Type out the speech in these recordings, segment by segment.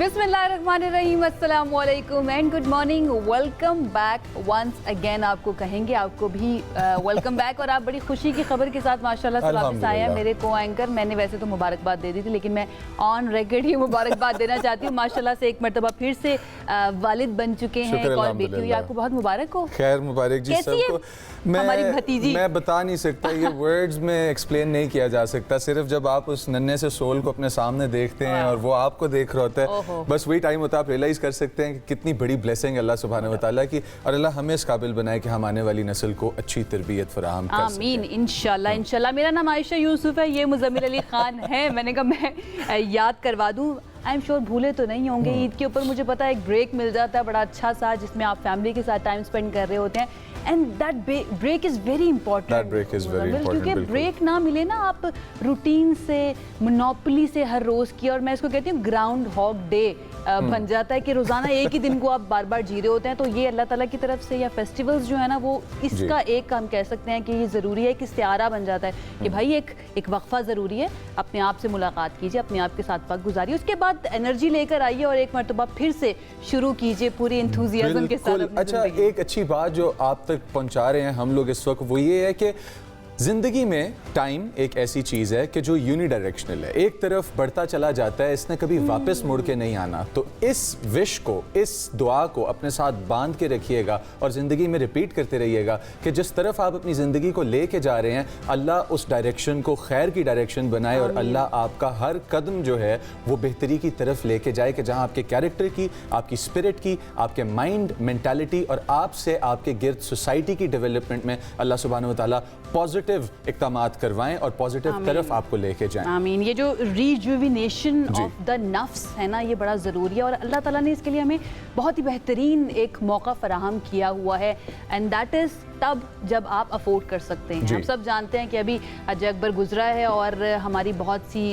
बिस्मिल्लाहिर्रहमानिर्रहीम, अस्सलाम वालेकुम and good morning. Welcome back once again. आपको कहेंगे, आपको भी वेलकम बैक। और आप बड़ी खुशी की खबर के साथ माशाल्लाह से वापस आए हैं मेरे को एंकर। मैंने वैसे तो मुबारकबाद दे दी थी, लेकिन मैं ऑन रिकॉर्ड ही मुबारकबाद देना चाहती हूँ। माशाल्लाह से एक मरतबा फिर से वालिद बन चुके हैं। एक और बेटी हुई, आपको बहुत मुबारक हो। खैर मुबारक जी सबको। हमारी भतीजी मैं बता नहीं सकता, ये वर्ड्स में एक्सप्लेन नहीं किया जा सकता। सिर्फ जब आप उस नन्हे से सोल को अपने सामने देखते हैं और वो आपको देख रहा होता है, बस वही टाइम होता है आप रियलाइज कर सकते हैं कि कितनी बड़ी ब्लेसिंग अल्लाह सुब्हानहू व तआला की, और अल्लाह हमें इस काबिल बनाए कि हम आने वाली नस्ल को अच्छी तरबियत फराहम कर सकें। आमीन, इंशाल्लाह इंशाल्लाह। मेरा नाम आयशा यूसुफ है, ये मुज़म्मिल अली खान है। मैंने कहा मैं याद करवा दूँ। आई एम श्योर भूले तो नहीं होंगे। ईद के ऊपर मुझे पता है एक ब्रेक मिल जाता है बड़ा अच्छा सा, जिसमें आप फैमिली के साथ टाइम स्पेंड कर रहे होते हैं। And that break is very important, क्योंकि ब्रेक ना मिले ना, आप रूटीन से, मोनोपोली से हर रोज़ की, और मैं इसको कहती हूँ ग्राउंड हॉग डे बन जाता है कि रोज़ाना एक ही दिन को आप बार बार जी रहे होते हैं। तो ये अल्लाह ताला की तरफ से, या फेस्टिवल्स जो है ना, वो इसका एक हम कह सकते हैं कि ये ज़रूरी है कि इस्तिआरा बन जाता है कि भाई एक वक्फा ज़रूरी है। अपने आप से मुलाकात कीजिए, अपने आप के साथ वक्त गुजारिए, उसके बाद एनर्जी लेकर आइए और एक मरतबा फिर से शुरू कीजिए पूरी एंथुजियाज्म के साथ। अच्छा, एक अच्छी बात जो आप तक पहुंचा रहे हैं हम लोग इस वक्त, वो ये है कि ज़िंदगी में टाइम एक ऐसी चीज़ है कि जो यूनिडायरेक्शनल है, एक तरफ बढ़ता चला जाता है, इसने कभी वापस मुड़ के नहीं आना। तो इस विश को, इस दुआ को अपने साथ बांध के रखिएगा और ज़िंदगी में रिपीट करते रहिएगा कि जिस तरफ आप अपनी ज़िंदगी को लेके जा रहे हैं, अल्लाह उस डायरेक्शन को खैर की डायरेक्शन बनाए और अल्लाह आपका हर कदम जो है वो बेहतरी की तरफ लेके जाए, कि जहाँ आपके कैरेक्टर की, आपकी स्पिरिट की, आपके माइंड, मेंटालिटी और आपसे आपके गिर्द सोसाइटी की डेवलपमेंट में अल्लाह सुब्हानहू व तआला पॉजिटिव इक़दामात करवाएं और पॉजिटिव तरफ आपको लेके जाएं। आमीन। ये जो रिजुविनेशन ऑफ द नफ्स है ना, ये बड़ा ज़रूरी है और अल्लाह ताला ने इसके लिए हमें बहुत ही बेहतरीन एक मौका फराहम किया हुआ है। एंड दैट इज़ तब जब आप अफोर्ड कर सकते हैं। हम सब जानते हैं कि अभी हज अकबर गुजरा है और हमारी बहुत सी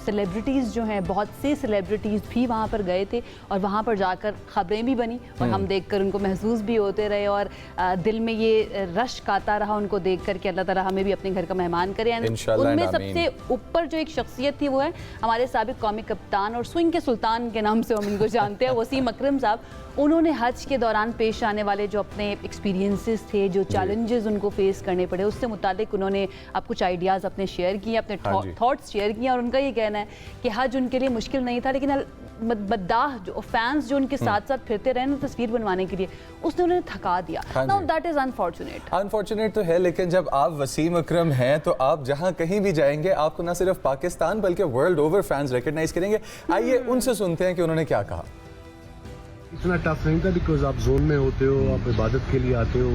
सेलिब्रिटीज़ जो हैं, बहुत से सेलिब्रिटीज़ भी वहाँ पर गए थे और वहाँ पर जाकर ख़बरें भी बनी और हम देखकर उनको महसूस भी होते रहे, और दिल में ये रश्क आता रहा उनको देख कर कि अल्लाह ताला हमें भी अपने घर का मेहमान करे। उनमें सबसे ऊपर जो एक शख्सियत थी वो है हमारे साबिक कौमी कप्तान और स्विंग के सुल्तान के नाम से हम इनको जानते हैं, वसीम अकरम साहब। उन्होंने हज के दौरान पेश आने वाले जो अपने एक्सपीरियंसेस थे, जो चैलेंजेस उनको फेस करने पड़े, उससे मुतालिक उन्होंने अब कुछ आइडियाज़ अपने शेयर किए, अपने थॉट्स शेयर किए। और उनका ये कहना है कि हज उनके लिए मुश्किल नहीं था, लेकिन बद्दाह जो फैंस जो उनके साथ साथ फिरते रहे ना तस्वीर बनवाने के लिए, उसने उन्हें थका दिया। नाउ दैट इज अनफॉर्चुनेट तो है, लेकिन जब आप वसीम अकरम हैं तो आप जहां कहीं भी जाएंगे आपको ना सिर्फ पाकिस्तान बल्कि वर्ल्ड ओवर फैंस रिकॉग्नाइज करेंगे। आइए उनसे सुनते हैं कि उन्होंने क्या कहा। इतना टफ नहीं था, बिकॉज आप जोन में होते हो, आप इबादत के लिए आते हो।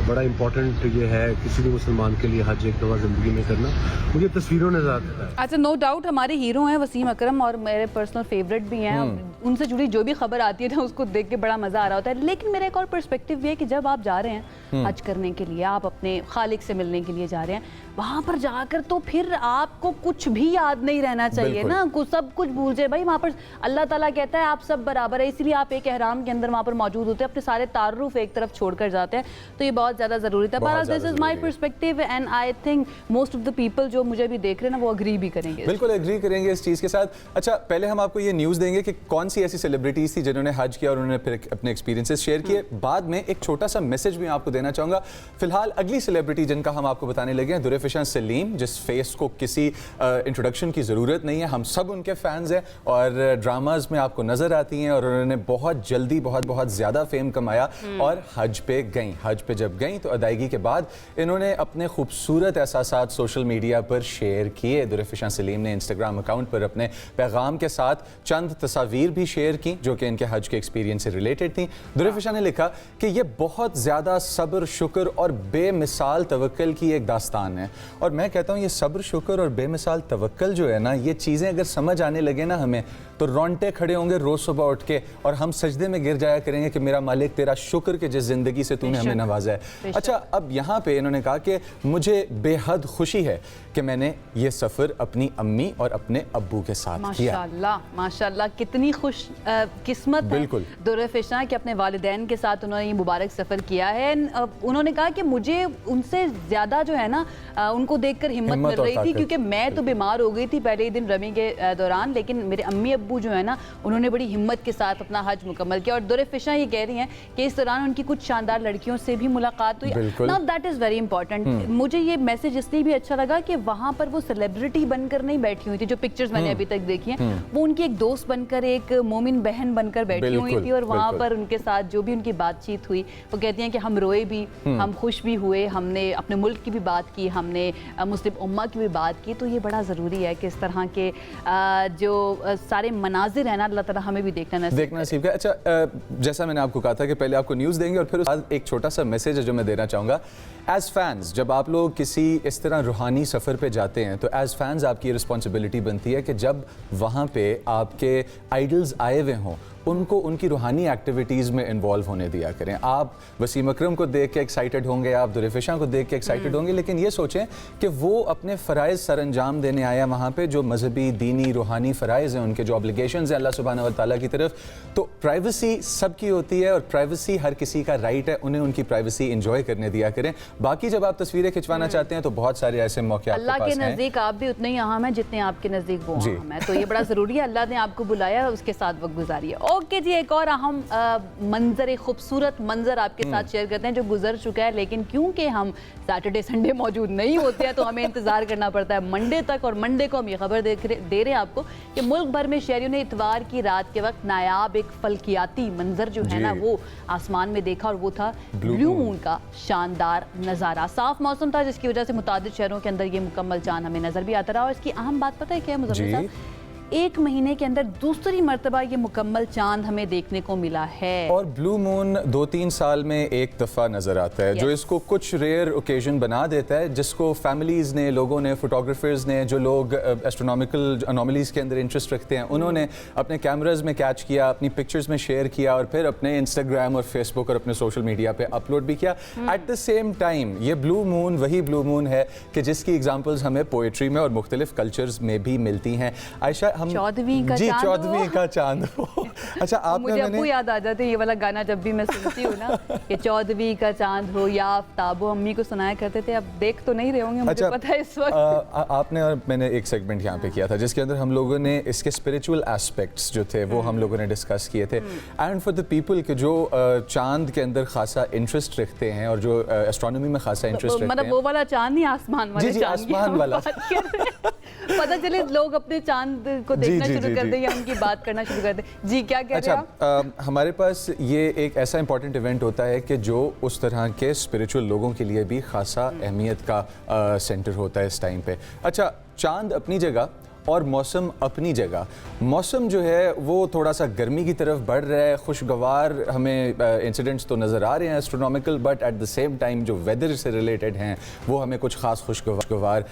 बड़ा इंपॉर्टेंट ये है किसी भी मुसलमान के लिए हज एक दफ़ा ज़िंदगी में करना। मुझे तस्वीरों ने ज़्यादा, अच्छा नो डाउट हमारे हीरो हैं वसीम अकरम और मेरे पर्सनल फेवरेट भी हैं। उनसे जुड़ी जो भी खबर आती है ना, उसको देख के बड़ा मज़ा आ रहा होता है। लेकिन मेरा एक और पर्सपेक्टिव ये है कि जब आप जा रहे हैं हज करने के लिए, आप अपने खालिक से मिलने के लिए जा रहे हैं, वहाँ पर जाकर तो फिर आपको कुछ भी याद नहीं रहना चाहिए ना, सब कुछ भूल जाए भाई। वहाँ पर अल्लाह ताला कहता है आप सब बराबर है, इसलिए आप एक एहराम के अंदर वहाँ पर मौजूद होते हैं, अपने सारे तारुफ एक तरफ छोड़कर जाते हैं। तो ये बहुत ज़्यादा ज़रूरी था। बहरहाल this is my perspective and I think most of the people जो मुझे भी देख रहे हैं ना, वो अग्री भी करेंगे, बिल्कुल एग्री करेंगे इस चीज़ के साथ। अच्छा, पहले हम आपको ये न्यूज़ देंगे कि कौन सी ऐसी सेलिब्रिटीज़ थी जिन्होंने हज किया और उन्होंने फिर अपने एक्सपीरियंसेस शेयर किए। बाद में एक छोटा सा मैसेज भी आपको देना चाहूँगा। फिलहाल अगली सेलिब्रिटी जिनका हम आपको बताने लगे हैं, दुरेफिशान सलीम, जिस फेस को किसी इंट्रोडक्शन की ज़रूरत नहीं है, हम सब उनके फैंस हैं और ड्रामाज में आपको नज़र आती हैं, और उन्होंने बहुत जल्दी बहुत ज़्यादा फेम कमाया और हज पे गई। हज पे जब गई तो अदायगी के बाद इन्होंने अपने खूबसूरत एहसासात सोशल मीडिया पर शेयर किए। दुरेफिशान सलीम ने इंस्टाग्राम अकाउंट पर अपने पैगाम के साथ चंद तस्वीर भी शेयर की जो कि इनके हज के एक्सपीरियंस से रिलेटेड थी। दुरेफिशान ने लिखा कि ये बहुत ज़्यादा सब्र, शुक्र और बेमिसाल तवक्कल की एक दास्तान है, और मैं कहता हूँ ये सब्र, शुक्र और बेमिसाल तवक्कल जो है ना, ये चीज़ें अगर समझ आने लगे ना हमें, तो रोंगटे खड़े होंगे रोज़ सुबह उठ के और हम सजदे में गिर जाया करेंगे कि मेरा मालिक तेरा शुक्र कि जिस ज़िंदगी से तूने हमें नवाजा है। अच्छा, अब यहाँ पे इन्होंने कहा कि मुझे बेहद खुशी है कि मैंने ये सफ़र अपनी अम्मी और अपने अब्बू के साथ किया। माशाल्लाह माशाल्लाह, कितनी खुश किस्मत बिल्कुल दुरेफिशान कि अपने वालिदैन के साथ उन्होंने ये मुबारक सफ़र किया है। उन्होंने कहा कि मुझे उनसे ज़्यादा जो है ना उनको देखकर हिम्मत मिल रही थी, क्योंकि मैं तो बीमार हो गई थी पहले ही दिन रमी के दौरान, लेकिन मेरे अम्मी अब्बू जो है ना, उन्होंने बड़ी हिम्मत के साथ अपना हज मुकम्मल किया। और दुरे फिशा ये कह रही हैं कि इस दौरान उनकी कुछ शानदार लड़कियों से भी मुलाकात हुई। Now that is very important. मुझे ये मैसेज इसलिए भी अच्छा लगा कि वहाँ पर वो सेलिब्रिटी बनकर नहीं बैठी हुई थी, जो पिक्चर्स मैंने अभी तक देखी हैं, वो उनकी एक दोस्त बनकर, एक मोमिन बहन बनकर बैठी हुई थी। और वहाँ पर उनके साथ जो भी उनकी बातचीत हुई, वो कहती हैं कि हम रोए भी, हम खुश भी हुए, हमने अपने मुल्क की भी बात की, हमने मुस्लिम उम्मा की भी बात की। तो ये बड़ा ज़रूरी है कि इस तरह के जो सारे मनाजिर हैं ना, अल्लाह ताला हमें भी देखना नसीब करे। अच्छा, जैसा मैंने आपको कहा था कि पहले आपको न्यूज़ देंगे और फिर उसके बाद एक छोटा सा मैसेज है जो मैं देना चाहूँगा। एज़ फैंस, जब आप लोग किसी इस तरह रूहानी सफ़र पे जाते हैं तो एज़ फैंस आपकी रिस्पॉन्सिबिलिटी बनती है कि जब वहाँ पे आपके आइडल्स आए हुए हों, उनको उनकी रूहानी एक्टिविटीज़ में इन्वॉल्व होने दिया करें। आप वसीम अकरम को देख के एक्साइटेड होंगे, आप दुरेफिशा को देख के एक्साइटेड होंगे, लेकिन ये सोचें कि वो अपने फ़राइज़ सर अंजाम देने आया वहाँ पे, जो मजहबी दीनी रूहानी फ़राइज़ हैं, उनके जो ऑब्लिगेशंस हैं अल्लाह सुब्हानहू व तआला की तरफ। तो प्राइवेसी सबकी होती है और प्राइवेसी हर किसी का राइट है, उन्हें उनकी प्राइवेसी इंजॉय करने दिया करें। बाकी जब आप तस्वीरें खिंचवाना चाहते हैं तो बहुत सारे ऐसे मौके आपके अल्लाह पास के हैं। नज़दीक आप भी उतने ही अहम हैं जितने आपके नज़दीक वो अहम है। तो ये बड़ा ज़रूरी है, अल्लाह ने आपको बुलाया, उसके साथ वक्त गुजारिए। ओके जी, एक और अहम मंजर, एक खूबसूरत मंजर आपके साथ शेयर करते हैं जो गुजर चुका है, लेकिन क्योंकि हम सैटरडे संडे मौजूद नहीं होते हैं तो हमें इंतज़ार करना पड़ता है मंडे तक। और मंडे को हम ये खबर दे रहे हैं आपको कि मुल्क भर में शहरियों ने इतवार की रात के वक्त नायाब एक फल्कियाती मंजर जो है ना वो आसमान में देखा, और वो था ब्लू मून का शानदार नज़ारा। साफ मौसम था जिसकी वजह से मुतादिद शहरों के अंदर ये मुकम्मल चांद हमें नजर भी आता रहा। और इसकी अहम बात पता है क्या है मुज़म्मिल साहब? एक महीने के अंदर दूसरी मर्तबा ये मुकम्मल चांद हमें देखने को मिला है। और ब्लू मून 2-3 साल में एक दफ़ा नज़र आता है, जो इसको कुछ रेयर ओकेजन बना देता है, जिसको फैमिलीज़ ने, लोगों ने, फोटोग्राफर्स ने, जो लोग एस्ट्रोनॉमिकल अनोमलीज़ के अंदर इंटरेस्ट रखते हैं, उन्होंने अपने कैमराज में कैच किया, अपनी पिक्चर्स में शेयर किया और फिर अपने इंस्टाग्राम और फेसबुक और अपने सोशल मीडिया पे अपलोड भी किया। एट द सेम टाइम ये ब्लू मून वही ब्लू मून है कि जिसकी एग्जाम्पल्स हमें पोएट्री में और मुख्तलिफ कल्चर्स में भी मिलती हैं। आयशा, हम चौदहवीं का चांद हो। अच्छा, आपने मुझे अब्बू याद आ जाते हैं, ये वाला गाना जब भी मैं सुनती हूँ ना कि चौदहवीं का चांद हो या आफ्ताब हो, अम्मी को सुनाया करते थे। अब देख तो नहीं रहे होंगे, मुझे पता है इस वक्त। आपने और मैंने एक सेगमेंट यहाँ पे किया था जिसके अंदर हम लोगों ने इसके स्पिरिचुअल एस्पेक्ट्स जो थे वो हम लोगों ने डिस्कस किए थे। एंड फॉर द पीपल के जो चांद के अंदर खासा इंटरेस्ट रखते हैं और जो एस्ट्रोनॉमी में खासा इंटरेस्ट रखते हैं, मतलब वो वाला चांद नहीं, आसमान वाला जी, आसमान वाला पता चले लोग अपने चांद को देखना शुरू कर दें या उनकी बात करना शुरू कर दें। जी, क्या कह रहे हैं आप? हमारे पास ये एक ऐसा इंपॉर्टेंट इवेंट होता है कि जो उस तरह के स्पिरिचुअल लोगों के लिए भी खासा अहमियत का सेंटर होता है इस टाइम पे। अच्छा, चांद अपनी जगह और मौसम अपनी जगह। मौसम जो है वो थोड़ा सा गर्मी की तरफ बढ़ रहा है, खुशगवार हमें इंसिडेंट्स तो नज़र आ रहे हैं astronomical, but at the same time जो वेदर से रिलेटेड हैं वो हमें कुछ ख़ास खुशगवार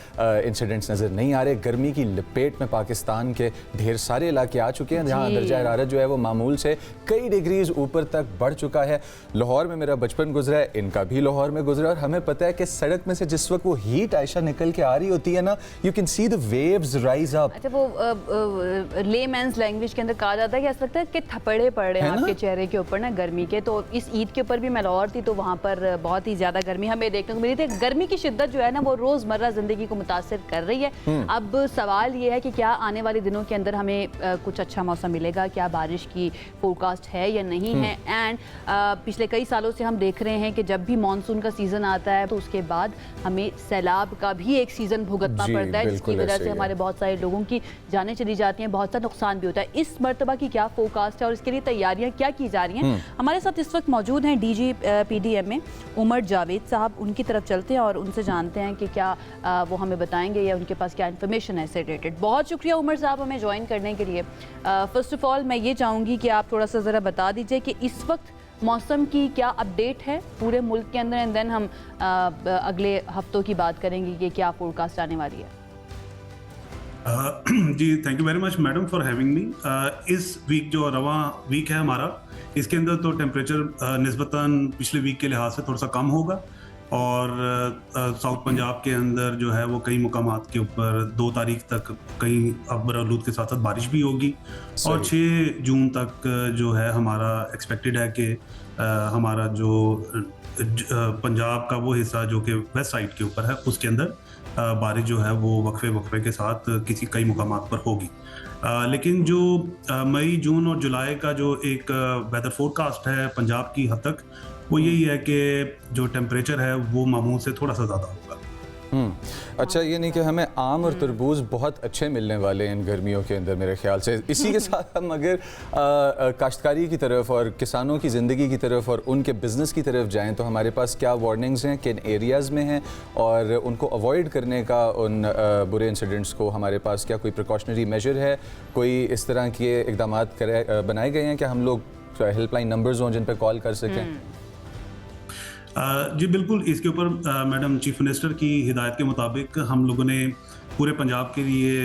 इंसिडेंट्स नज़र नहीं आ रहे। गर्मी की लपेट में पाकिस्तान के ढेर सारे इलाके आ चुके हैं जहाँ दर्जा हरारत जो है वो मामूल से कई डिग्रीज ऊपर तक बढ़ चुका है। लाहौर में मेरा बचपन गुजरा है, इनका भी लाहौर में गुजरा, और हमें पता है कि सड़क में से जिस वक्त वो हीट आयशा निकल के आ रही होती है ना, you can see the waves rise up. अच्छा, वो लेमैन्स लैंग्वेज के अंदर कहा जाता है कि ऐसा लगता है कि थप्पड़े पड़ रहे हैं आपके चेहरे के ऊपर ना गर्मी के। तो इस ईद के ऊपर भी मैं लाहौर थी तो वहाँ पर बहुत ही ज़्यादा गर्मी हमें देखने को मिली थी। गर्मी की शिद्दत जो है ना वो रोज़मर्रा ज़िंदगी को मुतासिर कर रही है। अब सवाल ये है कि क्या आने वाले दिनों के अंदर हमें कुछ अच्छा मौसम मिलेगा, क्या बारिश की फोरकास्ट है या नहीं है। एंड पिछले कई सालों से हम देख रहे हैं कि जब भी मानसून का सीज़न आता है तो उसके बाद हमें सैलाब का भी एक सीज़न भुगतना पड़ता है, जिसकी वजह से हमारे बहुत सारे लोगों की जानें चली जाती हैं, बहुत सा नुकसान भी होता है। इस मर्तबा की क्या फोरकास्ट है और इसके लिए तैयारियां क्या की जा रही हैं? हमारे साथ इस वक्त मौजूद हैं डीजी पीडीएमए उमर जावेद साहब। उनकी तरफ चलते हैं और उनसे जानते हैं कि क्या वो हमें बताएंगे या उनके पास क्या इन्फॉर्मेशन है इससे रिलेटेड। बहुत शुक्रिया उमर साहब हमें ज्वाइन करने के लिए। फर्स्ट ऑफ ऑल मैं ये चाहूँगी कि आप थोड़ा सा ज़रा बता दीजिए कि इस वक्त मौसम की क्या अपडेट है पूरे मुल्क के अंदर, एंड देन हम अगले हफ्तों की बात करेंगे कि क्या फोरकास्ट आने वाली है। जी, thank you very much madam for having me. इस वीक जो रवा वीक है हमारा, इसके अंदर तो टेम्परेचर निस्बतन पिछले वीक के लिहाज से थोड़ा सा कम होगा और साउथ पंजाब के अंदर जो है वो कई मुकामात के ऊपर 2 तारीख तक कहीं अब्बर आलूद के साथ साथ बारिश भी होगी और 6 जून तक जो है हमारा एक्सपेक्टेड है कि हमारा जो पंजाब का वो हिस्सा जो कि वेस्ट साइड के ऊपर है उसके अंदर बारिश जो है वो वक्फे के साथ किसी कई मुकामात पर होगी। लेकिन जो मई, जून और जुलाई का जो एक वेदर फोरकास्ट है पंजाब की हद तक, वो यही है कि जो टेम्परेचर है वो मामूल से थोड़ा सा ज़्यादा होगा। अच्छा, ये नहीं कि हमें आम और तरबूज बहुत अच्छे मिलने वाले हैं इन गर्मियों के अंदर मेरे ख्याल से। इसी के साथ हम अगर काश्तकारी की तरफ और किसानों की ज़िंदगी की तरफ और उनके बिज़नेस की तरफ जाएं तो हमारे पास क्या वार्निंग्स हैं, किन एरियाज़ में हैं, और उनको अवॉइड करने का उन बुरे इंसिडेंट्स को हमारे पास क्या कोई प्रिकॉशनरी मेजर है, कोई इस तरह के इकदाम बनाए गए हैं कि हम लोग हेल्पलाइन नंबर्स हों जिन पर कॉल कर सकें? जी बिल्कुल, इसके ऊपर मैडम चीफ मिनिस्टर की हिदायत के मुताबिक हम लोगों ने पूरे पंजाब के लिए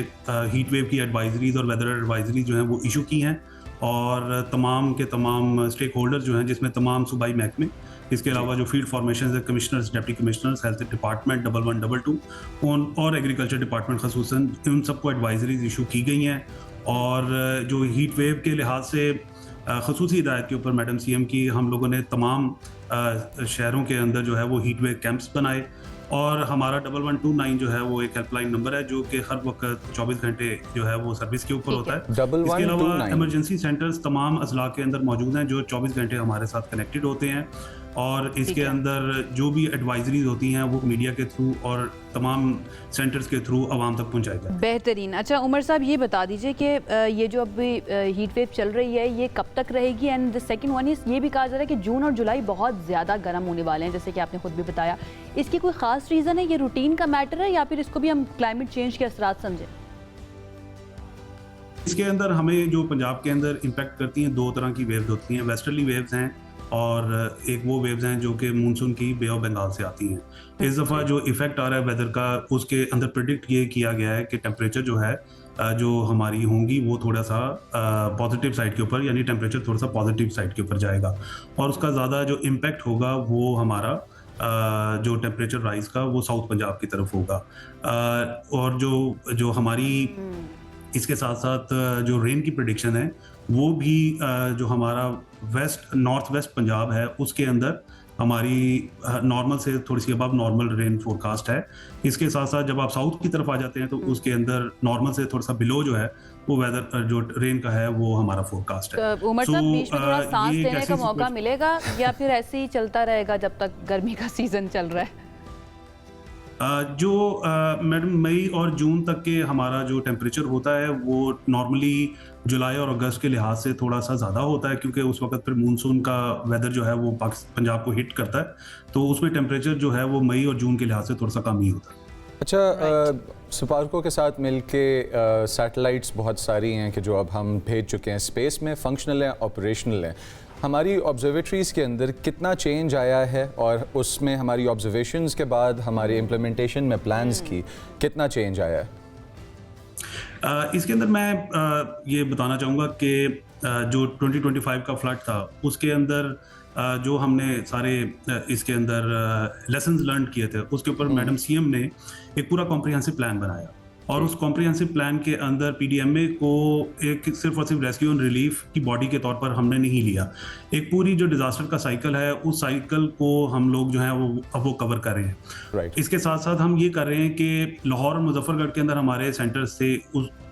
हीट वेव की एडवाइजरीज और वेदर एडवाइजरी जो हैं वो इशू की हैं, और तमाम के तमाम स्टेक होल्डर जो हैं, जिसमें तमाम सूबाई महकमे, इसके अलावा जो फील्ड फॉर्मेशन है, commissioners, deputy commissioners, health department 1122 और एग्रीकल्चर डिपार्टमेंट खसूसन, उन सबको एडवाइजरीज इशू की गई हैं। और जो हीट वेव के लिहाज से खसूसी हिदायत के ऊपर मैडम सीएम की, हम लोगों ने तमाम शहरों के अंदर जो है वो हीट वेव कैंप्स बनाए, और हमारा 1129 जो है वो एक हेल्पलाइन नंबर है जो कि हर वक्त 24 घंटे जो है वो सर्विस के ऊपर होता है। इसके अलावा इमरजेंसी सेंटर्स तमाम अजला के अंदर मौजूद हैं जो 24 घंटे हमारे साथ कनेक्टेड होते हैं, और इसके अंदर जो भी एडवाइजरीज होती हैं वो मीडिया के थ्रू और तमाम सेंटर्स के थ्रू आवाम तक पहुंचाई जाए। बेहतरीन। अच्छा उमर साहब, ये बता दीजिए कि ये जो अभी हीट वेव चल रही है ये कब तक रहेगी? And the second one is, ये भी कहा जा रहा है कि जून और जुलाई बहुत ज़्यादा गर्म होने वाले हैं, जैसे कि आपने खुद भी बताया। इसकी कोई ख़ास रीज़न है, ये रूटीन का मैटर है, या फिर इसको भी हम क्लाइमेट चेंज के असरात समझें? इसके अंदर हमें जो पंजाब के अंदर इम्पेक्ट करती हैं, दो तरह की वेव्स होती हैं। वेस्टर्ली वेव्स हैं और एक वो वेव्स हैं जो कि मानसून की बे ऑफ बंगाल से आती हैं। इस दफ़ा जो इफेक्ट आ रहा है वेदर का, उसके अंदर प्रिडिक्ट ये किया गया है कि टेम्परेचर जो है जो हमारी होंगी वो थोड़ा सा पॉजिटिव साइड के ऊपर, यानी टेम्परेचर थोड़ा सा पॉजिटिव साइड के ऊपर जाएगा, और उसका ज़्यादा जो इम्पेक्ट होगा वो हमारा जो टेम्परेचर राइज का वो साउथ पंजाब की तरफ होगा। और जो हमारी इसके साथ साथ जो रेन की प्रेडिक्शन है वो भी जो हमारा नॉर्थ वेस्ट पंजाब है उसके अंदर हमारी नॉर्मल से थोड़ी सी अबव नॉर्मल रेन फोरकास्ट है। इसके साथ साथ जब आप साउथ की तरफ आ जाते हैं तो उसके अंदर नॉर्मल से थोड़ा सा बिलो जो है वो वेदर जो रेन का है वो हमारा फोरकास्ट है। तो उमर साहब, बीच में थोड़ा सांस लेने का मौका मिलेगा या फिर ऐसे ही चलता रहेगा जब तक गर्मी का सीजन चल रहा है? जो मैडम मई और जून तक के हमारा जो टेम्परेचर होता है वो नॉर्मली जुलाई और अगस्त के लिहाज से थोड़ा सा ज़्यादा होता है, क्योंकि उस वक्त फिर मानसून का वेदर जो है वो पंजाब को हिट करता है, तो उसमें टेम्परेचर जो है वो मई और जून के लिहाज से थोड़ा सा कम ही होता है। अच्छा, स्पार्को के साथ मिलके सैटेलाइट्स बहुत सारी हैं कि जो अब हम भेज चुके हैं स्पेस में, फंक्शनल हैं, ऑपरेशनल हैं। हमारी ऑब्जर्वेटरीज़ के अंदर कितना चेंज आया है, और उसमें हमारी ऑब्जर्वेशंस के बाद हमारी इम्प्लीमेंटेशन में प्लान्स की कितना चेंज आया है? इसके अंदर मैं ये बताना चाहूँगा कि जो 2025 का फ्लड था उसके अंदर जो हमने सारे इसके अंदर लेसन्स लर्न किए थे उसके ऊपर मैडम सीएम ने एक पूरा कॉम्प्रिहेंसिव प्लान बनाया, और उस कॉम्प्रिहेंसिव प्लान के अंदर पीडीएमए को एक सिर्फ और सिर्फ रेस्क्यू एंड रिलीफ की बॉडी के तौर पर हमने नहीं लिया। एक पूरी जो डिजास्टर का साइकिल है उस साइकिल को हम लोग जो है वो कवर कर रहे हैं। Right. इसके साथ साथ हम ये कर रहे हैं कि लाहौर और मुजफ्फरगढ़ के अंदर हमारे सेंटर्स से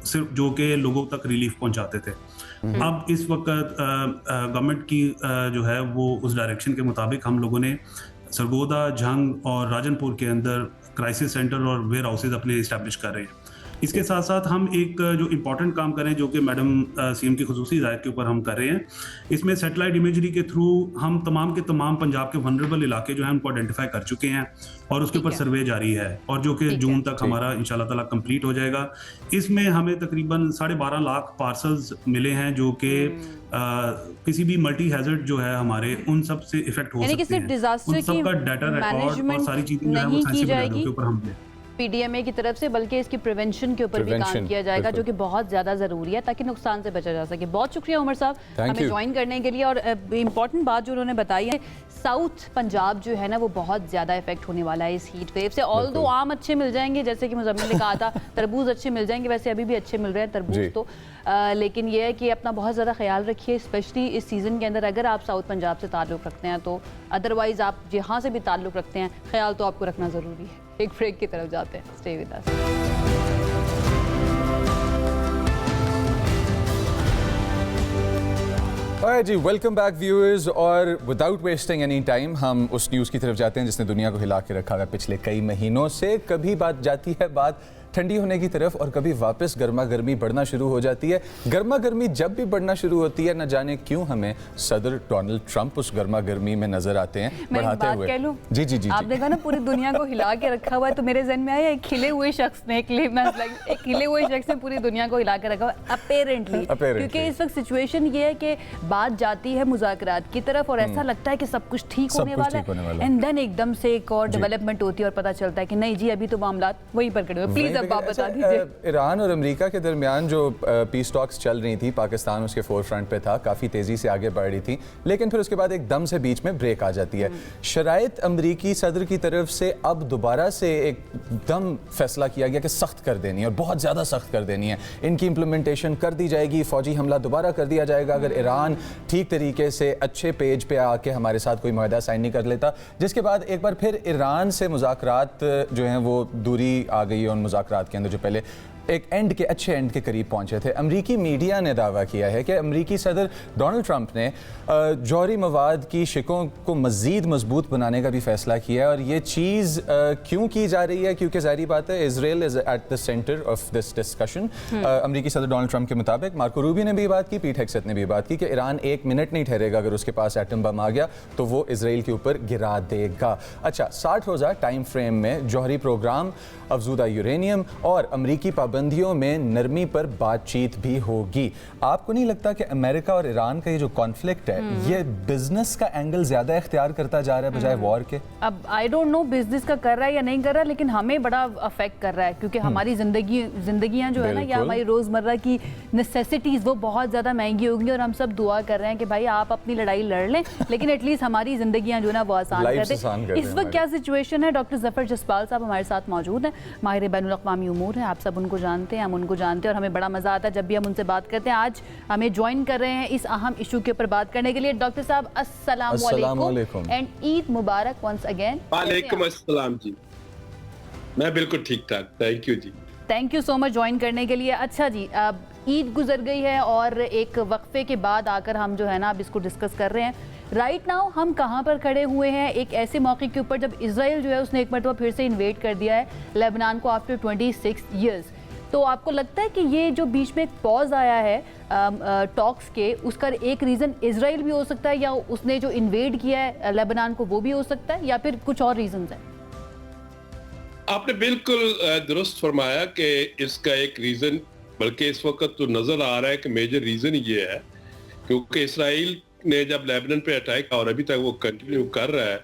सिर्फ जो कि लोगों तक रिलीफ पहुंचाते थे। अब इस वक्त गवर्नमेंट की जो है वो उस डायरेक्शन के मुताबिक हम लोगों ने सरगोदा, झंग और राजनपुर के अंदर क्राइसिस सेंटर और वेयर हाउसेज अपने इस्टेब्लिश कर रहे हैं। इसके साथ साथ हम एक जो इम्पॉर्टेंट काम करें जो कि मैडम सीएम की खुसूसी हिदायत के ऊपर हम कर रहे हैं, इसमें सैटेलाइट इमेजरी के थ्रू हम तमाम के तमाम पंजाब के वनरेबल इलाके जो हैं उनको आइडेंटिफाई कर चुके हैं, और उसके ऊपर सर्वे जारी है, और जो कि जून तक हमारा इंशाल्लाह ताला कंप्लीट हो जाएगा। इसमें हमें तकरीबन 12.5 लाख पार्सल्स मिले हैं जो कि किसी भी मल्टी हैजर्ड जो है हमारे उन सब से इफेक्ट हो सकते हैं। डिजास्टर की डाटा रिकॉर्ड और सारी चीजें जो है वो साइंटिफिक के ऊपर हम पीडीएमए की तरफ से, बल्कि इसकी प्रिवेंशन के ऊपर भी काम किया जाएगा, जो कि बहुत ज़्यादा ज़रूरी है ताकि नुकसान से बचा जा सके। बहुत शुक्रिया उमर साहब हमें ज्वाइन करने के लिए। और इम्पॉर्टेंट बात जो उन्होंने बताई है, साउथ पंजाब जो है ना वो बहुत ज़्यादा इफेक्ट होने वाला है इस हीट वेव से। ऑल दो आम अच्छे मिल जाएंगे, जैसे कि मुजम्मिल ने कहा था, तरबूज अच्छे मिल जाएंगे, वैसे अभी भी अच्छे मिल रहे हैं तरबूज तो, लेकिन ये है कि अपना बहुत ज़्यादा ख्याल रखिए, स्पेशली इस सीज़न के अंदर। अगर आप साउथ पंजाब से ताल्लुक़ रखते हैं तो, अदरवाइज़ आप जहाँ से भी ताल्लुक़ रखते हैं, ख्याल तो आपको रखना ज़रूरी है। एक ब्रेक की तरफ जाते हैं, स्टे विद अस। Alright जी, वेलकम बैक व्यूअर्स, और विदाउट वेस्टिंग एनी टाइम हम उस न्यूज़ की तरफ जाते हैं जिसने दुनिया को हिला के रखा है पिछले कई महीनों से। कभी बात जाती है बात ठंडी होने की तरफ और कभी वापस गर्मा गर्मी बढ़ना शुरू हो जाती है। गर्मा गर्मी जब भी बढ़ना शुरू होती है, न जाने क्यों हमें सदर डोनाल्ड ट्रंप उस गर्मा गर्मी में नजर आते हैं बढ़ाते हुए। कह लूं? जी जी जी, आपने कहा ना पूरी दुनिया को हिला के रखा हुआ है, तो मेरे जहन में आया एक खिले हुए शख्स ने, एक खिले हुए शख्स ने पूरी दुनिया को हिला के रखा हुआ है अपेरेंटली, क्योंकि इस वक्त सिचुएशन ये है कि बात जाती है मुज़ाकरात की तरफ और ऐसा लगता है कि सब कुछ ठीक होने वाला है, एंड देन एकदम से एक और डेवलपमेंट होती है और पता चलता है कि नहीं जी, अभी तो मामला वहीं पर खड़े हुए। प्लीज अब आप बता दीजिए। ईरान और अमेरिका के दरमियान जो पीस टॉक्स चल रही थी, पाकिस्तान उसके फोरफ्रंट पे था, काफ़ी तेज़ी से आगे बढ़ रही थी, लेकिन फिर उसके बाद एकदम से बीच में ब्रेक आ जाती है। शराइत अमेरिकी सदर की तरफ से अब दोबारा से एकदम फैसला किया गया कि सख्त कर देनी है और बहुत ज़्यादा सख्त कर देनी है, इनकी इम्प्लीमेंटेशन कर दी जाएगी, फ़ौजी हमला दोबारा कर दिया जाएगा अगर ईरान ठीक तरीके से अच्छे पेज पे आके हमारे साथ कोई मुआहदा साइन नहीं कर लेता। जिसके बाद एक बार फिर ईरान से मुज़ाकरात जो हैं वो दूरी आ गई है उन मुज़ाकरात के अंदर जो पहले एक अच्छे एंड के करीब पहुंचे थे। अमरीकी मीडिया ने दावा किया है कि अमरीकी सदर डोनाल्ड ट्रंप ने जौहरी मवाद की शिकों को मज़ीद मजबूत बनाने का भी फैसला किया है, और ये चीज़ क्यों की जा रही है, क्योंकि ज़ाहिर बात है Israel is at the centre of this discussion. अमरीकी सदर डोनाल्ड ट्रंप के मुताबिक, मार्को रूबियो ने भी बात की, पीट हेग्सेथ ने भी बात की कि ईरान एक मिनट नहीं ठहरेगा, अगर उसके पास एटम बम आ गया तो वो इजराइल के ऊपर गिरा देगा। अच्छा, 60 रोज़ा टाइम फ्रेम में जौहरी प्रोग्राम, अफजूदा यूरेनियम और अमरीकी पाबंदियों में नरमी पर बातचीत भी होगी। आपको नहीं लगता कि अमेरिका और ईरान का ये जो कॉन्फ्लिक्ट है ये बिजनेस का एंगल ज्यादा इख्तियार करता जा रहा है बजाय वॉर के? अब आई डोंट नो बिजनेस का कर रहा है या नहीं कर रहा, लेकिन हमें बड़ा अफेक्ट कर रहा है, क्योंकि हमारी जिंदगियां जो है ना, या हमारी रोजमर्रा की नेसेसिटीज वो बहुत ज्यादा महंगी होंगी, और हम सब दुआ कर रहे हैं कि भाई आप अपनी लड़ाई लड़ लें, लेकिन एटलीस्ट हमारी जिंदगियां जो है ना वो आसान कर दें। इस वक्त क्या सिचुएशन है? डॉक्टर जफर जसपाल साहब हमारे साथ मौजूद हैं, माहिर बैनुल अक़वामी उमूर हैं, आप सब उनको जानते हैं, हम उनको जानते हैं, और हमें बड़ा मज़ा आता है जब भी हम उनसे बात करते हैं। आज हमें ज्वाइन कर रहे हैं इस अहम इशू के ऊपर बात करने के लिए। डॉक्टर साहब अस्सलाम वालेकुम एंड ईद मुबारक वंस अगेन। वालेकुम अस्सलाम जी, मैं बिल्कुल ठीक ठाक, थैंक यू जी। Thank you so much join करने के लिए। अच्छा जी, अब ईद गुजर गई है और एक वक्फे के बाद आकर हम जो है ना अब इसको डिस्कस कर रहे हैं। राइट नाउ हम कहाँ पर खड़े हुए हैं एक ऐसे मौके के ऊपर जब इजराइल जो है उसने एक मरतबा फिर से इन्वेड कर दिया है लेबनान को आफ्टर 26 ईयर्स। तो आपको लगता है कि ये जो बीच में एक पॉज आया है टॉक्स के, उसका एक रीज़न इजराइल भी हो सकता है, या उसने जो इन्वेड किया है लेबनान को वो भी हो सकता है, या फिर कुछ और रीजंस हैं? आपने बिल्कुल दुरुस्त फरमाया कि इसका एक रीजन, बल्कि इस वक्त तो नजर आ रहा है कि मेजर रीजन ये है क्योंकि इसराइल ने जब लेबनान पे अटैक, और अभी तक वो कंटिन्यू कर रहा है,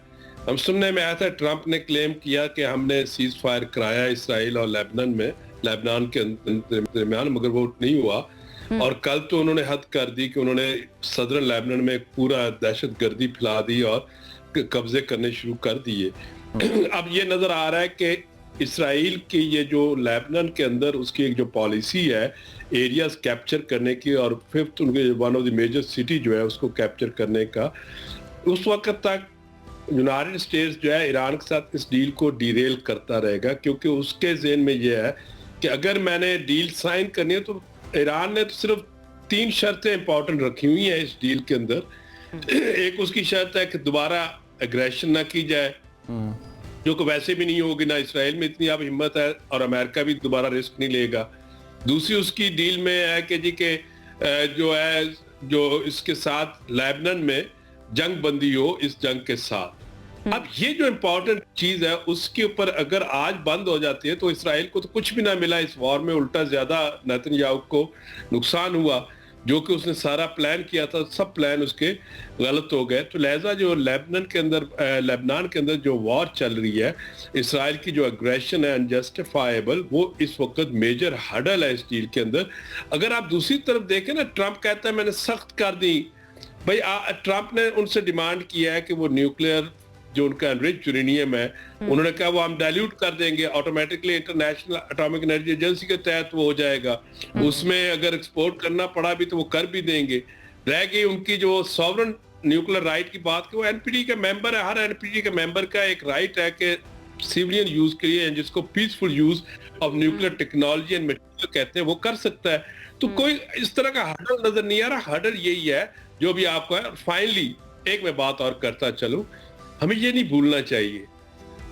हम सुनने में आया था ट्रंप ने क्लेम किया कि हमने सीज फायर कराया इसराइल और लेबनान के दरमियान, मगर वो नहीं हुआ। और कल तो उन्होंने हद कर दी कि उन्होंने सदरन लेबनान में पूरा दहशत गर्दी फैला दी और कब्जे करने शुरू कर दिए। अब ये नजर आ रहा है कि इसराइल की ये जो लेबनान के अंदर उसकी एक जो पॉलिसी है एरियाज कैप्चर करने की, और फिफ्थ उनके one of the major city जो है उसको कैप्चर करने का, उस वक्त तक यूनाइटेड स्टेट्स जो है ईरान के साथ इस डील को डीरेल करता रहेगा, क्योंकि उसके ज़हन में ये है कि अगर मैंने डील साइन करनी है तो ईरान ने तो सिर्फ 3 शर्तें इंपॉर्टेंट रखी हुई हैं इस डील के अंदर। एक उसकी शर्त है कि दोबारा एग्रेशन ना की जाए, जो कि वैसे भी नहीं होगी, ना इसराइल में इतनी अब हिम्मत है और अमेरिका भी दोबारा रिस्क नहीं लेगा। दूसरी उसकी डील में है कि जी के जो इसके साथ लेबनान में जंग बंदी हो इस जंग के साथ। अब ये जो इम्पोर्टेंट चीज है उसके ऊपर अगर आज बंद हो जाती है तो इसराइल को तो कुछ भी ना मिला इस वॉर में, उल्टा ज्यादा नेतन्याहू को नुकसान हुआ। जो कि उसने सारा प्लान किया था, सब प्लान उसके गलत हो गए। तो लिहाजा जो लेबनान के अंदर जो वॉर चल रही है, इसराइल की जो एग्रेशन है अनजस्टिफाइबल, वो इस वक्त मेजर हडल है इस डील के अंदर। अगर आप दूसरी तरफ देखें ना, ट्रंप कहता है मैंने सख्त कर दी। भाई ट्रंप ने उनसे डिमांड किया है कि वो न्यूक्लियर जो उनका एनरिच्ड यूरेनियम है, उन्होंने कहा वो हम डाइल्यूट कर देंगे, automatically international atomic energy agency के तहत वो हो जाएगा। उसमें अगर एक्सपोर्ट करना पड़ा भी तो वो कर भी देंगे। रह गई उनकी जो सॉवरन न्यूक्लियर राइट की बात की, वो एनपीटी के मेंबर है, हर एनपीटी के मेंबर का एक राइट है कि सिविलियन यूज के लिए, जिसको peaceful use of nuclear technology and material कहते हैं, वो कर सकता है। तो कोई इस तरह का हर्डल नजर नहीं आ रहा। हर्डल यही है जो भी आपको है। फाइनली एक मैं बात और करता चलूं, हमें ये नहीं भूलना चाहिए,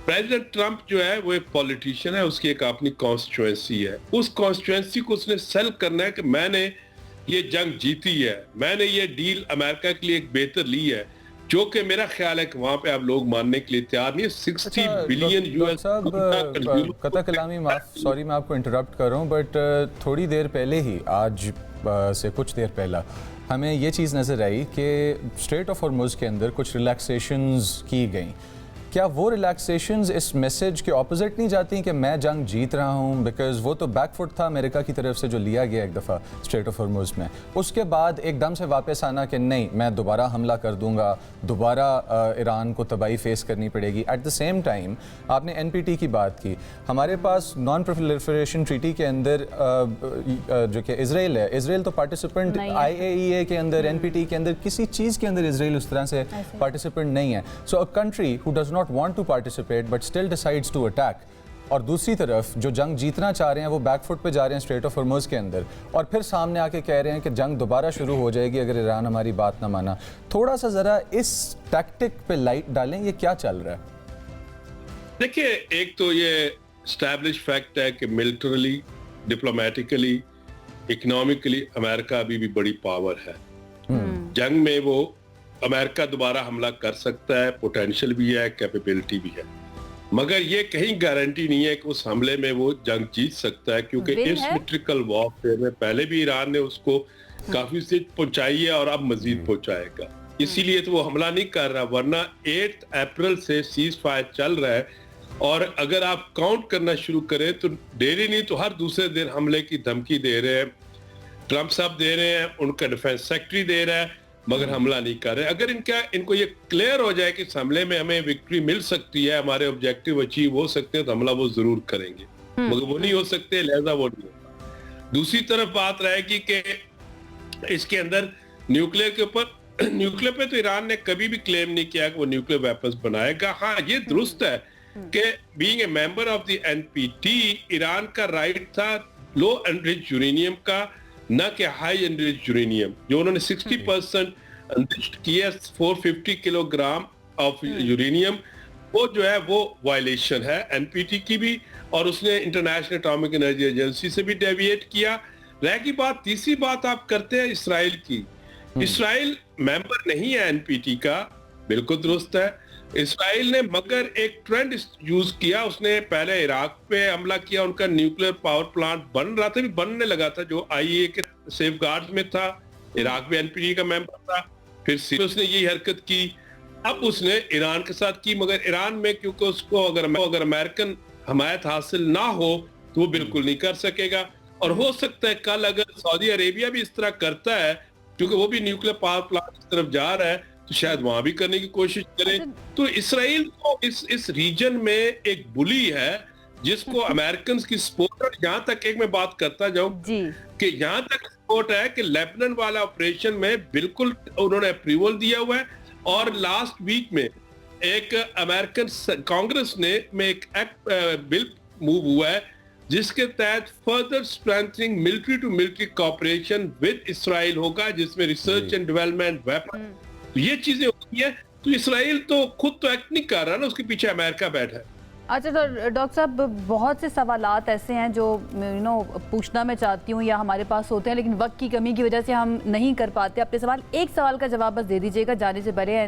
प्रेसिडेंट ट्रंप जो है वो एक पॉलिटिशियन है, उसकी एक अपनी कॉन्स्टिट्यूएंसी है। उस कॉन्स्टिट्यूएंसी को उसने सेल करना है कि मैंने ये जंग जीती है, मैंने ये डील अमेरिका के लिए एक बेहतर ली है, जो कि मेरा ख्याल है कि वहां पे आप लोग मानने के लिए तैयार नहीं है। 60 बिलियन यूएस साहब कता कलामी, माफ, सॉरी मैं आपको इंटरप्ट कर रहा हूँ, बट थोड़ी देर पहले ही, आज से कुछ देर पहला हमें ये चीज़ नज़र आई कि स्ट्रेट ऑफ हॉर्मुज़ के अंदर कुछ रिलैक्सेशंस की गई। क्या वो रिलैक्सेशंस इस मैसेज के ऑपोजिट नहीं जाती कि मैं जंग जीत रहा हूँ? बिकॉज वो तो बैकफुट था अमेरिका की तरफ से जो लिया गया एक दफ़ा स्ट्रेट ऑफ हॉर्मुज़ में, उसके बाद एकदम से वापस आना कि नहीं मैं दोबारा हमला कर दूंगा, दोबारा ईरान को तबाही फेस करनी पड़ेगी। एट द सेम टाइम आपने NPT की बात की, हमारे पास नॉन प्रोलिफरेशन ट्रीटी के अंदर जो कि इसराइल है, इसराइल तो पार्टिसिपेंट IAEA के अंदर, NPT के अंदर, किसी चीज़ के अंदर इसराइल उस तरह से पार्टिसिपेंट नहीं है। So a country who does not want to participate but still decides to attack, और दूसरी तरफ जो जंग जीतना चाह रहे हैं वो बैकफुट पे जा रहे हैं स्ट्रेट ऑफ हॉर्मुज़ के अंदर, और फिर सामने आके कह रहे हैं कि जंग दोबारा शुरू हो जाएगी अगर ईरान हमारी बात ना माना। थोड़ा सा ज़रा इस टैक्टिक पे लाइट डालें, ये क्या चल रहा है? देखिए, एक तो ये एस्टैब्लिश फैक्ट है कि मिलिटरली, डिप्लोमेटिकली, इकोनॉमिकली अमेरिका अभी भी बड़ी पावर है। जंग में वो अमेरिका दोबारा हमला कर सकता है, पोटेंशियल भी है, कैपेबिलिटी भी है, मगर ये कहीं गारंटी नहीं है कि उस हमले में वो जंग जीत सकता है, क्योंकि एसिमेट्रिकल वॉरफेयर में पहले भी ईरान ने उसको काफी स्थिति पहुंचाई है और अब मजीद पहुंचाएगा। इसीलिए तो वो हमला नहीं कर रहा, वरना 8 अप्रैल से सीज फायर चल रहा है, और अगर आप काउंट करना शुरू करें तो डेली नहीं तो हर दूसरे दिन हमले की धमकी दे रहे हैं, ट्रंप साहब दे रहे हैं, उनका डिफेंस सेक्रेटरी दे रहा है, मगर हमला नहीं कर रहे। अगर इनको ये क्लियर हो जाए कि इस हमले में हमें विक्ट्री मिल सकती है, हमारे ऑब्जेक्टिव अचीव हो सकते हैं, तो हमला वो जरूर करेंगे, मगर वो नहीं हो सकते, लिहाजा वो नहीं होगा। दूसरी तरफ बात रहेगी कि इसके अंदर न्यूक्लियर के ऊपर, न्यूक्लियर पे तो ईरान ने कभी भी क्लेम नहीं किया कि वो न्यूक्लियर वेपन्स बनाएगा। हाँ, ये दुरुस्त है कि being a member of the NPT Iran का राइट था लो एनरिच्ड यूरेनियम का, न कि हाई एनरिच्ड यूरेनियम, जो उन्होंने 60% एनरिच्ड किया 450 किलोग्राम ऑफ यूरेनियम, वो जो है वो वायलेशन है NPT की भी, और उसने इंटरनेशनल एटॉमिक एनर्जी एजेंसी से भी डेविएट किया। रह की बात, तीसरी बात आप करते हैं इसराइल की। इसराइल मेंबर नहीं है NPT का, बिल्कुल दुरुस्त है। इसराइल ने मगर एक ट्रेंड यूज किया, उसने पहले इराक पे हमला किया, उनका न्यूक्लियर पावर प्लांट बन रहा था, भी बनने लगा था, जो IAEA के सेफगार्ड्स में था, इराक भी NPT का मेंबर था, फिर उसने यही हरकत की, अब उसने ईरान के साथ की, मगर ईरान में क्योंकि उसको अगर अमेरिकन हमायत हासिल ना हो तो वो बिल्कुल नहीं कर सकेगा। और हो सकता है कल अगर सऊदी अरेबिया भी इस तरह करता है, क्योंकि वो भी न्यूक्लियर पावर प्लांट की तरफ जा रहा है, तो शायद वहां भी करने की कोशिश करें। तो इसराइल को इस रीजन में एक बुली है जिसको अमेरिकन की सपोर्ट, यहाँ तक एक मैं बात करता जाऊं कि यहाँ तक सपोर्ट है कि लेबनान वाला ऑपरेशन में बिल्कुल उन्होंने अप्रूवल दिया हुआ है, और लास्ट वीक में एक अमेरिकन कांग्रेस में एक बिल मूव हुआ है जिसके तहत further strengthening military to military cooperation with Israel होगा, जिसमें रिसर्च एंड डेवलपमेंट, वेपन, तो ये चीजें होती है। तो इसराइल तो खुद तो एक्ट नहीं कर रहा ना, उसके पीछे अमेरिका बैठा है। अच्छा, तो डॉक्टर साहब बहुत से सवालात ऐसे हैं जो पूछना मैं चाहती हूँ या हमारे पास होते हैं, लेकिन वक्त की कमी की वजह से हम नहीं कर पाते अपने सवाल। एक सवाल का जवाब बस दे दीजिएगा जाने से पहले,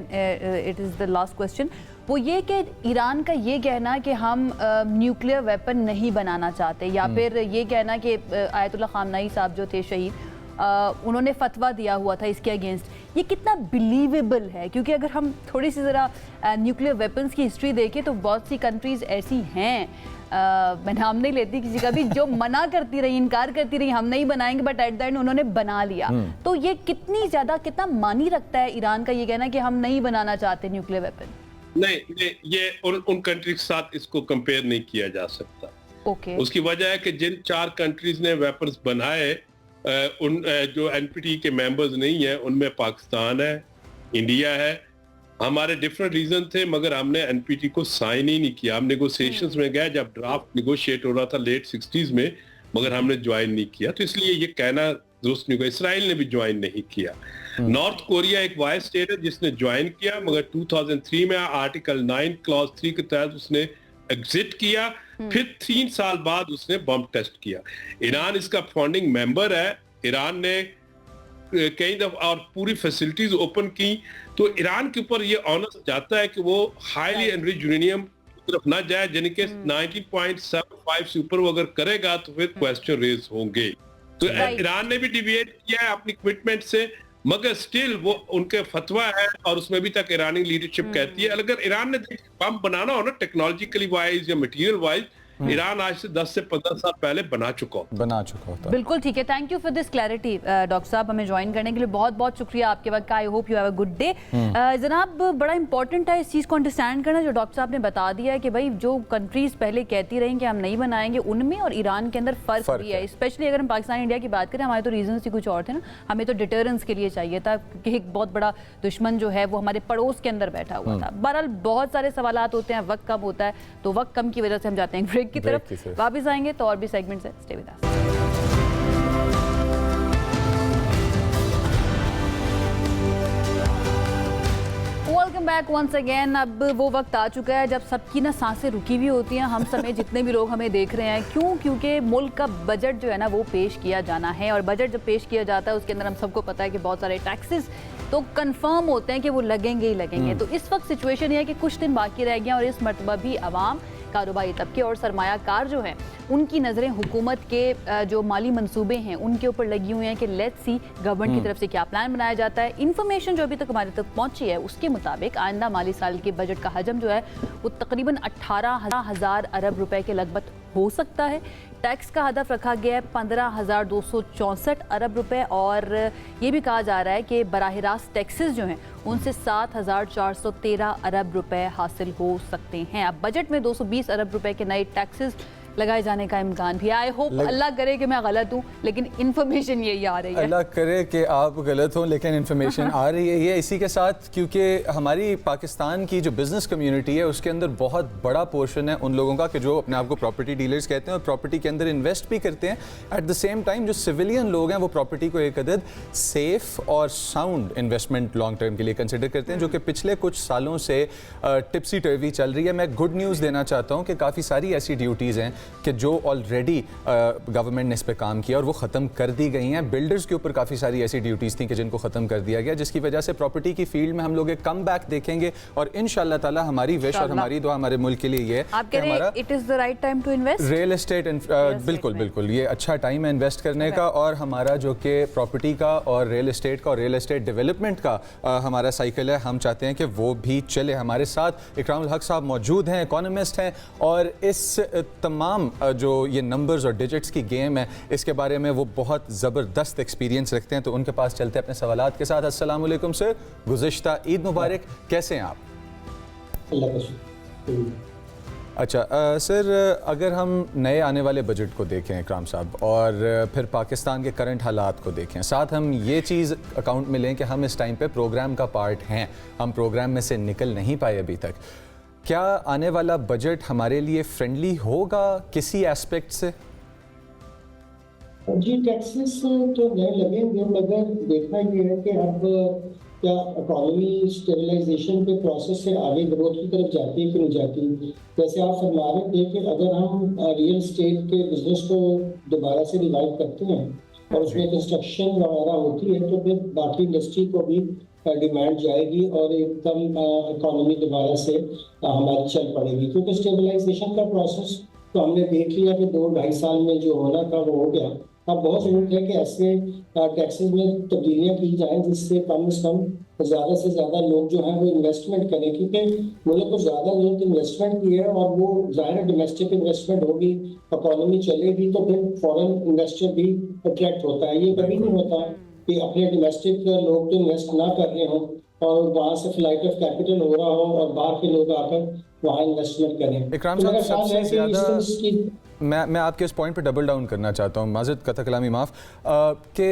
it is the last question. वो ये कि ईरान का ये कहना कि हम न्यूक्लियर वेपन नहीं बनाना चाहते, या फिर ये कहना कि आयतुल्लाह खामनाई साहब जो थे शहीद, उन्होंने फतवा दिया हुआ था इसके अगेंस्ट, ये कितना बिलीवेबल है? क्योंकि अगर हम थोड़ी सी ज़रा न्यूक्लियर वेपन्स की हिस्ट्री देखें तो बहुत सी कंट्रीज़ ऐसी हैं, मैं नाम नहीं लेती किसी का भी, जो मना करती रही, इनकार करती रही, हम नहीं बनाएंगे, बट एट द एंड उन्होंने बना लिया। तो ये कितना मानी रखता है ईरान का ये कहना कि हम नहीं बनाना चाहते न्यूक्लियर वेपन? नहीं, ये उन कंट्री के साथ इसको कंपेयर नहीं किया जा सकता। ओके। उसकी वजह है कि जिन 4 कंट्रीज ने वेपन्स बनाए, उन जो NPT के मेंबर्स नहीं है, उनमें पाकिस्तान है, इंडिया है, हमारे डिफरेंट रीजन थे, मगर हमने एनपीटी को साइन ही नहीं किया। हम नेगोशिएशंस में गए जब ड्राफ्ट नेगोशिएट हो रहा था लेट 60s में, मगर हमने ज्वाइन नहीं किया। तो इसलिए ये कहना दुरुस्त नहीं होगा। इसराइल ने भी ज्वाइन नहीं किया। नॉर्थ कोरिया एक वाइस स्टेट है जिसने ज्वाइन किया, मगर 2003 में आर्टिकल 9 क्लॉज 3 के तहत उसने एग्जिट किया। फिर 3 साल बाद उसने बम टेस्ट किया। ईरान इसका फाउंडिंग मेंबर है। ईरान ने कई दफा और पूरी फैसिलिटीज ओपन की। तो ईरान के ऊपर ये ऑनर जाता है कि वो हाईली एनरिच्ड यूरेनियम की तरफ ना जाए, यानी कि 19.75 से ऊपर वो अगर करेगा तो फिर क्वेश्चन रेज होंगे। तो ईरान ने भी डिविएट किया है अपनी कमिटमेंट से, मगर स्टिल वो उनके फतवा है और उसमें अभी तक ईरानी लीडरशिप कहती है अगर ईरान ने बम बनाना हो ना टेक्नोलॉजिकली वाइज या मटेरियल वाइज, ईरान आज से 10 से 15 साल पहले बना चुका होता। बिल्कुल ठीक है। Thank you for this clarity doctor साहब, हमें ज्वाइन करने के लिए बहुत बहुत शुक्रिया आपके वक्त का। I hope you have a good day. जनाब, बड़ा इंपॉर्टेंट है इस चीज़ को अंडरस्टैंड करना जो डॉक्टर साहब ने बता दिया है कि भाई जो कंट्रीज पहले कहती रही कि हम नहीं बनाएंगे, उनमें और ईरान के अंदर फ़र्क भी है। स्पेशली अगर हम पाकिस्तान इंडिया की बात करें, हमारे तो रीजन ही कुछ और थे ना। हमें तो डिटरेंस के लिए चाहिए था कि एक बहुत बड़ा दुश्मन जो है वो हमारे पड़ोस के अंदर बैठा हुआ था। बहरहाल बहुत सारे सवालात होते हैं, वक्त कम होता है, तो वक्त कम की वजह से हम जाते हैं ब्रेक की तरफ। वापस आएंगे तो और भी सेगमेंट्स है। Stay with us. Welcome back once again. अब वो वक्त आ चुका है जब सबकी ना सांसें रुकी हुई होती हैं, हम समेत जितने भी लोग हमें देख रहे हैं। क्यों? क्योंकि मुल्क का बजट जो है ना वो पेश किया जाना है, और बजट जब पेश किया जाता है उसके अंदर हम सबको पता है कि बहुत सारे टैक्सेस तो कंफर्म होते हैं कि वो लगेंगे ही लगेंगे। तो इस वक्त सिचुएशन ये है कि कुछ दिन बाकी रह गए और इस मरतबा भी आवाम, कारोबारी तबके और सरमायाकार जो हैं उनकी नज़रें हुकूमत के जो माली मंसूबे हैं उनके ऊपर लगी हुई हैं कि लेट्स सी गवर्नमेंट की तरफ से क्या प्लान बनाया जाता है। इन्फॉर्मेशन जो अभी तक हमारे तक पहुंची है उसके मुताबिक आइंदा माली साल के बजट का हजम जो है वो तकरीबन 18,000 अरब रुपए के लगभग हो सकता है। टैक्स का हदफ रखा गया है 15,264 अरब रुपए, और ये भी कहा जा रहा है कि बराह रास्त टैक्सेस जो हैं उनसे 7,413 अरब रुपए हासिल हो सकते हैं। अब बजट में 220 अरब रुपए के नए टैक्सेस लगाए जाने का इम्कान भी। आई होप अल्लाह करे कि मैं गलत हूँ, लेकिन इन्फॉर्मेशन यही आ रही है। अल्लाह करे कि आप गलत हों, लेकिन इन्फॉर्मेशन आ रही है। ये इसी के साथ, क्योंकि हमारी पाकिस्तान की जो बिज़नेस कम्युनिटी है उसके अंदर बहुत बड़ा पोर्शन है उन लोगों का कि जो अपने आप को प्रॉपर्टी डीलर्स कहते हैं और प्रॉपर्टी के अंदर इन्वेस्ट भी करते हैं। एट द सेम टाइम जो सिविलियन लोग हैं वो प्रॉपर्टी को एक अदद सेफ और साउंड इन्वेस्टमेंट लॉन्ग टर्म के लिए कंसिडर करते हैं, जो कि पिछले कुछ सालों से टिप्सी टर्वी चल रही है। मैं गुड न्यूज़ देना चाहता हूँ कि काफ़ी सारी ऐसी ड्यूटीज़ हैं कि जो ऑलरेडी गवर्नमेंट ने इस पे काम किया और वो ख़त्म कर दी गई हैं। बिल्डर्स के ऊपर काफ़ी सारी ऐसी ड्यूटीज़ थी कि जिनको ख़त्म कर दिया गया, जिसकी वजह से प्रॉपर्टी की फील्ड में हम लोग एक कम बैक देखेंगे। और इंशाल्लाह ताला हमारी विश और हमारी दुआ हमारे मुल्क के लिए ये है कि हमारा it is the right time to invest real estate. बिल्कुल बिल्कुल ये अच्छा टाइम है इन्वेस्ट करने का, और हमारा जो कि प्रॉपर्टी का और रियल एस्टेट का और रियल एस्टेट डेवलपमेंट का हमारा साइकिल है, हम चाहते हैं कि वो भी चले। हमारे साथ इकरामुल हक साहब मौजूद हैं, इकोनॉमिस्ट हैं, और इस तमाम जो ये नंबर्स और डिजिट्स की गेम है इसके बारे में वो बहुत ज़बरदस्त एक्सपीरियंस रखते हैं। तो उनके पास चलते हैं अपने सवालात के साथ। अस्सलाम वालेकुम सर, गुज़िश्ता ईद मुबारक, कैसे हैं आप? अच्छा सर, अगर हम नए आने वाले बजट को देखें इकराम साहब, और फिर पाकिस्तान के करंट हालात को देखें, साथ हम ये चीज़ अकाउंट में लें कि हम इस टाइम पे प्रोग्राम का पार्ट हैं, हम प्रोग्राम में से निकल नहीं पाए अभी तक, क्या आने वाला बजट हमारे लिए फ्रेंडली होगा किसी एस्पेक्ट से? जी, टैक्सेस तो नए लगेंगे, मगर देखना ये है कि अब क्या इकोनॉमी स्टेबलाइजेशन के प्रोसेस से आगे ग्रोथ की तरफ जाती है कि नहीं जाती। जैसे आप फरमा रहे थे कि अगर हम रियल एस्टेट के बिजनेस को दोबारा से रिवाइव करते हैं और उसमें कंस्ट्रक्शन वगैरह होती है तो फिर बाकी इंडस्ट्री को भी डिमांड जाएगी और एकदम इकोनॉमी दोबारा से हमारी चल पड़ेगी, क्योंकि स्टेबलाइजेशन का प्रोसेस तो हमने देख लिया कि 2-2.5 साल में जो होना था वो हो गया। अब बहुत ज़रूरत है कि ऐसे टैक्सेस में तब्दीलियाँ की जाएं जिससे कम से कम ज़्यादा से ज़्यादा लोग जो हैं वो इन्वेस्टमेंट करें, क्योंकि मुल्क को ज़्यादा जरूरत इन्वेस्टमेंट की है और वो ज़ाहिर डोमेस्टिक इन्वेस्टमेंट होगी, इकोनॉमी चलेगी तो फिर फॉरेन इन्वेस्टर भी अट्रैक्ट होता है। ये कभी नहीं होता कि अपने डोमेस्टिक लोग तो इन्वेस्ट ना कर रहे हों और वहाँ से फ्लाइट ऑफ कैपिटल हो रहा हो और बाहर के लोग आकर वहाँ इन्वेस्टमेंट करें। इकराम साहब, सबसे ज़्यादा मैं आपके इस पॉइंट पे डबल डाउन करना चाहता हूँ, माज़िद कथा कलामी माफ़, कि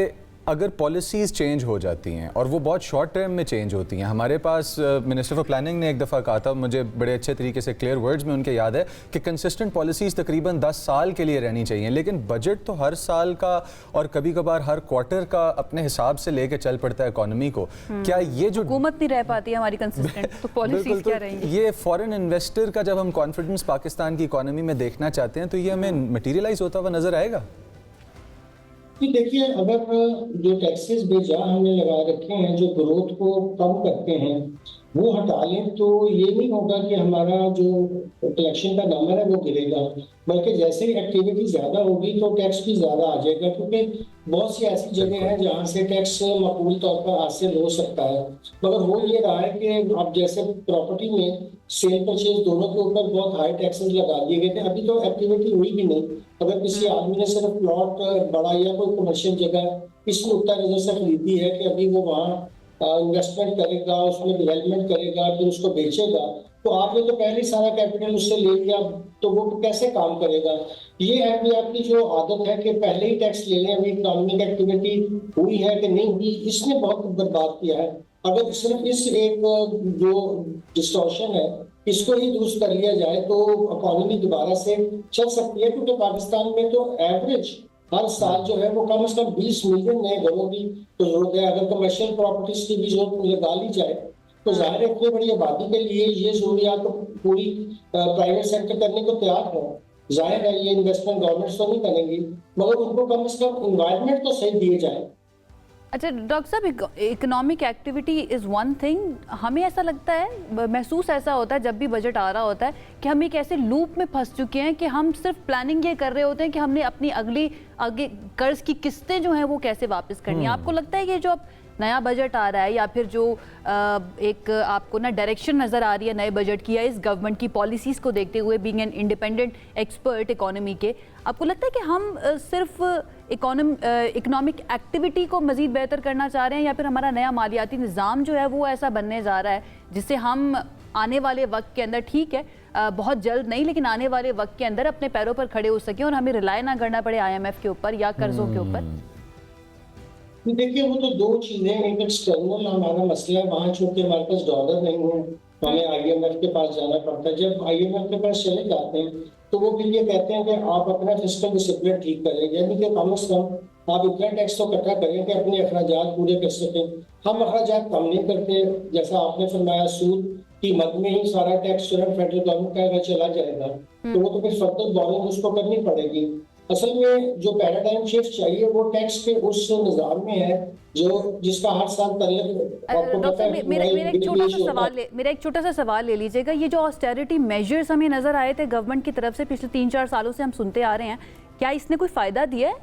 अगर पॉलिसीज़ चेंज हो जाती हैं और वो बहुत शॉर्ट टर्म में चेंज होती हैं, हमारे पास मिनिस्टर फॉर प्लानिंग ने एक दफ़ा कहा था, मुझे बड़े अच्छे तरीके से क्लियर वर्ड्स में उनके याद है कि कंसिस्टेंट पॉलिसीज़ तकरीबन 10 साल के लिए रहनी चाहिए, लेकिन बजट तो हर साल का और कभी कभार हर क्वार्टर का अपने हिसाब से लेके चल पड़ता है इकोनॉमी को। क्या ये जो हुकूमत नहीं रह पाती है हमारी कंसिस्टेंट, तो पॉलिसीज क्या रहेंगी? ये फॉरेन इन्वेस्टर का जब हम कॉन्फिडेंस पाकिस्तान की इकोनॉमी में देखना चाहते हैं तो ये हमें मटीरियलाइज होता हुआ नजर आएगा? देखिए, अगर जो टैक्सेस बेजा हमने लगा रखे हैं जो ग्रोथ को कम करते हैं वो हटा लें तो ये नहीं होगा कि हमारा जो कलेक्शन का नंबर है वो गिरेगा, बल्कि जैसे ही एक्टिविटी ज्यादा होगी तो टैक्स भी ज्यादा आ जाएगा, क्योंकि बहुत सी ऐसी जगह हैं जहाँ से टैक्स मकबूल तौर पर हासिल हो सकता है। मगर हो ये रहा है कि अब जैसे प्रॉपर्टी में सेल परचेज दोनों के ऊपर बहुत हाई टैक्सेस लगा दिए गए थे, अभी तो एक्टिविटी हुई भी नहीं। अगर किसी आदमी ने सिर्फ प्लॉट बड़ा या कोई कमर्शियल जगह इस नुक्ता नजर से खरीदी है कि अभी वो वहाँ इन्वेस्टमेंट करेगा, उसमें डेवलपमेंट करेगा, फिर उसको बेचेगा, तो आपने तो पहले सारा कैपिटल उससे ले लिया, तो वो कैसे काम करेगा? ये है कि आपकी जो आदत है कि पहले ही टैक्स ले लें, अभी इकोनॉमिक एक्टिविटी हुई है कि नहीं हुई, इसने बहुत बर्बाद किया है। अगर सिर्फ इस एक जो डिस्टॉर्शन है इसको ही दुरुस्त कर लिया जाए तो इकोनॉमी दोबारा से चल सकती है, क्योंकि पाकिस्तान में तो एवरेज हर साल जो है वो कम से कम 20 मिलियन नए घरों की तो जरूरत है। अगर कमर्शियल प्रॉपर्टीज की भी जरूरत लगा ली जाए तो जाहिर है इतनी बड़ी आबादी के लिए ये जरूरियात तो पूरी प्राइवेट सेक्टर करने को तैयार है। जाहिर है ये इन्वेस्टमेंट गवर्नमेंट तो नहीं करेंगी, मगर उनको कम से कम इन्वायरमेंट तो सही दिए जाए। अच्छा डॉक्टर साहब, economic activity is one thing, हमें ऐसा लगता है, महसूस ऐसा होता है जब भी बजट आ रहा होता है कि हम एक ऐसे लूप में फंस चुके हैं कि हम सिर्फ प्लानिंग ये कर रहे होते हैं कि हमने अपनी आगे कर्ज की किस्तें जो हैं वो कैसे वापस करनी है। आपको लगता है कि जो अब नया बजट आ रहा है या फिर जो एक आपको ना डायरेक्शन नज़र आ रही है नए बजट की या इस गवर्नमेंट की पॉलिसीज़ को देखते हुए, being an independent expert economy के, आपको लगता है कि हम सिर्फ इकोनॉमिक एक्टिविटी को मज़ीद बेहतर करना चाह रहे हैं या फिर हमारा नया मालियाती निज़ाम जो है वो ऐसा बनने जा रहा है जिससे हम आने वाले वक्त के अंदर, ठीक है बहुत जल्द नहीं, लेकिन आने वाले वक्त के अंदर अपने पैरों पर खड़े हो सकें और हमें रिलाय ना करना पड़े IMF के ऊपर या कर्जों के ऊपर? देखिए, वो तो दो चीजें, एक एक्सटर्नल हमारा मसला है, वहाँ चूंकि हमारे पास डॉलर नहीं है तो हमें IMF के पास जाना पड़ता है। जब IMF के पास चले जाते हैं तो वो फिर ये कहते हैं कि आप अपना फिस्कल डिसिप्लिन ठीक करें, यानी कि कम से कम आप इतना टैक्स तो इकट्ठा करें कि अपने अखराजात पूरे कर सकें। हम अखराजात कम नहीं करते, जैसा आपने फरमाया सूद की मद में ही सारा टैक्स फेडरल गवर्नमेंट का चला जाएगा, तो वो तो फिर फर्दर बोरिंग उसको करनी पड़ेगी। असल में जो पैराडाइम शिफ्ट चाहिए वो टैक्स के उस निज़ाम में है जो जिसका हर साल मेरा एक छोटा सा सवाल ले लीजिएगा। ये जो ऑस्टेरिटी मेजर्स हमें नजर आए थे गवर्नमेंट की तरफ से पिछले 3-4 सालों से हम सुनते आ रहे हैं, क्या इसने कोई फायदा दिया है?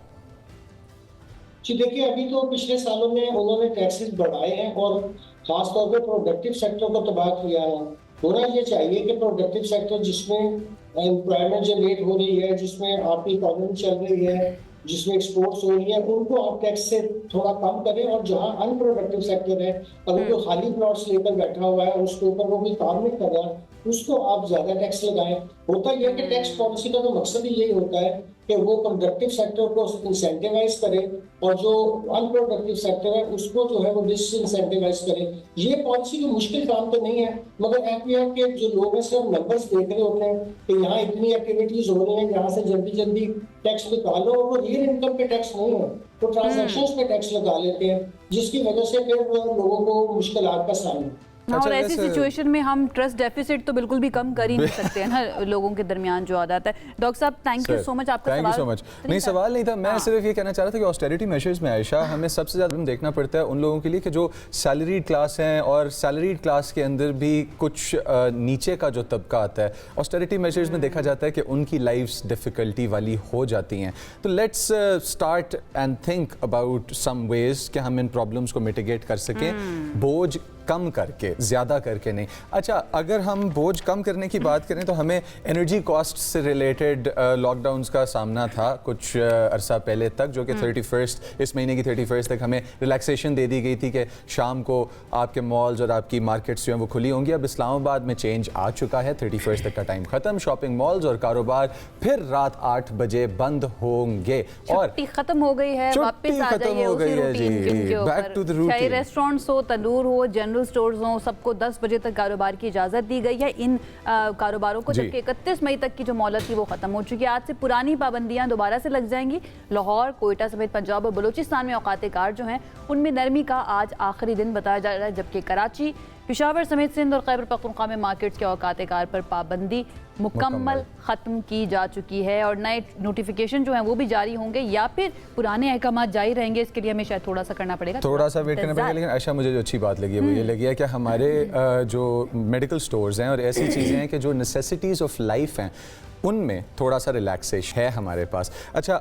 जी देखिए, अभी तो पिछले सालों में उन्होंने टैक्सेस बढ़ाए हैं और खासतौर पर प्रोडक्टिव सेक्टर को तबाह किया है। होना ये चाहिए कि प्रोडक्टिव सेक्टर जिसमें एम्प्लॉयमेंट जनरेट हो रही है, जिसमें आपकी इकोनॉमी चल रही है, जिसमें एक्सपोर्ट्स हो रही है, उनको आप टैक्स से थोड़ा कम करें, और जहां अनप्रोडक्टिव सेक्टर है, अगर कोई खाली प्लॉट्स लेकर बैठा हुआ है उसके ऊपर वो भी काम नहीं कर रहा, उसको आप ज्यादा टैक्स लगाएं। होता यह है कि टैक्स पॉलिसी का तो मकसद ही यही होता है कि वो प्रोडक्टिव सेक्टर को इंसेंटिवाइज करे और जो अनप्रोडक्टिव सेक्टर है उसको जो है वो डिसइंसेंटिवाइज करे। ये पॉलिसी कोई मुश्किल काम तो नहीं है, मगर एफपीएफ के जो लोग हैं सिर्फ नंबर्स देख रहे होते हैं कि यहाँ इतनी एक्टिविटीज हो रही हैं, यहाँ से जल्दी जल्दी टैक्स निकालो, और वो रियल इनकम पे टैक्स नहीं है, तो ट्रांजैक्शंस पे टैक्स लगा लेते हैं, जिसकी वजह से फिर लोगों को मुश्किलात का सामना। और ऐसी सिचुएशन में हम ट्रस्ट डेफिसिट तो बिल्कुल भी कम कर ही नहीं सकते हैं ना लोगों के दरमियान जो आ जाता है। डॉक्टर साहब थैंक यू सो मच, आपका थैंक यू सो मच। नहीं सवाल नहीं था, मैं सिर्फ ये कहना चाह रहा था कि ऑस्टेरिटी मेजर्स में आयशा हमें सबसे ज़्यादा देखना पड़ता है उन लोगों के लिए कि जो सैलरीड क्लास हैं, और सैलरीड क्लास के अंदर भी कुछ नीचे का जो तबका आता है ऑस्टेरिटी मेजर्स में देखा जाता है कि उनकी लाइफ्स डिफ़िकल्टी वाली हो जाती हैं। तो let's start and think about some ways कि हम इन प्रॉब्लम्स को मिटिगेट कर सकें। बोझ कम करके, ज़्यादा करके नहीं। अच्छा, अगर हम बोझ कम करने की बात करें तो हमें एनर्जी कॉस्ट से रिलेटेड लॉकडाउन्स का सामना था कुछ अरसा पहले तक, जो कि 31 इस महीने की 31 तक हमें रिलैक्सेशन दे दी गई थी कि शाम को आपके मॉल्स और आपकी मार्केट्स जो हैं वो खुली होंगी। अब इस्लामाबाद में चेंज आ चुका है, 31 तक का टाइम खत्म, शॉपिंग मॉल्स और कारोबार फिर रात 8 बजे बंद होंगे और छुट्टी खत्म हो गई है, वापस आ जाइए उसी रूटीन के ऊपर। Back to the routine. चाहे रेस्टोरेंट्स हो, तंदूर हो, जनरल स्टोर्स हो, सबको 10 बजे तक कारोबार की इजाज़त दी गई है इन कारोबारों को, जबकि 31 मई तक की जो मोहलत थी वो खत्म हो चुकी है। आज से पुरानी पाबंदियां दोबारा से लग जाएंगी। लाहौर, कोयटा समेत पंजाब और बलूचिस्तान में औकात कार जो हैं उनमें नरमी का आज आखिरी दिन बताया जा रहा है, जबकि कराची, पेशावर समेत सिंध और खैबर पख्तूनख्वा में मार्केट्स के औकात कार पर पाबंदी मुकम्मल ख़त्म की जा चुकी है और नए नोटिफिकेशन जो हैं वो भी जारी होंगे या फिर पुराने अहकाम जारी रहेंगे। इसके लिए हमें शायद थोड़ा सा करना पड़ेगा, थोड़ा सा वेट करना पड़ेगा। लेकिन आयशा, मुझे जो अच्छी बात लगी है वो ये लगी है कि हमारे जो मेडिकल स्टोर्स हैं और ऐसी चीज़ें हैं कि जो नेसेसिटीज़ ऑफ लाइफ हैं उनमें थोड़ा सा रिलैक्सेशन है हमारे पास। अच्छा,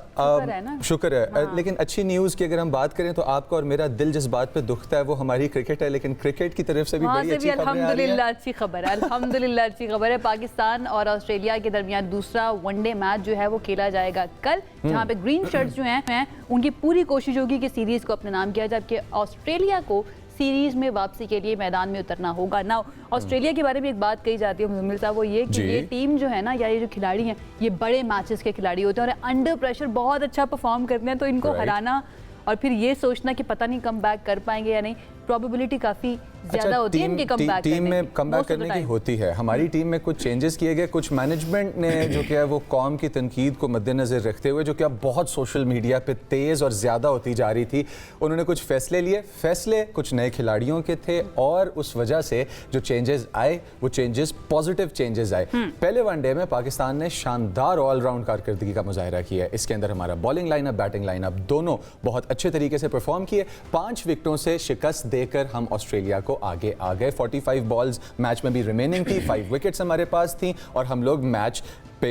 शुक्र है। हाँ। लेकिन अच्छी न्यूज़ की अगर हम बात करें तो आपका और मेरा दिल जिस बात पे दुखता है वो हमारी क्रिकेट है, लेकिन क्रिकेट की तरफ से भी बड़ी अच्छी खबर आ रही है। अल्हम्दुलिल्लाह अच्छी खबर है, अल्हम्दुलिल्लाह अच्छी खबर है। पाकिस्तान और ऑस्ट्रेलिया के दरमियान दूसरा वनडे मैच जो है वो खेला जाएगा कल, जहाँ पे ग्रीन शर्ट्स जो हैं उनकी पूरी कोशिश होगी कि सीरीज को अपने नाम किया जाए, जबकि ऑस्ट्रेलिया को सीरीज में वापसी के लिए मैदान में उतरना होगा। ना ऑस्ट्रेलिया के बारे में एक बात कही जाती है मुजम्मिल साहब, वो ये कि ये टीम जो है ना, या ये जो खिलाड़ी हैं, ये बड़े मैचेस के खिलाड़ी होते हैं और अंडर प्रेशर बहुत अच्छा परफॉर्म करते हैं, तो इनको हराना और फिर ये सोचना कि पता नहीं कम बैक कर पाएंगे या नहीं, प्रोबेबिलिटी काफ़ी ज़्यादा होती है इनके कमबैक टीम में कमबैक करने की होती है। हमारी टीम में कुछ चेंजेस किए गए, कुछ मैनेजमेंट ने जो किया वो कौम की तनकीद को मद्देनज़र रखते हुए, जो कि अब बहुत सोशल मीडिया पे तेज़ और ज़्यादा होती जा रही थी, उन्होंने कुछ फैसले लिए। फैसले कुछ नए खिलाड़ियों के थे और उस वजह से जो चेंजेस आए वो चेंजेस पॉजिटिव चेंजेस आए। पहले वनडे में पाकिस्तान ने शानदार ऑलराउंड कारकर्दगी का मुजाहरा किया है। इसके अंदर हमारा बॉलिंग लाइनअप, बैटिंग लाइनअप दोनों बहुत अच्छे तरीके से परफॉर्म किए। 5 विकेटों से शिकस्त देकर हम ऑस्ट्रेलिया को आगे आ गए। 45 बॉल्स मैच में भी रिमेनिंग थी, 5 विकेट्स हमारे पास थी और हम लोग मैच पे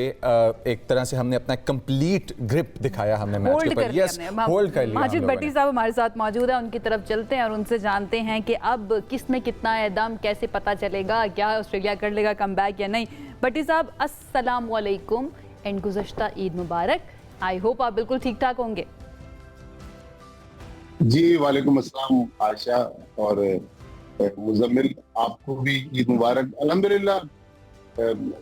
एक तरह से हमने अपना कंप्लीट ग्रिप दिखाया, हमने मैच के ऊपर। यस, होल्ड कर लिया। माजिद भट्टी साहब हमारे साथ मौजूद है, उनकी तरफ चलते हैं और उनसे जानते हैं कि अब किस में कितना है दम, कैसे पता चलेगा क्या ऑस्ट्रेलिया कर लेगा कमबैक या नहीं। भट्टी साहब अस्सलाम वालेकुम एंड गुज़श्ता ईद मुबारक। आई होप आप बिल्कुल ठीक ठाक होंगे। जी वालेकुम अस्सलाम आयशा और मुजम्मिल, आपको भी ईद मुबारक। अल्हम्दुलिल्लाह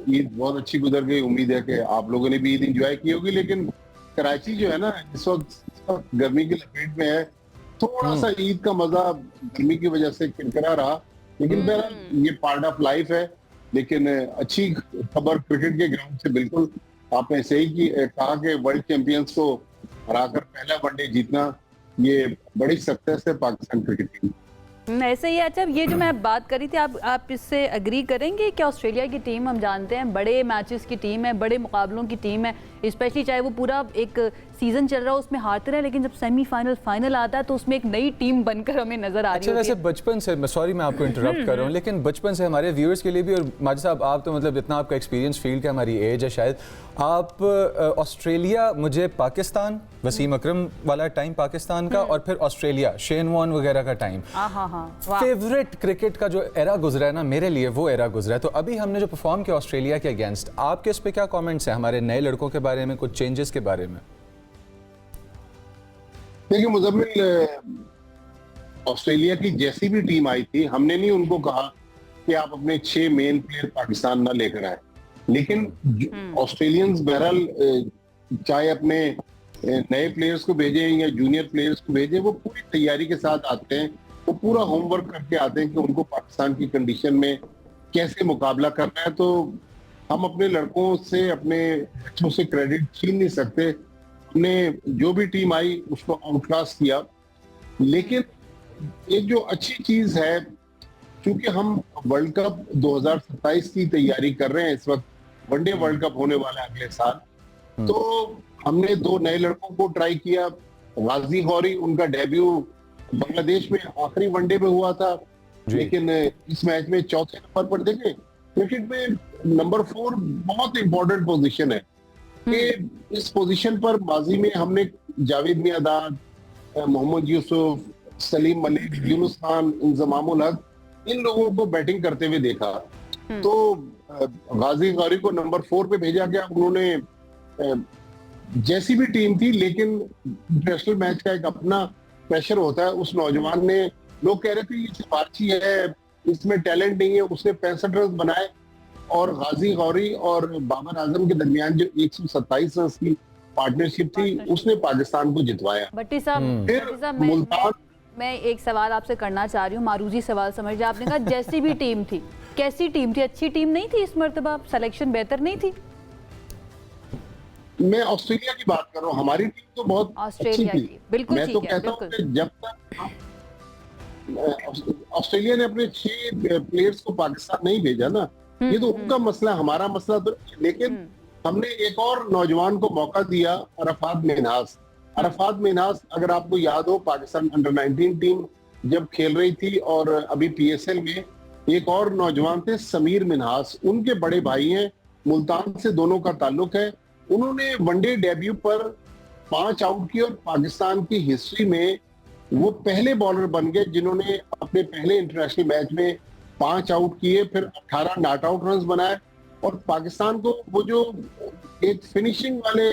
ईद बहुत अच्छी गुजर गई। उम्मीद है कि आप लोगों ने भी ईद एंजॉय की होगी। लेकिन कराची जो है ना इस वक्त गर्मी की लपेट में है, थोड़ा सा ईद का मजा गर्मी की वजह से किरकिरा रहा, लेकिन बहरहाल ये पार्ट ऑफ लाइफ है। लेकिन अच्छी खबर क्रिकेट के ग्राउंड से बिल्कुल आपने सही कहा कि वर्ल्ड चैंपियंस को हराकर पहला वनडे जीतना ये बड़ी सक्सेस है पाकिस्तान क्रिकेट टीम। ऐसे ही। अच्छा, ये जो मैं बात कर रही थी, आप इससे एग्री करेंगे कि ऑस्ट्रेलिया की टीम हम जानते हैं बड़े मैचेस की टीम है, बड़े मुकाबलों की टीम है, स्पेशली चाहे वो पूरा एक सीजन चल रहा हो उसमें हारते रहे, लेकिन जब सेमीफाइनल फाइनल आता है तो उसमें एक नई टीम बनकर हमें नजर आ रही है। वैसे बचपन से, मैं सॉरी मैं आपको इंटरप्ट कर रहा हूँ, लेकिन बचपन से हमारे व्यूअर्स के लिए भी, और माजिद साहब आप तो मतलब इतना आपका एक्सपीरियंस फील्ड का, हमारी एज है शायद, आप ऑस्ट्रेलिया, मुझे पाकिस्तान, वसीम अकरम वाला टाइम पाकिस्तान का, और फिर ऑस्ट्रेलिया, शेन वॉर्न वगैरह का टाइम, फेवरेट क्रिकेट का जो एरा गुजरा है ना मेरे लिए, वो एरा गुजरा है। तो अभी हमने जो परफॉर्म किया ऑस्ट्रेलिया के अगेंस्ट, आपके इस पे क्या कमेंट्स हैं हमारे नए लड़कों के बारे में, कुछ चेंजेस के बारे में? देखिए मुजम्मिल, ऑस्ट्रेलिया की जैसी भी टीम आई थी, हमने नहीं उनको कहा कि आप अपने 6 मेन प्लेयर पाकिस्तान ना लेकर आए, लेकिन ऑस्ट्रेलियंस बहरहाल चाहे अपने नए प्लेयर्स को भेजें या जूनियर प्लेयर्स को भेजें, वो पूरी तैयारी के साथ आते हैं, वो पूरा होमवर्क करके आते हैं कि उनको पाकिस्तान की कंडीशन में कैसे मुकाबला करना है। तो हम अपने लड़कों से, अपने बच्चों से क्रेडिट छीन नहीं सकते। हमने जो भी टीम आई उसको आउटक्लास किया, लेकिन एक जो अच्छी चीज है, क्योंकि हम वर्ल्ड कप 2027 की तैयारी कर रहे हैं इस वक्त, वनडे वर्ल्ड कप होने वाला है अगले साल, तो हमने 2 नए लड़कों को ट्राई किया। गाजी गौरी, उनका डेब्यू बांग्लादेश में आखिरी वनडे में हुआ था, लेकिन इस मैच में 4थे नंबर पर। देखें क्रिकेट में नंबर 4 बहुत इंपॉर्टेंट पोजीशन है कि इस पोजीशन पर माजी में हमने जावेद मियादाद, मोहम्मद यूसुफ, सलीम मलिक, यूनुस खान, इंजमामुल हक, इन लोगों को बैटिंग करते हुए देखा तो गाजी गौरी को नंबर 4 पे भेजा गया। उन्होंने जैसी भी टीम थी, लेकिन इंटरनेशनल मैच का एक अपना प्रेशर होता है। उस नौजवान ने, लोग कह रहे थे ये सिफारशी है, इसमें टैलेंट नहीं है, उसने 65 रन बनाए और गाजी गौरी और बाबर आजम के दरमियान जो 127 रन की पार्टनरशिप थी उसने पाकिस्तान को जितवाया। भट्टी साहब, फिर मुल्तान, मैं एक सवाल आपसे करना चाह रही हूँ, मारूजी सवाल समझ जाए। आपने कहा जैसी भी टीम थी, कैसी टीम थी? अच्छी टीम नहीं थी इस मर्तबा? सिलेक्शन बेहतर नहीं थी? मैं ऑस्ट्रेलिया की बात कर रहा हूँ, हमारी टीम तो बहुत अच्छी थी। बिल्कुल मैं तो कहता हूँ कि जब तक ऑस्ट्रेलिया ने अपने 6 प्लेयर्स को पाकिस्तान नहीं भेजा ना, ये तो उनका मसला, हमारा मसला तो। लेकिन हमने एक और नौजवान को मौका दिया, अरफात मिन्हास। अरफात मिन्हास, अगर आपको याद हो, पाकिस्तान अंडर 19 टीम जब खेल रही थी और अभी PSL में एक और नौजवान थे समीर मिन्हास, उनके बड़े भाई हैं, मुल्तान से दोनों का ताल्लुक है। उन्होंने वनडे डेब्यू पर 5 आउट किए और पाकिस्तान की हिस्ट्री में वो पहले बॉलर बन गए जिन्होंने अपने पहले इंटरनेशनल मैच में 5 आउट किए, फिर 18 नॉट आउट रन बनाए और पाकिस्तान को वो जो एक फिनिशिंग वाले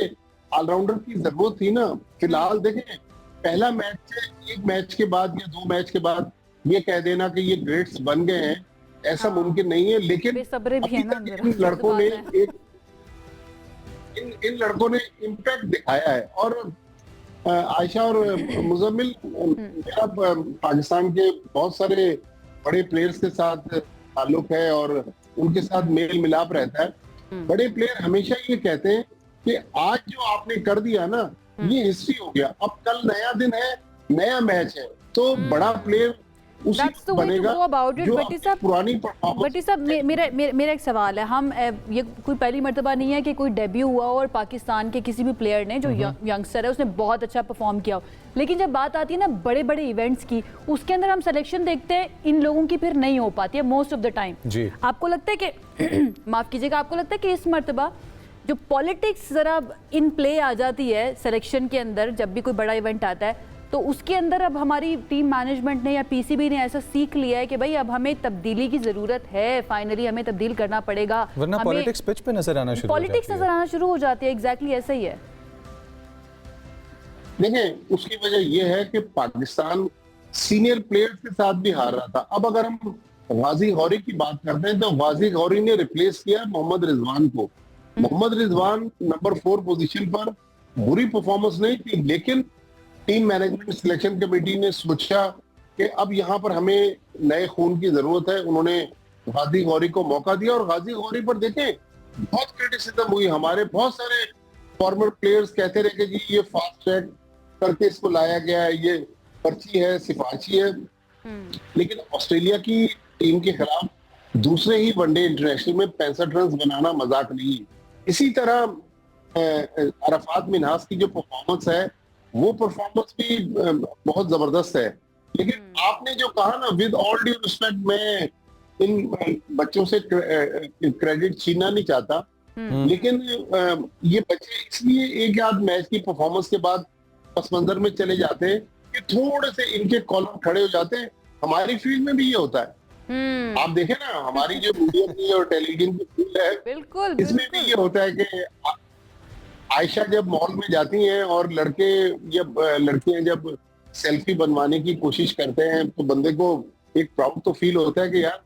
ऑलराउंडर की जरूरत थी ना, फिलहाल देखें, पहला मैच से एक मैच के बाद या 2 मैच के बाद ये कह देना कि ये ग्रेट्स बन गए हैं, ऐसा मुमकिन नहीं है। लेकिन इन लड़कों ने इन लड़कों ने इम्पैक्ट दिखाया है। और आयशा और मुजम्मिल, मेरा पाकिस्तान के बहुत सारे बड़े प्लेयर्स के साथ ताल्लुक है और उनके साथ मेल मिलाप रहता है। बड़े प्लेयर हमेशा ये कहते हैं कि आज जो आपने कर दिया ना, ये हिस्ट्री हो गया, अब कल नया दिन है, नया मैच है, तो बड़ा प्लेयर उसी बनेगा जो पुरानी परफॉर्मेंस। भट्टी साहब, मेरा एक सवाल है, हम ये कोई पहली मर्तबा नहीं है कि कोई डेब्यू हुआ और पाकिस्तान के किसी भी प्लेयर ने, जो यंगस्टर है, उसने बहुत अच्छा परफॉर्म किया हो, लेकिन जब बात आती है ना बड़े बड़े इवेंट्स की, उसके अंदर हम सिलेक्शन देखते हैं, इन लोगों की फिर नहीं हो पाती है मोस्ट ऑफ द टाइम। आपको लगता है कि माफ कीजिएगा, आपको लगता है कि इस मर्तबा जो पॉलिटिक्स जरा इन प्ले आ जाती है सिलेक्शन के अंदर, जब भी कोई बड़ा इवेंट आता है, तो उसके अंदर अब हमारी टीम मैनेजमेंट ने या PCB ने ऐसा सीख लिया है कि भाई अब हमें तब्दीली की जरूरत है, फाइनली हमें तब्दील करना पड़ेगा, वरना पॉलिटिक्स पिच पे नजर आना शुरू हो जाती है। एग्जैक्टली ऐसा ही है। देखें, उसकी वजह यह है कि पाकिस्तान सीनियर प्लेयर्स के साथ भी हार रहा था। अब अगर हम गाजी गौरी की बात करते हैं तो गाजी गौरी ने रिप्लेस किया मोहम्मद रिजवान को। मोहम्मद रिजवान नंबर 4 पोजीशन पर, बुरी परफॉर्मेंस नहीं थी, लेकिन टीम मैनेजमेंट सिलेक्शन कमेटी ने सोचा कि अब यहाँ पर हमें नए खून की जरूरत है। उन्होंने गाजी गौरी को मौका दिया और गाजी गौरी पर देखें बहुत क्रिटिसिज्म हुई। हमारे बहुत सारे फॉर्मर प्लेयर्स कहते रहे कि जी ये फास्ट ट्रैक करके इसको लाया गया है, ये पर्ची है, सिफारिशी है। लेकिन ऑस्ट्रेलिया की टीम के खिलाफ दूसरे ही वनडे इंटरनेशनल में 65 रन बनाना मजाक नहीं है। इसी तरह अरफात मिन्हास की जो परफॉर्मेंस है, वो परफॉर्मेंस भी बहुत जबरदस्त है। लेकिन आपने जो कहा ना, विद ऑल ड्यू रिस्पेक्ट, मैं इन बच्चों से क्रेडिट छीनना नहीं चाहता, लेकिन ये बच्चे इसलिए एक आध मैच की परफॉर्मेंस के बाद पस मंजर में चले जाते हैं कि थोड़े से इनके कॉलम खड़े हो जाते हैं। हमारी फील्ड में भी ये होता है। आप देखें ना, हमारी जो मीडिया की और टेलीविजन की फील्ड है, बिल्कुल, इसमें भी ये होता है कि आयशा जब मॉल में जाती हैं और लड़कियां जब सेल्फी बनवाने की कोशिश करते हैं तो बंदे को एक प्राउड तो फील होता है कि यार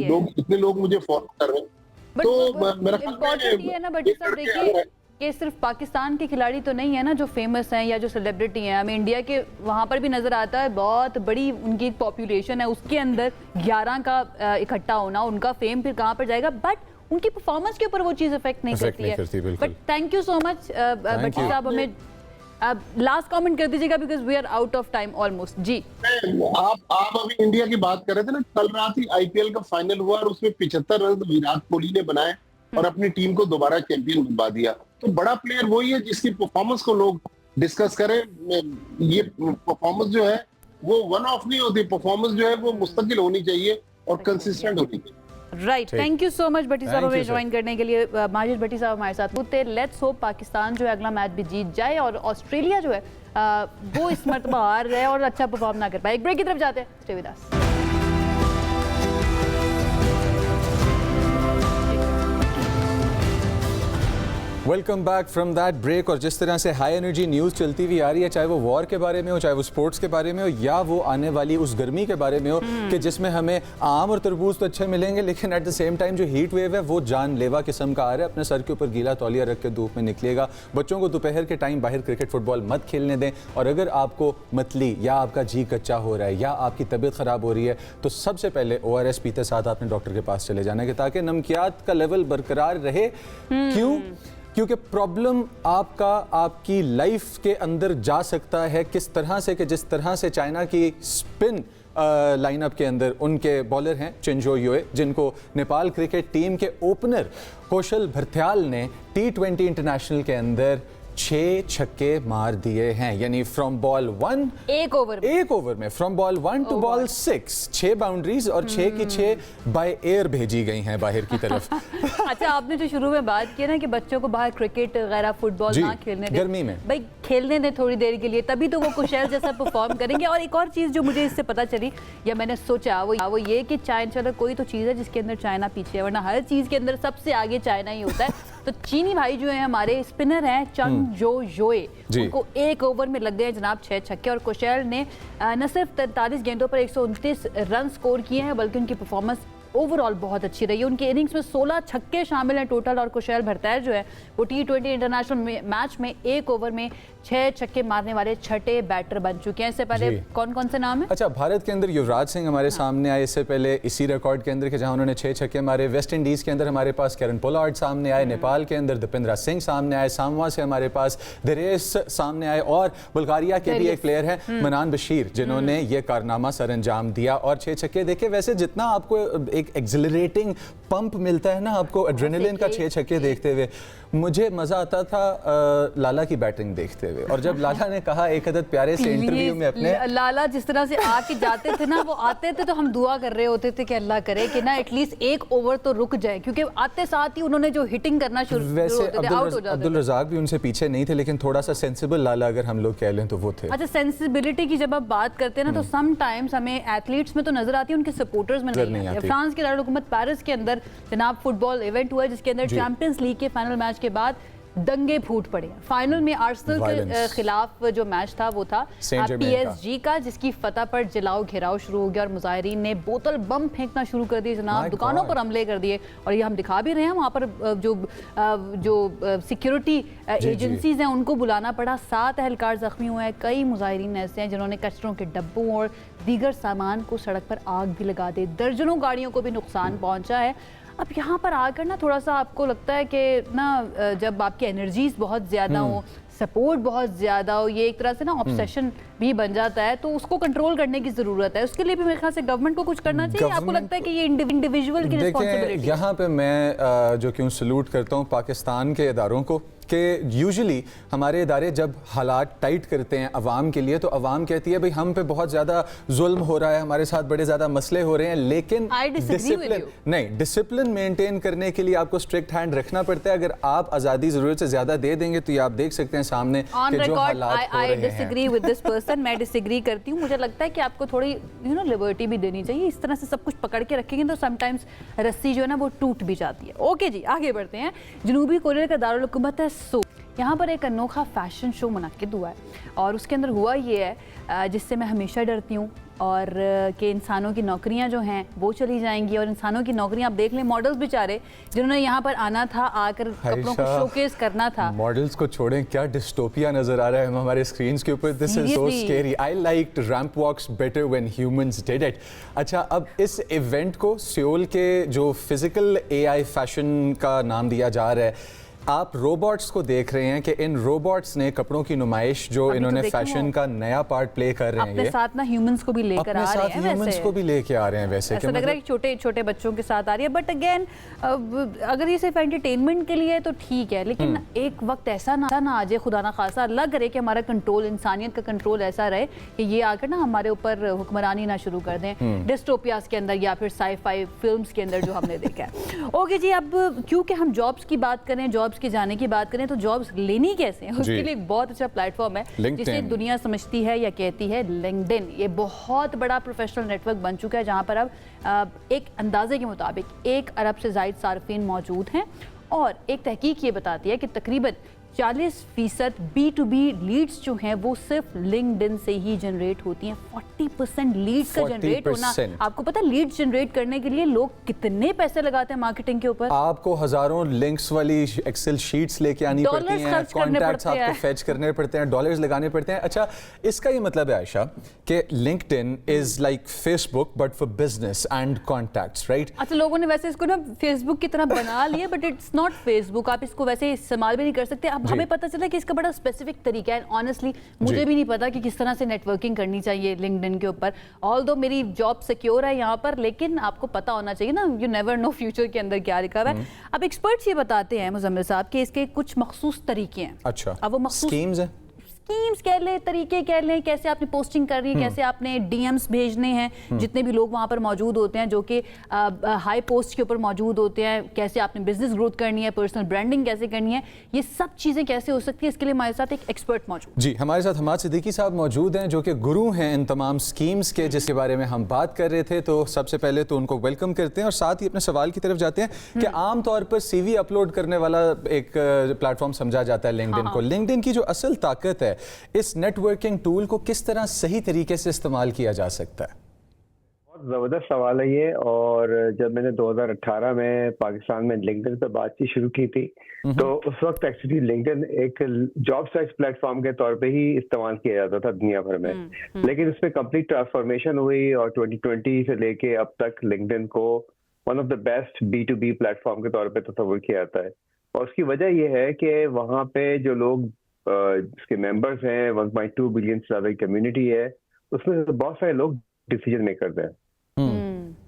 लोग, इतने लोग मुझे फॉलो कर रहे हैं। तो मेरा इम्पोर्टेंट ये है ना बट्टी साहब, देखिए कि सिर्फ पाकिस्तान के खिलाड़ी तो नहीं है ना जो फेमस हैं या जो सेलिब्रिटी हैं, हमें इंडिया के वहाँ पर भी नजर आता है, बहुत बड़ी उनकी एक पॉपुलेशन है, उसके अंदर 11 का इकट्ठा होना, उनका फेम फिर कहाँ पर जाएगा, बट उनकी परफॉर्मेंस के ऊपर वो चीज इफेक्ट नहीं करती है। But thank you so much Bhatti साहब, हमें लास्ट कमेंट कर दीजिएगा because we are out of time almost. जी, आप अभी इंडिया की बात कर रहे थे ना, कल रात ही IPL का फाइनल हुआ और उसमें 75 रन विराट कोहली ने बनाए और अपनी टीम को दोबारा चैंपियन बनवा दिया। तो बड़ा प्लेयर वही है जिसकी परफॉर्मेंस को लोग डिस्कस करें। ये परफॉर्मेंस जो है वो वन ऑफ नहीं होती, परफॉर्मेंस जो है वो मुस्तकिल होनी चाहिए और कंसिस्टेंट होनी चाहिए। Right, thank you so much Bhatti साहब हमें ज्वाइन करने के लिए। माजिद भट्टी साहब हमारे साथ होते। लेट्स होप पाकिस्तान जो है अगला मैच भी जीत जाए और ऑस्ट्रेलिया जो है वो इस मरतबा हार रहे और अच्छा परफॉर्म ना कर पाए। एक ब्रेक की तरफ जाते हैं, stay with us. Welcome back from that break. और जिस तरह से हाई एनर्जी न्यूज़ चलती हुई आ रही है, चाहे वो वॉर के बारे में हो, चाहे वो स्पोर्ट्स के बारे में हो, या वो आने वाली उस गर्मी के बारे में हो कि जिसमें हमें आम और तरबूज तो अच्छे मिलेंगे, लेकिन एट द सेम टाइम जो हीट वेव है वो जानलेवा किस्म का आ रहा है। अपने सर के ऊपर गीला तौलिया रख के धूप में निकलिएगा। बच्चों को दोपहर के टाइम बाहर क्रिकेट फुटबॉल मत खेलने दें। और अगर आपको मतली या आपका जी कच्चा हो रहा है या आपकी तबीयत ख़राब हो रही है तो सबसे पहले ORS पीते साथ आपने डॉक्टर के पास चले जाना है ताकि नमकियात का लेवल बरकरार रहे। क्यों? क्योंकि प्रॉब्लम आपकी लाइफ के अंदर जा सकता है किस तरह से कि जिस तरह से चाइना की स्पिन लाइनअप के अंदर उनके बॉलर हैं चिंजो युए, जिनको नेपाल क्रिकेट टीम के ओपनर कौशल भरत्याल ने T20 इंटरनेशनल के अंदर 6 छक्के मार दिए हैं। यानी फ्रॉम बॉल 1 एक ओवर में from ball 1 to ball 6 6 boundaries और 6 की 6 बाय एयर भेजी गई हैं बाहर की तरफ। अच्छा, आपने जो शुरू में बात की ना कि बच्चों को बाहर क्रिकेट वगैरह फुटबॉल ना खेलने दें, गर्मी में भाई खेलने दें थोड़ी देर के लिए, तभी तो वो कुशल जैसा परफॉर्म करेंगे। और एक और चीज़ जो मुझे इससे पता चली या मैंने सोचा वो ये कि चाइना कोई तो चीज़ है जिसके अंदर चाइना पीछे है, वरना हर चीज़ के अंदर सबसे आगे चाइना ही होता है। तो चीनी भाई जो है हमारे स्पिनर हैं चंगजो योए, उनको एक ओवर में लग गए जनाब 6 छक्के। और कुशल ने न सिर्फ 43 गेंदों पर 129 रन स्कोर किए हैं बल्कि उनकी परफॉर्मेंस ओवरऑल बहुत अच्छी रही है। उनके इनिंग्स में 16 छक्के शामिल हैं टोटल। और कुशल भरतैल जो है वो T20 इंटरनेशनल मैच में एक ओवर में 6 छक्के मारने वाले छठे बैटर बन चुके हैं। इससे पहले कौन कौन से नाम है? अच्छा, भारत के अंदर युवराज सिंह हमारे सामने आए इससे पहले इसी रिकॉर्ड के अंदर के जहां उन्होंने 6 छक्के मारे। वेस्ट इंडीज के अंदर हमारे पास कैरन पोलार्ड सामने आए, नेपाल के अंदर दीपेंद्र सिंह सामने आए, सामवा से हमारे पास दरेस सामने आए और बुल्गारिया के भी एक प्लेयर हैं मनान बशीर जिन्होंने ये कारनामा सर अंजाम दिया और 6 छक्के देखे। वैसे जितना आपको एक एक्सिलरेटिंग पंप मिलता है ना आपको एड्रेनलिन का 6 छक्के देखते हुए, मुझे मजा आता था लाला की बैटिंग देखते हुए। और जब लाला ने कहा एक अदद प्यारे से इंटरव्यू में अपने लाला जिस तरह से आके जाते थे ना, वो आते थे तो हम दुआ कर रहे होते थे कि अल्लाह करे कि ना एटलीस्ट एक ओवर तो रुक जाए, क्योंकि आते साथ ही उन्होंने जो हिटिंग करना शुरू वैसे अब्दुल रज़ाक भी उनसे पीछे नहीं थे, लेकिन थोड़ा सा सेंसिबल लाला अगर हम लोग कह लें तो वो थे। अच्छा, सेंसिबिलिटी की जब आप बात करते हैं ना तो सम टाइम्स हमें एथलीट्स में तो नजर आती है, उनके सपोर्टर्स में नहीं आती। फ्रांस के दारुल-हुकूमत पेरिस के अंदर जनाब फुटबॉल इवेंट हुआ जिसके अंदर चैंपियंस लीग के फाइनल मैच के बाद दंगे फूट पड़े। फाइनल में आर्सेनल के खिलाफ जो मैच था वो था PSG का, जिसकी फतह पर जलाओ घेराव शुरू हो गया और मुजाहिरीन ने बोतल बम फेंकना शुरू कर दिए जनाब, दुकानों पर हमले कर दिए। और ये हम दिखा भी रहे हैं, वहाँ पर जो सिक्योरिटी एजेंसीज हैं उनको बुलाना पड़ा। 7 एहलकार जख्मी हुए हैं। कई मुजाहिरीन ऐसे हैं जिन्होंने कचरों के डब्बों और दीगर सामान को सड़क पर आग भी लगा दी। दर्जनों गाड़ियों को भी नुकसान पहुँचा है। अब यहाँ पर आकर ना थोड़ा सा आपको लगता है कि ना जब आपकी एनर्जीज बहुत ज़्यादा हो, सपोर्ट बहुत ज़्यादा हो, ये एक तरह से ना ऑब्सेशन भी बन जाता है, तो उसको कंट्रोल करने की ज़रूरत है। उसके लिए भी मेरे ख्याल से गवर्नमेंट को कुछ करना चाहिए। आपको लगता है कि ये इंडिविजुअल की रिस्पॉन्सिबिलिटी? यहाँ पे मैं जो क्यों सलूट करता हूँ पाकिस्तान के इदारों को कि यूजुअली हमारे इदारे जब हालात टाइट करते हैं अवाम के लिए तो अवाम कहती है भाई हम पे बहुत ज़्यादा जुल्म हो रहा है, हमारे साथ बड़े ज़्यादा मसले हो रहे हैं, लेकिन डिसिप्लिन मेंटेन करने के लिए आपको स्ट्रिक्ट हैंड रखना पड़ता है। अगर आप आज़ादी ज़रूरत से ज़्यादा दे देंगे तो ये आप देख सकते हैं सामने कि जो हालात हो रहे हैं। मैं डिसएग्री करती हूँ। मुझे लगता है कि आपको थोड़ी लिबर्टी भी देनी चाहिए। इस तरह से सब कुछ पकड़ के रखेंगे तो समटाइम्स रस्सी जो है ना वो टूट भी जाती है। ओके जी, आगे बढ़ते हैं। जनूबी कोरिया का दारुल हुकूमत है यहाँ पर एक अनोखा फैशन शो मुनक्किद हुआ है और उसके अंदर हुआ ये है जिससे मैं हमेशा डरती हूँ और कि इंसानों की नौकरियाँ जो हैं वो चली जाएंगी। और इंसानों की नौकरियाँ आप देख लें, मॉडल्स बेचारे जिन्होंने यहाँ पर आना था, आकर कपड़ों को शोकेस करना था। मॉडल्स को छोड़ें, क्या डिस्टोपिया नजर आ रहा है हमारे स्क्रीन्स के ऊपर। This is so scary. I liked ramp walks better when humans did it. अच्छा, अब इस इवेंट को सियोल के जो फिजिकल AI फैशन का नाम दिया जा रहा है, आप रोबोट्स को देख रहे हैं कि इन रोबोट्स ने कपड़ों की नुमाइश जो इन्होंने फैशन का नया पार्ट प्ले कर रहे हैं, अपने साथ ना ह्यूमंस को भी लेकर आ रहे हैं। ह्यूमंस को भी लेके आ रहे हैं। वैसे ऐसा लग रहा है कि छोटे छोटे बच्चों के साथ आ रही है। बट अगेन अगर ये सिर्फ एंटरटेनमेंट के लिए है तो ठीक है, लेकिन एक वक्त ऐसा ना आ जाए, खुदा ना खासा, अल्लाह करे कि हमारा कंट्रोल, इंसानियत का कंट्रोल ऐसा रहे कि ये आकर ना हमारे ऊपर हुक्मरानी ना शुरू कर दें डिस्टोपियास के अंदर या फिर साई-फाई फिल्म्स के अंदर जो हमने देखा है। ओके जी, अब क्योंकि हम जॉब्स की बात करें, जॉब्स की जाने की बात करें, तो जॉब्स लेनी कैसे है उसके लिए एक बहुत अच्छा प्लेटफॉर्म है जिसे दुनिया समझती है या कहती है लिंक्डइन। ये बहुत बड़ा प्रोफेशनल नेटवर्क बन चुका है जहां पर अब एक अंदाजे के मुताबिक 1 अरब से ज़ायद सार्फिन मौजूद हैं और एक तहकीक ये बताती है कि तकरीबन 40% B2B लीड्स जो हैं वो सिर्फ लिंक्डइन से ही जनरेट होती हैं। 40% लीड्स का जनरेट होना, 40%। आपको पता है लीड्स जनरेट करने के लिए लोग कितने पैसे लगाते हैं मार्केटिंग के ऊपर? आपको हजारों लिंक्स वाली एक्सेल शीट्स लेके आनी डॉलर्स पड़ती हैं, खर्च करने कॉन्टैक्ट्स पड़ते आपको हैं। फेच करने पड़ते हैं, डॉलर्स लगाने पड़ते हैं। अच्छा, इसका ये मतलब है आयशा कि LinkedIn is like Facebook but for business and contacts, right? अच्छा, लोगों ने वैसे इसको ना फेसबुक की तरह बना लिया, बट इट्स नॉट फेसबुक। आप इसको वैसे इस्तेमाल भी नहीं कर सकते। अब जी। हमें पता चला कि इसका बड़ा स्पेसिफिक तरीका है। ऑनेस्टली मुझे जी। भी नहीं पता कि किस तरह से नेटवर्किंग करनी चाहिए लिंक्डइन के ऊपर। ऑल्दो मेरी जॉब सिक्योर है यहाँ पर, लेकिन आपको पता होना चाहिए ना, यू नेवर नो फ्यूचर के अंदर क्या लिखा हुआ है। अब एक्सपर्ट्स ये बताते हैं मुजम्मिल साहब कि इसके कुछ मखसूस तरीके हैं। अच्छा, अब वो मखसूस स्कीम्स हैं? स्कीम्स कह लें, तरीके कह लें, कैसे आपने पोस्टिंग करनी है, कैसे आपने डीएम्स भेजने हैं जितने भी लोग वहाँ पर मौजूद होते हैं जो कि हाई पोस्ट के ऊपर मौजूद होते हैं, कैसे आपने बिजनेस ग्रोथ करनी है, पर्सनल ब्रांडिंग कैसे करनी है, ये सब चीज़ें कैसे हो सकती है, इसके लिए हमारे साथ एक एक्सपर्ट मौजूद। जी, हमारे साथ हमाद सिद्दीकी साहब मौजूद हैं जो कि गुरु हैं इन तमाम स्कीम्स के जिसके बारे में हम बात कर रहे थे। तो सबसे पहले तो उनको वेलकम करते हैं और साथ ही अपने सवाल की तरफ जाते हैं कि आमतौर पर सीवी अपलोड करने वाला एक प्लेटफॉर्म समझा जाता है लिंक्डइन को। लिंक्डइन की जो असल ताकत है, इस नेटवर्किंग टूल को किस तरह सही तरीके से इस्तेमाल किया जा सकता है? बहुत ज़बरदस्त सवाल है ये। और जब मैंने 2018 में पाकिस्तान में लिंक्डइन पे बातचीत शुरू की थी तो उस वक्त एक्चुअली लिंक्डइन एक जॉब सर्च प्लेटफॉर्म के तौर पे ही इस्तेमाल किया जाता था दुनिया भर में। लेकिन उसमें कंप्लीट ट्रांसफॉर्मेशन हुई और 2020 से लेके अब तक लिंक्डइन को one of the best B2B platform के तौर पे तस्वीर किया जाता है। और उसकी वजह यह है कि वहाँ पे जो लोग जिसके मेंबर्स हैं, 1.2 बिलियन से ज्यादा कम्युनिटी है, उसमें से बहुत सारे लोग डिसीजन मेकर्स हैं।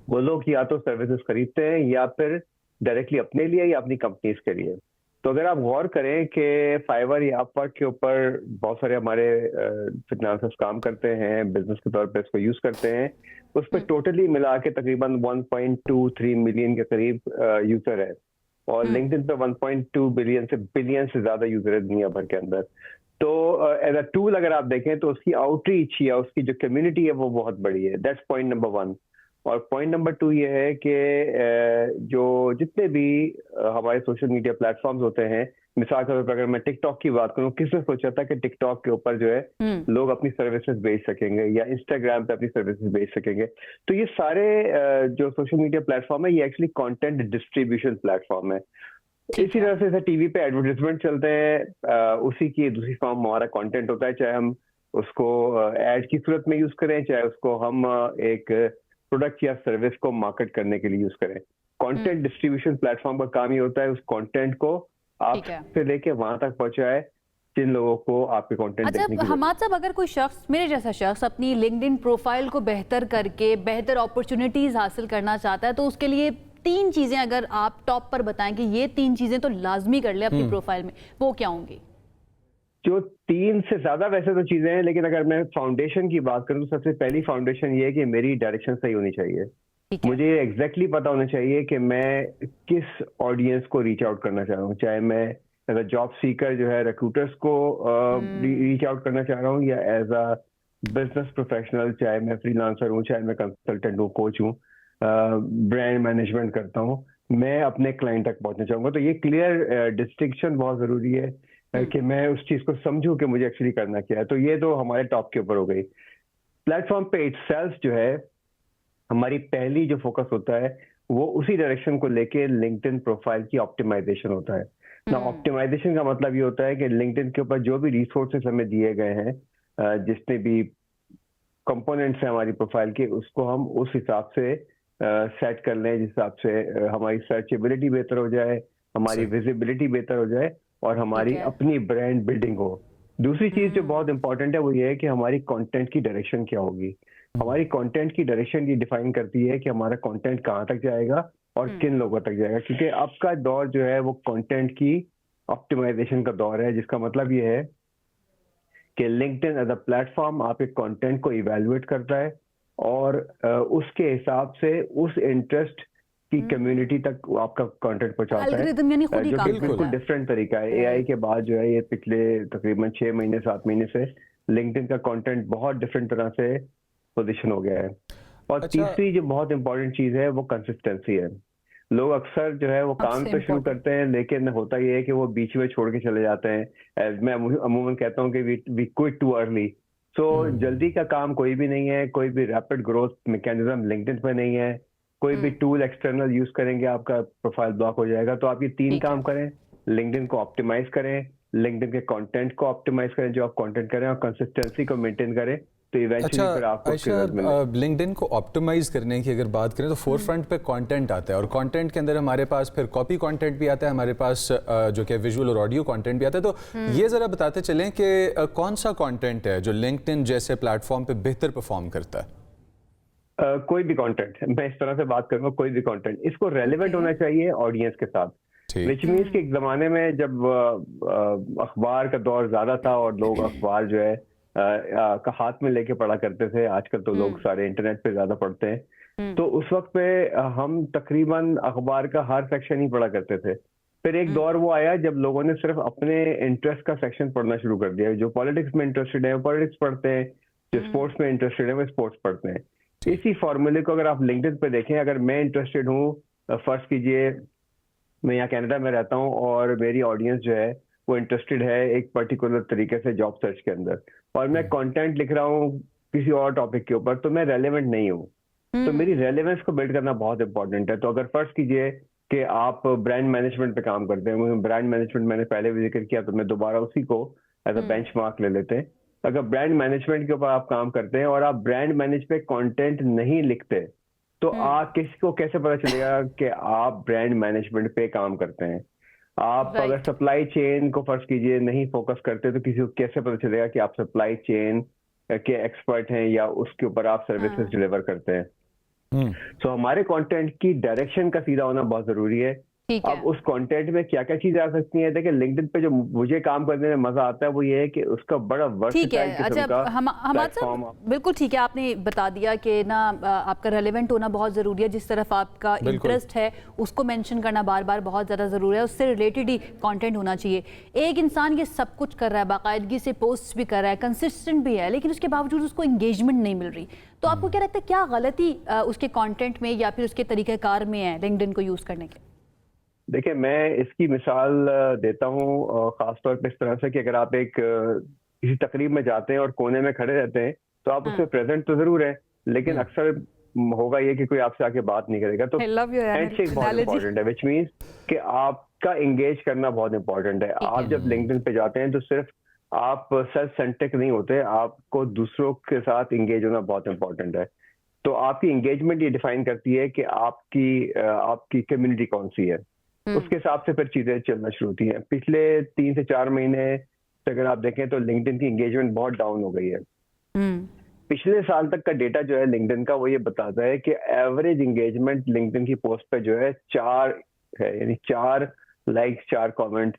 वो लोग या तो सर्विसेज खरीदते हैं या फिर डायरेक्टली अपने लिए या अपनी कंपनीज के लिए। तो अगर आप गौर करें कि फाइवर या अपवर्क के ऊपर बहुत सारे हमारे फ्रीलांसर्स काम करते हैं, बिजनेस के तौर पे इसको यूज करते हैं, उस पर टोटली मिला के तकरीबन 1.23 मिलियन के करीब यूजर है। और लिंक्डइन पे 1.2 बिलियन से बिलियन से ज्यादा यूजर है दुनिया भर के अंदर। तो एज अ टूल अगर आप देखें तो उसकी आउटरीच या उसकी जो कम्युनिटी है वो बहुत बड़ी है। That's point number 1। और पॉइंट नंबर 2 ये है कि जो जितने भी हमारे सोशल मीडिया प्लेटफॉर्म्स होते हैं, मिसाल के तौर पर अगर मैं टिकटॉक की बात करूं, किसने सोचा था कि टिकटॉक के ऊपर जो है लोग अपनी सर्विसेज बेच सकेंगे या इंस्टाग्राम पे अपनी सर्विसेज बेच सकेंगे। तो ये सारे जो सोशल मीडिया प्लेटफॉर्म है ये एक्चुअली कंटेंट डिस्ट्रीब्यूशन प्लेटफॉर्म है। इसी तरह से टीवी पे एडवर्टाइजमेंट चलते हैं, उसी की दूसरी फॉर्म हमारा कंटेंट होता है, चाहे हम उसको एड की सूरत में यूज करें, चाहे उसको हम एक प्रोडक्ट या सर्विस को मार्केट करने के लिए यूज करें। कंटेंट डिस्ट्रीब्यूशन प्लेटफॉर्म का काम ही होता है उस कंटेंट को आप से लेके वहां तक पहुंचाए जिन लोगों को आपके कंटेंट देखने की। अच्छा हमाद साहब, अगर कोई शख्स, मेरे जैसा शख्स, अपनी लिंक्डइन प्रोफाइल को बेहतर करके बेहतर अपॉर्चुनिटीज हासिल करना चाहता है, तो उसके लिए 3 चीजें अगर आप टॉप पर बताएं कि ये 3 चीजें तो लाजमी कर ले अपनी प्रोफाइल में, वो क्या होंगी? जो 3 से ज्यादा वैसे तो चीजें हैं, लेकिन अगर मैं फाउंडेशन की बात करूं तो सबसे पहली फाउंडेशन ये है कि मेरी डायरेक्शन सही होनी चाहिए। मुझे एग्जैक्टली पता होना चाहिए कि मैं किस ऑडियंस को रीच आउट करना चाह रहा हूँ, चाहे मैं एज अ जॉब सीकर जो है रिक्रूटर्स को रीच आउट करना चाह रहा हूँ, या एज अ बिजनेस प्रोफेशनल, चाहे मैं फ्रीलांसर हूँ, चाहे मैं कंसल्टेंट हूँ, कोच हूँ, ब्रांड मैनेजमेंट करता हूँ, मैं अपने क्लाइंट तक पहुंचना चाहूंगा। तो ये क्लियर डिस्टिंक्शन बहुत जरूरी है कि मैं उस चीज को समझूं कि मुझे एक्चुअली करना क्या है। तो ये तो हमारे टॉप के ऊपर हो गई। प्लेटफॉर्म पे इटसेल्फ जो है हमारी पहली जो फोकस होता है वो उसी डायरेक्शन को लेके लिंक्डइन प्रोफाइल की ऑप्टिमाइजेशन होता है। ना ऑप्टिमाइजेशन का मतलब ये होता है कि लिंक्डइन के ऊपर जो भी रिसोर्सेस हमें दिए गए हैं, जितने भी कंपोनेंट्स हैं हमारी प्रोफाइल के, उसको हम उस हिसाब से सेट कर लें जिस हिसाब से हमारी सर्चेबिलिटी बेहतर हो जाए, हमारी विजिबिलिटी बेहतर हो जाए और हमारी अपनी ब्रांड बिल्डिंग हो। दूसरी चीज जो बहुत इंपॉर्टेंट है वो ये है कि हमारी कंटेंट की डायरेक्शन क्या होगी। हमारी कंटेंट की डायरेक्शन ये डिफाइन करती है कि हमारा कंटेंट कहाँ तक जाएगा और किन लोगों तक जाएगा, क्योंकि अब का दौर जो है वो कंटेंट की ऑप्टिमाइजेशन का दौर है, जिसका मतलब ये है कि लिंक्डइन एज अ प्लेटफॉर्म आपके कंटेंट को इवेल्युएट करता है और उसके हिसाब से उस इंटरेस्ट की कम्युनिटी तक आपका कंटेंट पहुंचाता है, जो बिल्कुल डिफरेंट तरीका है। एआई के बाद जो है ये पिछले तकरीबन 6 महीने 7 महीने से लिंक्डइन का कंटेंट बहुत डिफरेंट तरह से पोजीशन हो गया है। और तीसरी जो बहुत इंपॉर्टेंट चीज है वो कंसिस्टेंसी है। लोग अक्सर जो है वो काम सबसे तो शुरू important। करते हैं, लेकिन होता ये है कि वो बीच में छोड़ के चले जाते हैं। मैं अमूमन कहता हूँ कि वी क्विट टू अर्ली। सो जल्दी का काम कोई भी नहीं है, कोई भी रैपिड ग्रोथ मैकेनिज्म लिंक्डइन पे नहीं है, कोई भी टूल एक्सटर्नल यूज करेंगे आपका प्रोफाइल ब्लॉक हो जाएगा। तो आप ये 3 ठीक है। काम करें, लिंक्डइन को ऑप्टिमाइज करें, लिंक्डइन के कंटेंट को ऑप्टिमाइज करें जो आप कंटेंट करें, और कंसिस्टेंसी को मेंटेन करें, तो इवेंचुअली फिर आपको रिजल्ट मिलेगा। अच्छा, लिंक्डइन को ऑप्टिमाइज करने की अगर बात करें तो फोर फ्रंट पे कंटेंट आता है, और कंटेंट के अंदर हमारे पास फिर कॉपी कंटेंट भी आता है, हमारे पास जो कि विजुअल और ऑडियो कंटेंट भी आता है। तो ये ज़रा बताते चलें कि कौन सा कंटेंट है जो लिंक्डइन जैसे प्लेटफॉर्म पे बेहतर परफॉर्म करता है? कोई भी कंटेंट, मैं इस तरह से बात करूंगा, कोई भी कंटेंट इसको रेलेवेंट होना चाहिए ऑडियंस के साथ। ठीक। विच मीन्स कि एक जमाने में जब अखबार का दौर ज्यादा था और लोग अखबार जो है का हाथ में लेके पढ़ा करते थे, आजकल तो लोग सारे इंटरनेट पे ज्यादा पढ़ते हैं, तो उस वक्त पे हम तकरीबन अखबार का हर सेक्शन ही पढ़ा करते थे। फिर एक दौर वो आया जब लोगों ने सिर्फ अपने इंटरेस्ट का सेक्शन पढ़ना शुरू कर दिया। जो पॉलिटिक्स में इंटरेस्टेड है वो पॉलिटिक्स पढ़ते हैं, जो स्पोर्ट्स में इंटरेस्टेड है वो स्पोर्ट्स पढ़ते हैं। इसी फॉर्मूले को अगर आप लिंक्डइन पे देखें, अगर मैं इंटरेस्टेड हूँ, फर्ज कीजिए मैं यहाँ कनाडा में रहता हूँ और मेरी ऑडियंस जो है वो इंटरेस्टेड है एक पर्टिकुलर तरीके से जॉब सर्च के अंदर, और मैं कंटेंट लिख रहा हूँ किसी और टॉपिक के ऊपर, तो मैं रेलेवेंट नहीं हूँ। तो मेरी रेलेवेंस को बिल्ड करना बहुत इंपॉर्टेंट है। तो अगर फर्ज कीजिए कि आप ब्रांड मैनेजमेंट पे काम करते हैं, ब्रांड मैनेजमेंट मैंने पहले भी जिक्र किया, तो मैं दोबारा उसी को एज अ बेंचमार्क ले लेते हैं। अगर ब्रांड मैनेजमेंट के ऊपर आप काम करते हैं और आप ब्रांड मैनेज पे कंटेंट नहीं लिखते, तो आप किसी को कैसे पता चलेगा कि आप ब्रांड मैनेजमेंट पे काम करते हैं? आप अगर सप्लाई चेन को फर्ज कीजिए नहीं फोकस करते, तो किसी को कैसे पता चलेगा कि आप सप्लाई चेन के एक्सपर्ट हैं या उसके ऊपर आप सर्विसेज डिलीवर करते हैं? सो हमारे कंटेंट की डायरेक्शन का सीधा होना बहुत जरूरी है। अब उस कंटेंट में क्या क्या चीजें आ सकती हैं? देखिए लिंक्डइन पे जो मुझे काम करने में मजा आता है वो ये है कि उसका बड़ा वर्सेटाइल किस्म का प्लेटफॉर्म। बिल्कुल ठीक है, आपने बता दिया कि ना आपका रेलेवेंट होना बहुत ज़रूरी है, जिस तरफ आपका इंटरेस्ट है उसको मेंशन करना बार बार बहुत ज़्यादा ज़रूरी है, उससे रिलेटेड ही कंटेंट होना चाहिए। एक इंसान ये सब कुछ कर रहा है, बाकायदगी से पोस्ट भी कर रहा है, कंसिस्टेंट भी है, लेकिन उसके बावजूद उसको इंगेजमेंट नहीं मिल रही, तो आपको क्या लगता है क्या गलती उसके कंटेंट में या फिर उसके तरीक़ाकार में है लिंक्डइन को यूज़ करने के? देखिए मैं इसकी मिसाल देता हूँ खासतौर पे इस तरह से कि अगर आप एक किसी तकरीब में जाते हैं और कोने में खड़े रहते हैं, तो आप उसमें प्रेजेंट तो जरूर है, लेकिन अक्सर होगा ये कि कोई आपसे आके बात नहीं करेगा। तो हैंडशेक बहुत इंपॉर्टेंट है, विच मीन्स कि आपका इंगेज करना बहुत इंपॉर्टेंट है। आप जब लिंक्डइन पे जाते हैं तो सिर्फ आप सेल्फ सेंट्रिक नहीं होते, आपको दूसरों के साथ इंगेज होना बहुत इंपॉर्टेंट है। तो आपकी इंगेजमेंट ये डिफाइन करती है कि आपकी कम्युनिटी कौन सी है, उसके हिसाब से फिर चीजें चलना शुरू होती हैं। पिछले 3 से 4 महीने अगर आप देखें तो लिंक्डइन की एंगेजमेंट बहुत डाउन हो गई है। पिछले साल तक का डेटा जो है लिंक्डइन का वो ये बताता है कि एवरेज एंगेजमेंट लिंक्डइन की पोस्ट पे जो है 4 है, यानी 4 लाइक्स, 4 कमेंट,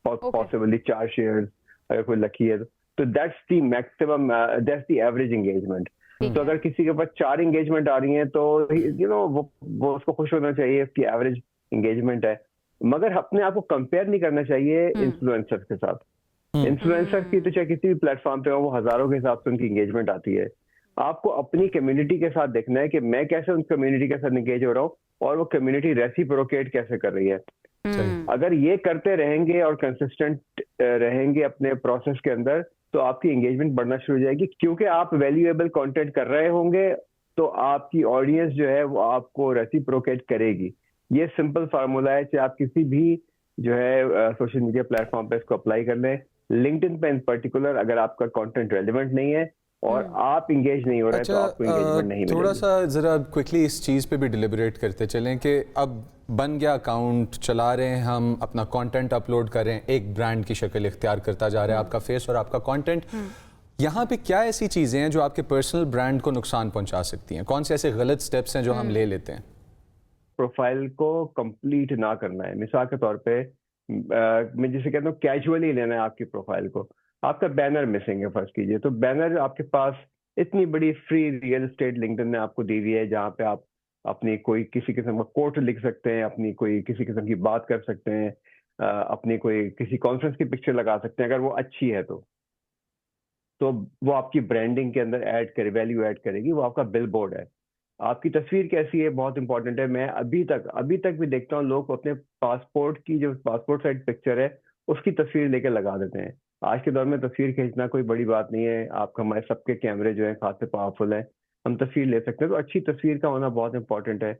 पॉसिबली 4 शेयर्स अगर कोई लकी है तो that's the maximum, that's the average engagement. तो अगर किसी के पास 4 एंगेजमेंट आ रही हैं तो वो उसको खुश होना चाहिए, उसकी एवरेज एंगेजमेंट है। मगर अपने आप को कंपेयर नहीं करना चाहिए इन्फ्लुएंसर के साथ। इन्फ्लुएंसर की तो चाहे किसी भी प्लेटफॉर्म पे हो, वो हजारों के हिसाब से उनकी एंगेजमेंट आती है। आपको अपनी कम्युनिटी के साथ देखना है कि मैं कैसे उन कम्युनिटी के साथ एंगेज हो रहा हूँ और वो कम्युनिटी रेसिप्रोकेट कैसे कर रही है। अगर ये करते रहेंगे और कंसिस्टेंट रहेंगे अपने प्रोसेस के अंदर, तो आपकी एंगेजमेंट बढ़ना शुरू हो जाएगी, क्योंकि आप वैल्यूएबल कंटेंट कर रहे होंगे तो आपकी ऑडियंस जो है वो आपको रेसिप्रोकेट करेगी। ये सिंपल फार्मूला है, चाहे आप किसी भी जो है सोशल मीडिया प्लेटफॉर्म पे इसको अप्लाई कर लें। लिंक्डइन पे इन पर्टिकुलर अगर आपका कंटेंट रेलेवेंट नहीं है और आप इंगेज नहीं हो रहे तो आपको एंगेजमेंट नहीं मिलेगी। थोड़ा सा जरा क्विकली इस चीज़ पे भी डिलिबरेट करते चलें कि अब बन गया अकाउंट, चला रहे हैं हम, अपना कंटेंट अपलोड कर रहे हैं, एक ब्रांड की शक्ल इख्तियार करता जा रहा है आपका फेस और आपका कंटेंट। यहाँ पे क्या ऐसी चीज़ें हैं जो आपके पर्सनल ब्रांड को नुकसान पहुंचा सकती हैं? कौन से ऐसे गलत स्टेप्स हैं जो हम ले लेते हैं? प्रोफाइल को कंप्लीट ना करना है। मिसाल के तौर पे मैं जिसे कहता हूँ कैजुअली लेना है आपकी प्रोफाइल को। आपका बैनर मिसिंग है फर्स्ट कीजिए, तो बैनर आपके पास इतनी बड़ी फ्री रियल एस्टेट लिंक्डइन ने आपको दी हुई है जहाँ पे आप अपनी कोई किसी किस्म का कोट लिख सकते हैं, अपनी कोई किसी किस्म की बात कर सकते हैं, अपनी कोई किसी कॉन्फ्रेंस की पिक्चर लगा सकते हैं अगर वो अच्छी है तो वो आपकी ब्रांडिंग के अंदर ऐड करे, वैल्यू ऐड करेगी, वो आपका बिल बोर्ड है। आपकी तस्वीर कैसी है बहुत इंपॉर्टेंट है। मैं अभी तक भी देखता हूँ लोग अपने पासपोर्ट की जो पासपोर्ट साइज पिक्चर है उसकी तस्वीर लेके लगा देते हैं। आज के दौर में तस्वीर खींचना कोई बड़ी बात नहीं है। आप हमारे सबके कैमरे जो है खासे पावरफुल है, हम तस्वीर ले सकते हैं। तो अच्छी तस्वीर का होना बहुत इंपॉर्टेंट है।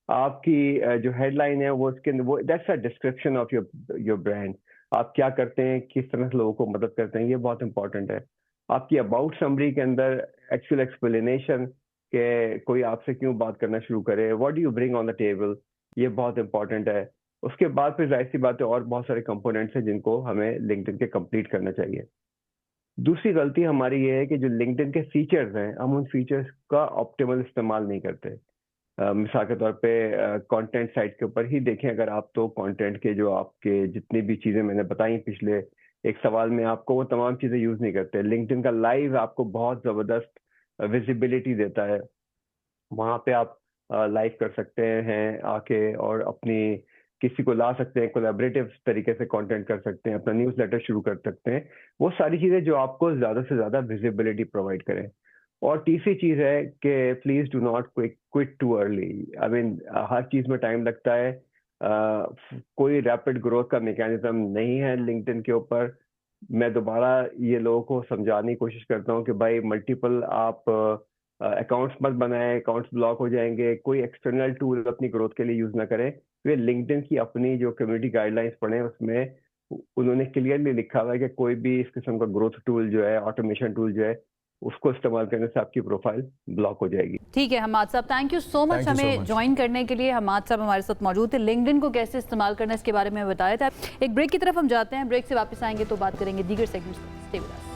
आपकी जो हेडलाइन है वो उसके अंदर वो that's a description of your brand. आप क्या करते हैं, किस तरह से लोगों को मदद करते हैं, ये बहुत इंपॉर्टेंट है। आपकी अबाउट समरी के अंदर एक्चुअल एक्सप्लेनेशन कि कोई आपसे क्यों बात करना शुरू करे, what do you bring on the table, ये बहुत इंपॉर्टेंट है। उसके बाद फिर जाहिर सी बात है और बहुत सारे कंपोनेंट्स हैं जिनको हमें लिंक्डइन के कंप्लीट करना चाहिए। दूसरी गलती हमारी ये है कि जो लिंक्डइन के फीचर्स हैं हम उन फीचर्स का ऑप्टिमल इस्तेमाल नहीं करते। मिसाल के तौर पे कंटेंट साइट के ऊपर ही देखें अगर आप, तो कंटेंट के जो आपके जितनी भी चीज़ें मैंने बताई पिछले एक सवाल में आपको, वो तमाम चीज़ें यूज़ नहीं करते। लिंक्डइन का लाइव आपको बहुत ज़बरदस्त विजिबिलिटी देता है। वहाँ पे आप लाइव कर सकते हैं आके और अपनी किसी को ला सकते हैं, कोलैबोरेटिव तरीके से कंटेंट कर सकते हैं, अपना न्यूज़लेटर शुरू कर सकते हैं। वो सारी चीज़ें जो आपको ज़्यादा से ज़्यादा विजिबिलिटी प्रोवाइड करें। और तीसरी चीज़ है कि please do not quit too early. I mean हर चीज़ में टाइम लगता है। कोई रैपिड ग्रोथ का मैकेनिज्म नहीं है लिंक्डइन के ऊपर। मैं दोबारा ये लोगों को समझाने की कोशिश करता हूँ कि भाई मल्टीपल आप अकाउंट्स मत बनाएं, अकाउंट्स ब्लॉक हो जाएंगे। कोई एक्सटर्नल टूल अपनी ग्रोथ के लिए यूज़ ना करें। वे लिंक्डइन की अपनी जो कम्युनिटी गाइडलाइंस पढ़ें, उसमें उन्होंने क्लियरली लिखा हुआ है कि कोई भी इस किस्म का ग्रोथ टूल जो है, ऑटोमेशन टूल जो है, उसको इस्तेमाल करने से आपकी प्रोफाइल ब्लॉक हो जाएगी। ठीक है हमाद साहब, थैंक यू सो मच हमें ज्वाइन करने के लिए। हमाद साहब हमारे साथ मौजूद थे। लिंक्डइन को कैसे इस्तेमाल करना है इसके बारे में बताया था। एक ब्रेक की तरफ हम जाते हैं, ब्रेक से वापस आएंगे तो बात करेंगे दीगर सेगमेंट्स पर। Stay with us.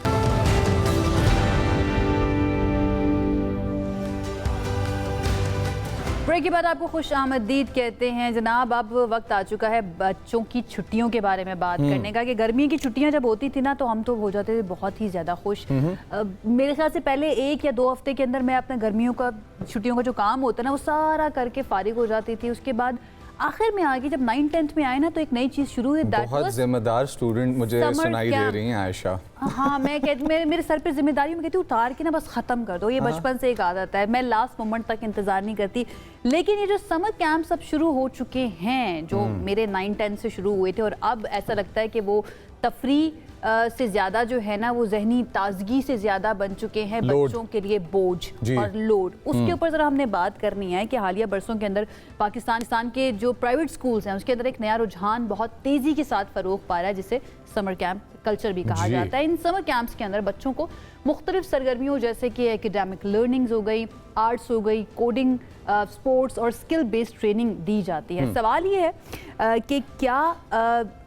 ब्रेक के बाद आपको खुश आमदीद कहते हैं जनाब। अब वक्त आ चुका है बच्चों की छुट्टियों के बारे में बात करने का, कि गर्मी की छुट्टियां जब होती थी ना तो हम तो हो जाते थे बहुत ही ज़्यादा खुश। मेरे ख्याल से पहले 1 या 2 हफ्ते के अंदर मैं अपने गर्मियों का, छुट्टियों का जो काम होता है ना वो सारा करके फारिग हो जाती थी। उसके बाद आखिर में आगे जब 9th-10th में आए ना तो एक नई चीज़ शुरू हुई। बहुत जिम्मेदार स्टूडेंट मुझे सुनाई दे रही हैं आयशा। हाँ, मैं कहती मेरे सर पे जिम्मेदारी में कहती हूँ उतार के ना बस ख़त्म कर दो। ये बचपन से एक आदत है, मैं लास्ट मोमेंट तक इंतज़ार नहीं करती। लेकिन ये जो समर कैंप्स अब शुरू हो चुके हैं, जो मेरे 9-10 से शुरू हुए थे, और अब ऐसा लगता है कि वो तफरी से ज़्यादा जो है ना वो जहनी ताजगी से ज़्यादा बन चुके हैं बच्चों के लिए बोझ और लोड। उसके ऊपर ज़रा हमने बात करनी है कि हालिया बरसों के अंदर पाकिस्तान के जो प्राइवेट स्कूल्स हैं उसके अंदर एक नया रुझान बहुत तेज़ी के साथ फ़रोग पा रहा है, जिसे समर कैंप कल्चर भी कहा जाता है। इन समर कैंप्स के अंदर बच्चों को मुख्तलिफ सरगर्मियों जैसे कि एकेडमिक लर्निंग्स हो गई, आर्ट्स हो गई, कोडिंग, स्पोर्ट्स और स्किल बेस्ड ट्रेनिंग दी जाती है। सवाल ये है कि क्या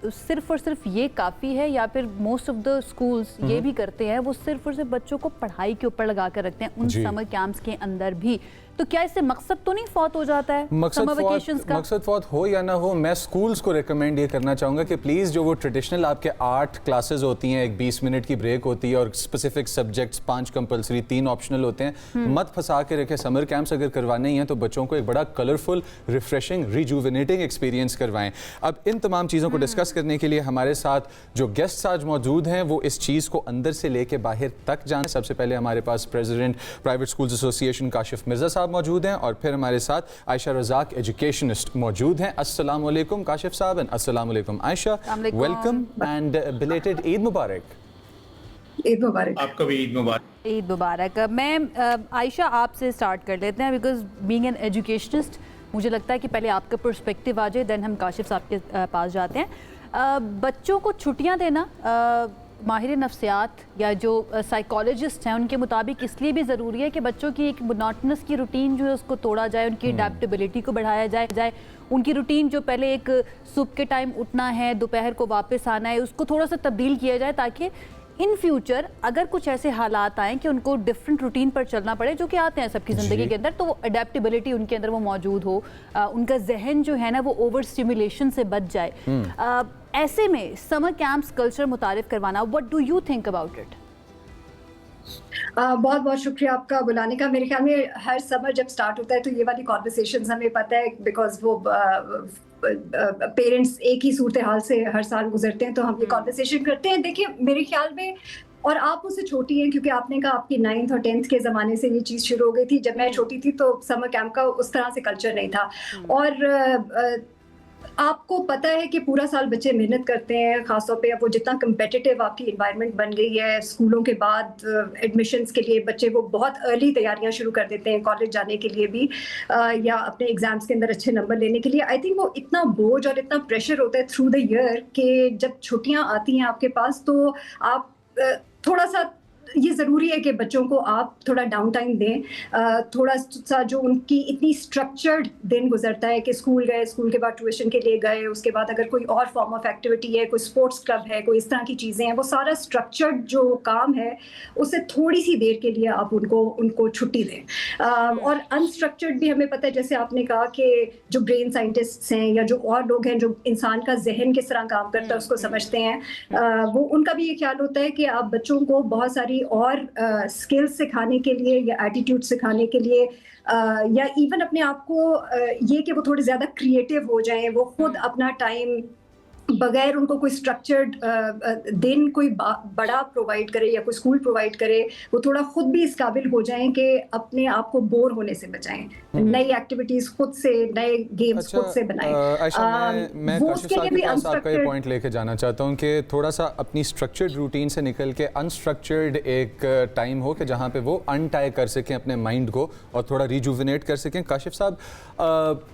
सिर्फ और सिर्फ ये काफ़ी है या फिर मोस्ट ऑफ द स्कूल्स ये भी करते हैं, वो सिर्फ और सिर्फ बच्चों को पढ़ाई के ऊपर लगा कर रखते हैं उन समर कैंप्स के अंदर भी। तो क्या इससे मकसद तो नहीं फौत हो जाता है मकसद फौत हो या ना हो, मैं स्कूल्स को रिकमेंड ये करना चाहूँगा कि प्लीज़ जो वो ट्रेडिशनल आपके 8 क्लासेस होती हैं, एक 20 मिनट की ब्रेक होती है और स्पेसिफिक सब्जेक्ट्स 5 कंपलसरी 3 ऑप्शनल होते हैं, मत फंसा के रखें। समर कैंप्स अगर करवाने ही हैं तो बच्चों को एक बड़ा कलरफुल, रिफ्रेशिंग, रिजुविनेटिंग एक्सपीरियंस करवाएं। अब इन तमाम चीज़ों को डिस्कस करने के लिए हमारे साथ जो गेस्ट्स आज मौजूद हैं वो इस चीज़ को अंदर से लेके बाहर तक जाने। सबसे पहले हमारे पास president private schools association Kashif Mirza साहब मौजूद हैं और फिर हमारे साथ आयशा रज़ाक एजुकेशनिस्ट मौजूद हैं। अस्सलाम वालेकुम काशिफ साहब एंड अस्सलाम वालेकुम Ayesha, welcome and belated Eid मुबारक। ईद मुबारक। आपका भी ईद मुबारक। ईद मुबारक। मैं आयशा आपसे स्टार्ट कर लेते हैं, बिकॉज बीइंग एन एजुकेशनिस्ट मुझे लगता है कि पहले आपका पर्सपेक्टिव आ जाए, देन हम काशिफ साहब के पास जाते हैं। बच्चों को छुट्टियां देना माहिर नफ्सियात या जो साइकोलॉजिस्ट हैं उनके मुताबिक इसलिए भी ज़रूरी है कि बच्चों की एक मोनोटोनस की रूटीन जो है उसको तोड़ा जाए, उनकी अडेप्टेबिलिटी को बढ़ाया जाए। उनकी रूटीन जो पहले एक सुबह के टाइम उठना है, दोपहर को वापस आना है, उसको थोड़ा सा तब्दील किया जाए ताकि इन फ्यूचर अगर कुछ ऐसे हालात आएँ कि उनको डिफरेंट रूटीन पर चलना पड़े, जो कि आते हैं सबकी ज़िंदगी के अंदर, तो वो अडेप्टेबिलिटी उनके अंदर वो मौजूद हो, उनका जहन जो है ना वो ओवर स्टिमुलेशन से बच जाए। ऐसे में समर कैंप्स कल्चर मुतारिफ करवाना, what do you think about it? बहुत बहुत शुक्रिया आपका बुलाने का। मेरे ख्याल में हर समर जब स्टार्ट होता है तो ये वाली कॉन्वर्सेशंस हमें पता है, बिकॉज वो पेरेंट्स एक ही सूरत हाल से हर साल गुजरते हैं, तो हम ये कॉन्वर्सेशन करते हैं। देखिए मेरे ख्याल में और आप उससे छोटी हैं, क्योंकि आपने कहा आपकी 9th और 10th के ज़माने से ये चीज़ शुरू हो गई थी। जब मैं छोटी थी तो समर कैंप का उस तरह से कल्चर नहीं था। और आपको पता है कि पूरा साल बच्चे मेहनत करते हैं, खासतौर पे अब वो जितना कम्पिटिटिव आपकी इन्वायरमेंट बन गई है, स्कूलों के बाद एडमिशन्स के लिए बच्चे वो बहुत अर्ली तैयारियां शुरू कर देते हैं कॉलेज जाने के लिए भी, या अपने एग्जाम्स के अंदर अच्छे नंबर लेने के लिए। आई थिंक वो इतना बोझ और इतना प्रेशर होता है थ्रू द ईयर कि जब छुट्टियां आती हैं आपके पास तो आप थोड़ा सा, ये ज़रूरी है कि बच्चों को आप थोड़ा डाउन टाइम दें, थोड़ा सा जो उनकी इतनी स्ट्रक्चर्ड दिन गुजरता है कि स्कूल गए, स्कूल के बाद ट्यूशन के लिए गए, उसके बाद अगर कोई और फॉर्म ऑफ एक्टिविटी है, कोई स्पोर्ट्स क्लब है, कोई इस तरह की चीज़ें हैं, वो सारा स्ट्रक्चर्ड जो काम है उससे थोड़ी सी देर के लिए आप उनको छुट्टी दें। और अनस्ट्रक्चर्ड भी हमें पता है, जैसे आपने कहा कि जो ब्रेन साइंटिस्ट्स हैं या जो और लोग हैं जो इंसान का जहन किस तरह काम करता है उसको समझते हैं, वो उनका भी ये ख्याल होता है कि आप बच्चों को बहुत सारी और स्किल्स सिखाने के लिए या एटीट्यूड सिखाने के लिए, या इवन अपने आप को ये कि वो थोड़े ज़्यादा क्रिएटिव हो जाएं, वो खुद अपना टाइम बगैर उनको कोई स्ट्रक्चर्ड दिन कोई बड़ा प्रोवाइड करे या कोई स्कूल प्रोवाइड करे, वो थोड़ा खुद भी इस काबिल हो जाएं कि अपने आप को बोर होने से बचाएं, नई एक्टिविटीज खुद से, नए गेम्स खुद से बनाएं। आयशा, मैं काशिफ साहब के पास आपका ये पॉइंट लेके जाना चाहता हूँ कि थोड़ा सा अपनी स्ट्रक्चर्ड रूटीन से निकल के अनस्ट्रक्चर्ड एक टाइम हो कि जहाँ पे वो अनटाई कर सकें अपने माइंड को और थोड़ा रिजुविनेट कर सकें। काशिफ साहब,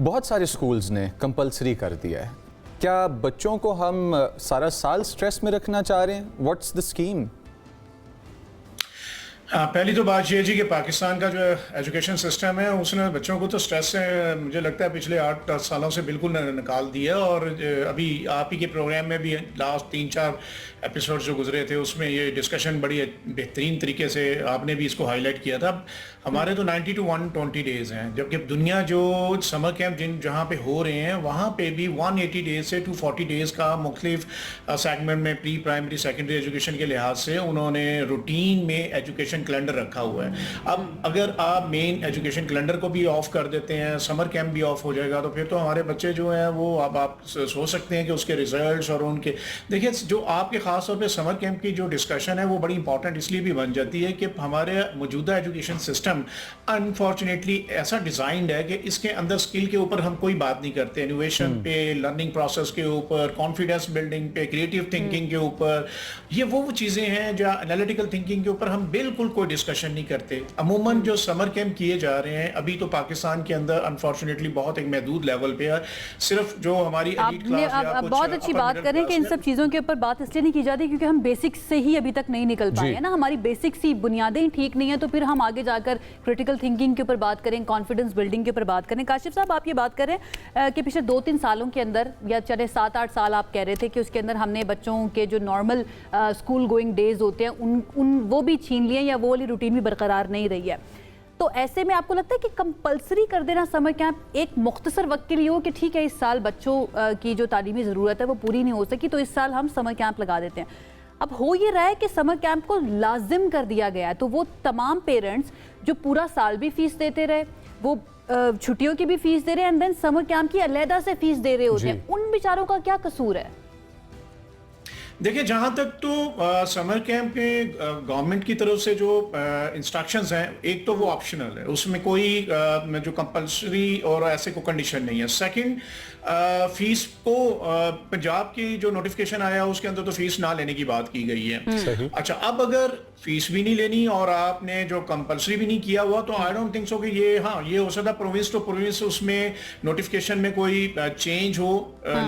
बहुत सारे स्कूल्स ने कंपल्सरी कर दिया है, क्या बच्चों को हम सारा साल स्ट्रेस में रखना चाह रहे हैं? What's the scheme? पहली तो बात ये है जी कि पाकिस्तान का जो एजुकेशन सिस्टम है उसने बच्चों को तो स्ट्रेस से मुझे लगता है पिछले 8-10 सालों से बिल्कुल निकाल दिया। और अभी आप ही के प्रोग्राम में भी लास्ट 3-4 एपिसोड जो गुजरे थे उसमें ये डिस्कशन बड़ी बेहतरीन तरीके से आपने भी इसको हाईलाइट किया था। हमारे तो 90 to 120 डेज़ हैं, जबकि दुनिया जो समर कैंप जहाँ पे हो रहे हैं वहाँ पे भी 180 डेज़ से 240 डेज़ का मुख्तलिफ सेगमेंट में प्री प्राइमरी सेकेंडरी एजुकेशन के लिहाज से उन्होंने रूटीन में एजुकेशन कैलेंडर रखा हुआ है। अब अगर आप मेन एजुकेशन कैलेंडर को भी ऑफ कर देते हैं, समर कैंप भी ऑफ हो जाएगा, तो फिर तो हमारे बच्चे जो हैं वो अब आप सोच सकते हैं कि उसके रिजल्ट्स और उनके, देखिए जो आपके ख़ास तौर पे समर कैंप की जो डिस्कशन है वो बड़ी इंपॉर्टेंट इसलिए भी बन जाती है कि हमारे मौजूदा एजुकेशन सिस्टम अनफॉर्चुनेटली ऐसा डिज़ाइंड है कि इसके अंदर स्किल के ऊपर हम कोई बात नहीं करते, इनोवेशन पे, लर्निंग प्रोसेस के ऊपर, कॉन्फिडेंस बिल्डिंग पे, क्रिएटिव थिंकिंग के ऊपर, ये वो चीज़ें हैं जो एनालिटिकल थिंकिंग के ऊपर हम बिल्कुल कोई डिस्कशन नहीं करते। अमूमन जो समर कैंप किए जा रहे हैं अभी तो पाकिस्तान के अंदर अनफॉर्चुनेटली बहुत एक महदूद लेवल पे है। सिर्फ जो हमारी एलीट क्लास आप बहुत अच्छी बात करें कि इन सब चीज़ों के ऊपर बात इसलिए नहीं की जाती क्योंकि हम बेसिक्स से ही अभी तक नहीं निकल पाए हैं ना, हमारी बेसिक्स ही बुनियादें ठीक नहीं है, तो फिर हम आगे जाकर क्रिटिकल थिंकिंग के ऊपर बात करें, कॉन्फिडेंस बिल्डिंग के ऊपर बात करें। काशिफ साहब, आप ये बात करें कि पिछले 2-3 सालों के अंदर या चले 7-8 साल आप कह रहे थे कि उसके अंदर हमने बच्चों के जो नॉर्मल स्कूल गोइंग डेज होते हैं उन वो भी छीन लिए या वो वाली रूटीन भी बरकरार नहीं रही है। तो ऐसे में आपको लगता है कि कंपलसरी कर देना समर कैंप एक मुख्तसर वक्त के लिए हो कि ठीक है इस साल बच्चों की जो तालीमी ज़रूरत है वो पूरी नहीं हो सकी तो इस साल हम समर कैंप लगा देते हैं। अब हो ये रहा है कि समर कैंप को लाजिम कर दिया गया है, तो वो तमाम पेरेंट्स जो पूरा साल भी फीस देते रहे, वो छुट्टियों की भी फीस दे रहे हैं एंड देन समर कैंप की अलहदा से फीस दे रहे होते हैं, उन बेचारों का क्या कसूर है? देखिए, जहाँ तक तो समर कैंप के गवर्नमेंट की तरफ से जो इंस्ट्रक्शंस हैं, एक तो वो ऑप्शनल है, उसमें कोई जो कंपलसरी और ऐसे को कंडीशन नहीं है। सेकंड, फीस को पंजाब की जो नोटिफिकेशन आया उसके अंदर तो फीस ना लेने की बात की गई है। अच्छा, अब अगर फीस भी नहीं लेनी और आपने जो कंपलसरी भी नहीं किया हुआ तो आई डोंट थिंक सो कि ये ये हो सकता है प्रोविंस टू प्रोविंस उसमें नोटिफिकेशन में कोई चेंज हो,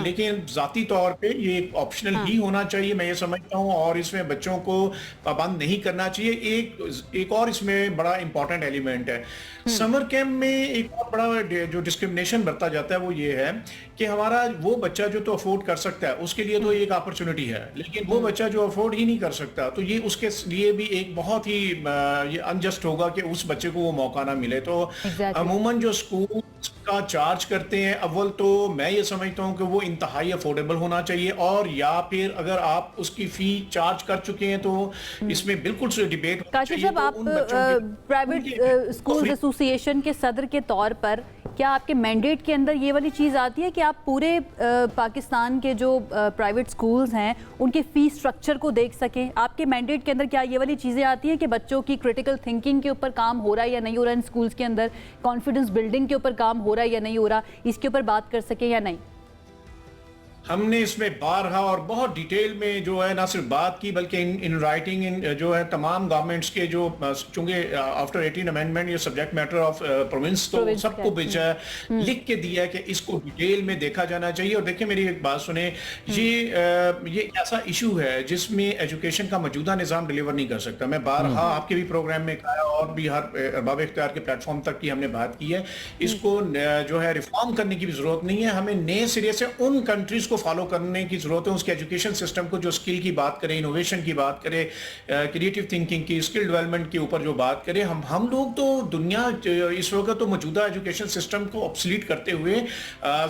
लेकिन जाती तौर पे ये ऑप्शनल ही होना चाहिए, मैं ये समझता हूँ, और इसमें बच्चों को पाबंद नहीं करना चाहिए। एक और इसमें बड़ा इंपॉर्टेंट एलिमेंट है समर कैंप में, एक और बड़ा जो डिस्क्रिमिनेशन बरता जाता है वो ये है कि हमारा वो बच्चा जो तो अफोर्ड कर सकता है उसके लिए तो एक अपॉर्चुनिटी है, लेकिन वो बच्चा जो अफोर्ड ही नहीं कर सकता तो ये उसके लिए भी एक बहुत ही ये अनजस्ट होगा कि उस बच्चे को वो मौका ना मिले। तो अमूमन जो स्कूल का चार्ज करते हैं, अव्वल तो मैं ये समझता हूँ कि वो इंतहाई अफोर्डेबल होना चाहिए, और या फिर अगर आप उसकी फी चार्ज कर चुके हैं तो इसमें बिल्कुल से डिबेट काशिफ साहब, आप प्राइवेट स्कूल एसोसिएशन के सदर के तौर पर क्या आपके मैंडेट के अंदर ये वाली चीज़ आती है कि आप पूरे पाकिस्तान के जो प्राइवेट स्कूल्स हैं उनके फीस स्ट्रक्चर को देख सकें? आपके मैंडेट के अंदर क्या ये वाली चीज़ें आती हैं कि बच्चों की क्रिटिकल थिंकिंग के ऊपर काम हो रहा है या नहीं हो रहा है इन स्कूल्स के अंदर, कॉन्फिडेंस बिल्डिंग के ऊपर काम हो रहा है या नहीं हो रहा, इसके ऊपर बात कर सकें या नहीं? हमने इसमें बारहा और बहुत डिटेल में जो है ना सिर्फ बात की बल्कि इन राइटिंग इन जो है तमाम गवर्नमेंट्स के जो चूंकि आफ्टर 18 अमेंडमेंट ये सब्जेक्ट मैटर ऑफ प्रोविंस तो सबको भेजा है, लिख के दिया है कि इसको डिटेल में देखा जाना चाहिए। और देखिए मेरी एक बात सुने, ये ऐसा इशू है जिसमें एजुकेशन का मौजूदा निज़ाम डिलीवर नहीं कर सकता। मैं बारहा आपके भी प्रोग्राम में कहा और भी हर अरबाब इख्तियार के प्लेटफॉर्म तक की हमने बात की है, इसको जो है रिफॉर्म करने की भी जरूरत नहीं है। हमें नए सिरे से उन कंट्रीज को फॉलो करने की जरूरत है, उसके एजुकेशन सिस्टम को जो स्किल की बात करें, इनोवेशन की बात करें, क्रिएटिव थिंकिंग की, स्किल डेवलपमेंट के ऊपर जो बात करें, हम लोग तो दुनिया इस वक्त तो मौजूदा एजुकेशन सिस्टम को ऑब्सोलीट करते हुए